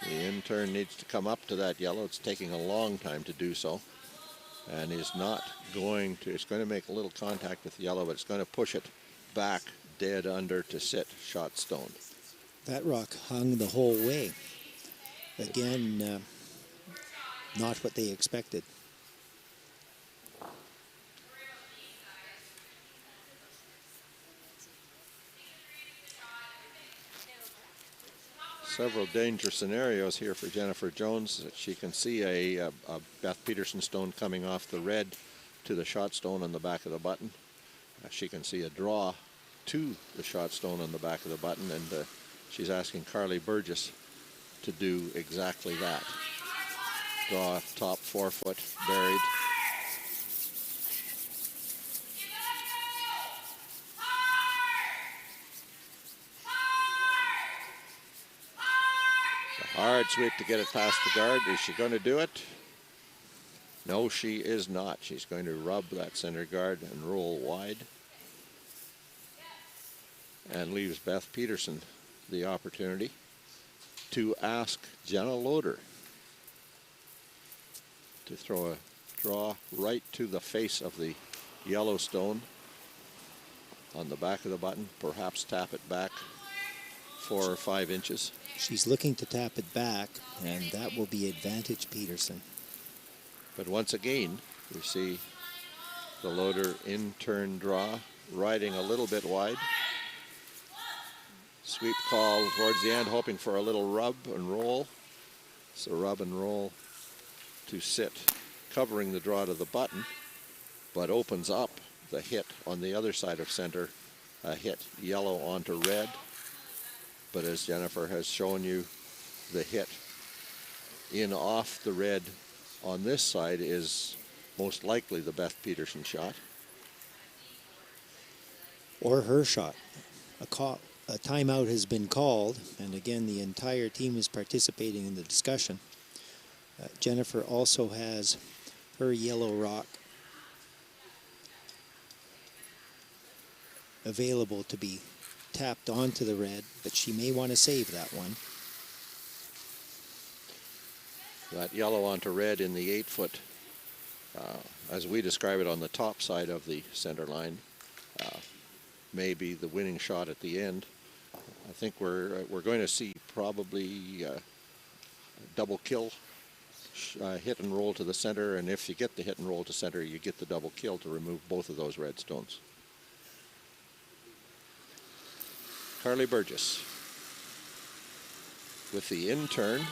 The intern needs to come up to that yellow. It's taking a long time to do so, and is not going to, it's going to make a little contact with the yellow, but it's going to push it back dead under to sit shot stone. That rock hung the whole way. Again, not what they expected. Several danger scenarios here for Jennifer Jones. She can see a Beth Peterson stone coming off the red to the shot stone on the back of the button. She can see a draw to the shot stone on the back of the button, and she's asking Carly Burgess to do exactly that. Draw top 4-foot buried. Hard sweep to get it past the guard. Is she going to do it? No, she is not. She's going to rub that center guard and roll wide. And leaves Beth Peterson the opportunity to ask Jenna Loader to throw a draw right to the face of the yellow stone on the back of the button. Perhaps tap it back 4 or 5 inches. She's looking to tap it back, and that will be advantage Peterson. But once again, we see the Loader in turn draw, riding a little bit wide. Sweep call towards the end, hoping for a little rub and roll. So rub and roll to sit, covering the draw to the button, but opens up the hit on the other side of center, a hit yellow onto red. But as Jennifer has shown you, the hit in off the red on this side is most likely the Beth Peterson shot. Or her shot. A timeout has been called, and again, the entire team is participating in the discussion. Jennifer also has her yellow rock available to be tapped onto the red, but she may want to save that one. That yellow onto red in the 8-foot, as we describe it on the top side of the center line, may be the winning shot at the end. I think we're going to see probably double kill, hit and roll to the center, and if you get the hit and roll to center, you get the double kill to remove both of those red stones. Carly Burgess with the in turn.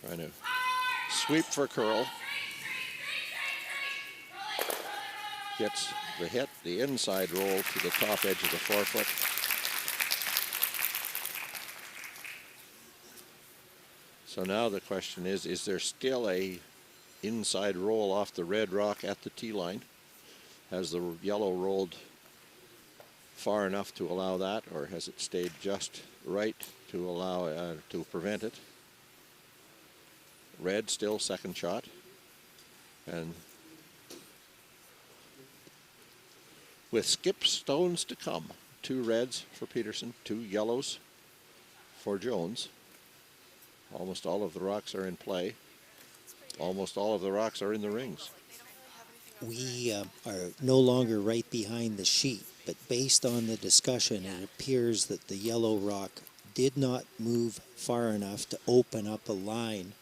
Trying to sweep for curl. Gets the hit, the inside roll to the top edge of the 4-foot. So now the question is there still a inside roll off the red rock at the tee line? Has the yellow rolled far enough to allow that, or has it stayed just right to allow to prevent it? Red still second shot, and with skip stones to come. 2 reds for Peterson, 2 yellows for Jones. Almost all of the rocks are in play. Almost all of the rocks are in the rings. We are no longer right behind the sheet, but based on the discussion, it appears that the yellow rock did not move far enough to open up a line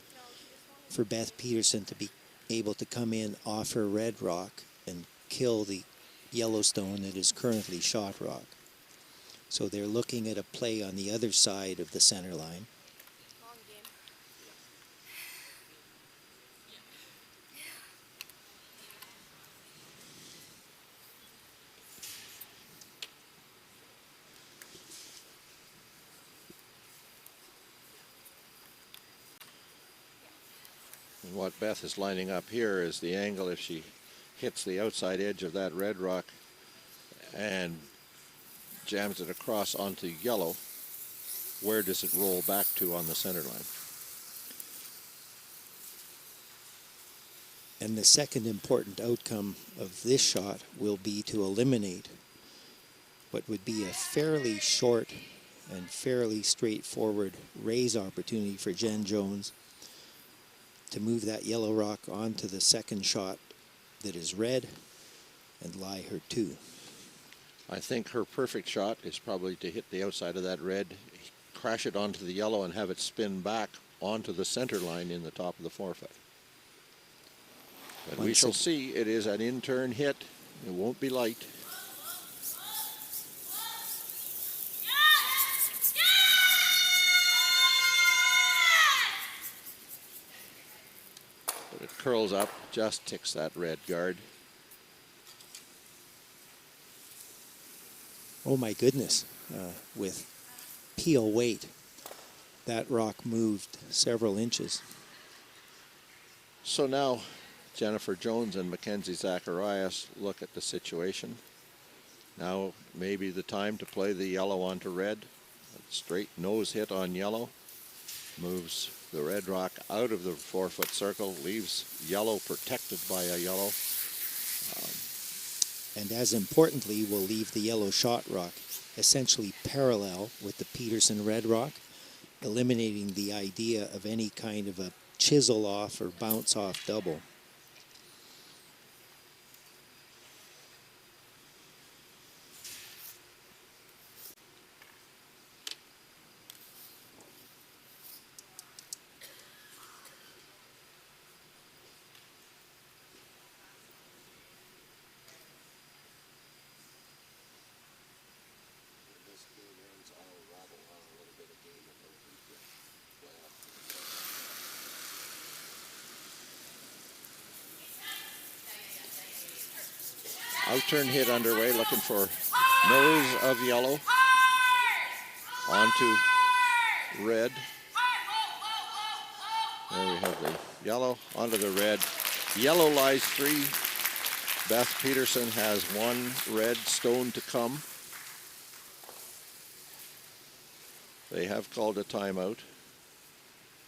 for Beth Peterson to be able to come in off her red rock and kill the Yellowstone that is currently shot rock. So they're looking at a play on the other side of the center line. And what Beth is lining up here is the angle if she hits the outside edge of that red rock and jams it across onto yellow. Where does it roll back to on the center line? And the second important outcome of this shot will be to eliminate what would be a fairly short and fairly straightforward raise opportunity for Jen Jones to move that yellow rock onto the second shot that is red and lie her 2. I think her perfect shot is probably to hit the outside of that red, crash it onto the yellow, and have it spin back onto the center line in the top of the 4-foot. But we shall see. It is an in-turn hit. It won't be light. But it curls up, just ticks that red guard. Oh my goodness, with peel weight, that rock moved several inches. So now Jennifer Jones and Mackenzie Zacharias look at the situation. Now maybe the time to play the yellow onto red. A straight nose hit on yellow. Moves the red rock out of the 4-foot circle, leaves yellow protected by a yellow. And as importantly, will leave the yellow shot rock essentially parallel with the Peterson red rock, eliminating the idea of any kind of a chisel off or bounce off double. Outturn hit underway, looking for nose of yellow onto red. There we have the yellow onto the red. Yellow lies 3. Beth Peterson has 1 red stone to come. They have called a timeout.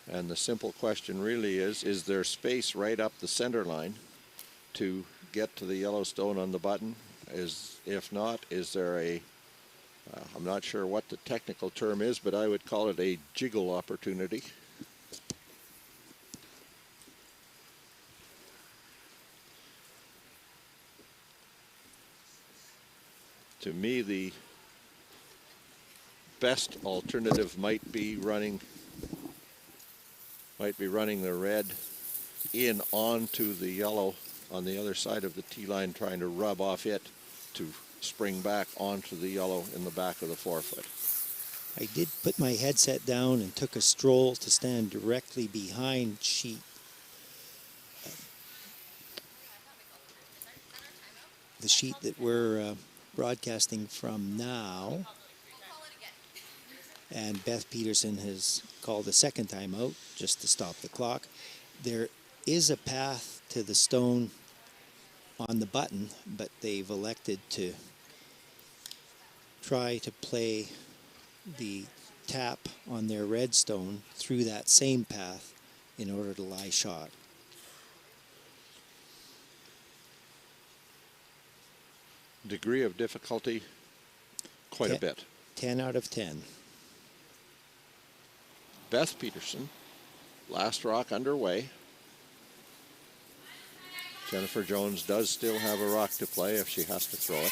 And the simple question really is there space right up the center line to get to the yellow stone on the button? If not, is there a, I'm not sure what the technical term is, but I would call it a jiggle opportunity. To me, the best alternative might be running the red in onto the yellow on the other side of the tee line, trying to rub off it to spring back onto the yellow in the back of the 4-foot. I did put my headset down and took a stroll to stand directly behind sheet. The sheet that we're broadcasting from now. And Beth Peterson has called a second timeout just to stop the clock. There is a path to the stone on the button, but they've elected to try to play the tap on their red stone through that same path in order to lie shot. degree of difficulty? Quite a bit. 10 out of 10. Beth Peterson, last rock underway. Jennifer Jones does still have a rock to play if she has to throw it.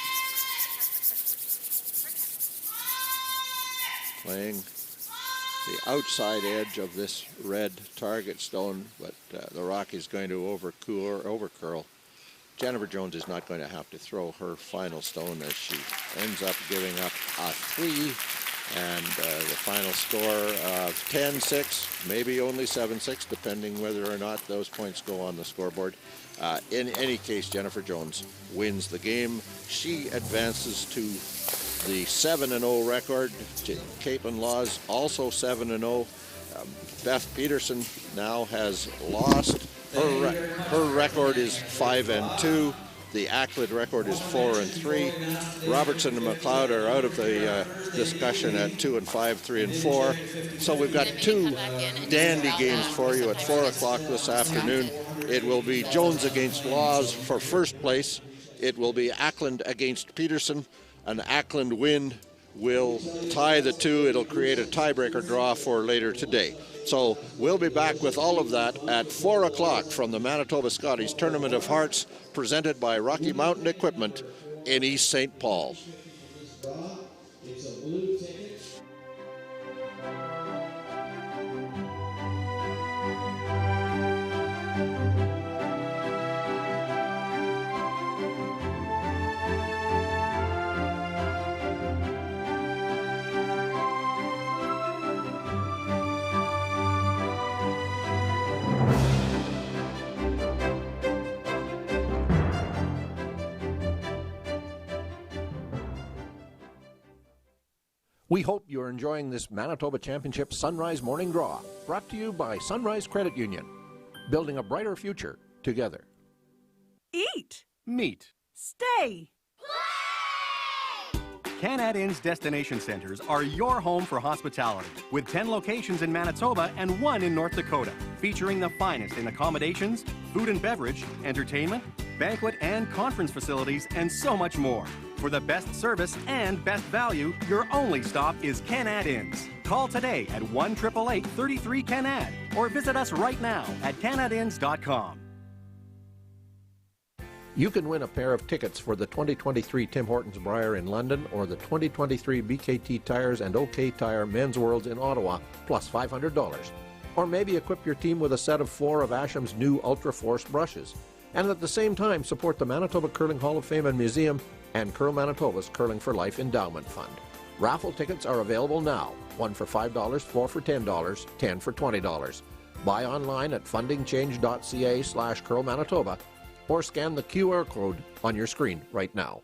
Playing the outside edge of this red target stone, but the rock is going to overcurl. Jennifer Jones is not going to have to throw her final stone as she ends up giving up a 3, and the final score of 10-6, maybe only 7-6, depending whether or not those points go on the scoreboard. In any case, Jennifer Jones wins the game. She advances to the 7-0 record. Caitlin Laws also 7-0. Beth Peterson now has lost. Her record is 5-2. The ACKLAND record is 4-3. Robertson and McLeod are out of the discussion at 2-5, 3-4. So we've got 2 dandy games for you at 4 o'clock this afternoon. It will be Jones against Laws for first place. It will be ACKLAND against Peterson. An ACKLAND win will tie the 2. It'll create a tiebreaker draw for later today. So we'll be back with all of that at 4 o'clock from the Manitoba Scotties Tournament of Hearts, presented by Rocky Mountain Equipment in East St. Paul. We hope you're enjoying this Manitoba Championship Sunrise Morning Draw, brought to you by Sunrise Credit Union. Building a brighter future together. Eat. Meet. Stay. Canad Inn's destination centers are your home for hospitality, with 10 locations in Manitoba and 1 in North Dakota, featuring the finest in accommodations, food and beverage, entertainment, banquet and conference facilities, and so much more. For the best service and best value, your only stop is Canad Inns. Call today at 1-888-33-CANAD or visit us right now at canadinns.com. You can win a pair of tickets for the 2023 Tim Hortons Brier in London or the 2023 BKT Tires and OK Tire Men's Worlds in Ottawa, plus $500. Or maybe equip your team with a set of 4 of Asham's new Ultra Force brushes. And at the same time, support the Manitoba Curling Hall of Fame and Museum and Curl Manitoba's Curling for Life Endowment Fund. Raffle tickets are available now. 1 for $5, 4 for $10, 10 for $20. Buy online at fundingchange.ca/Curl Manitoba or scan the QR code on your screen right now.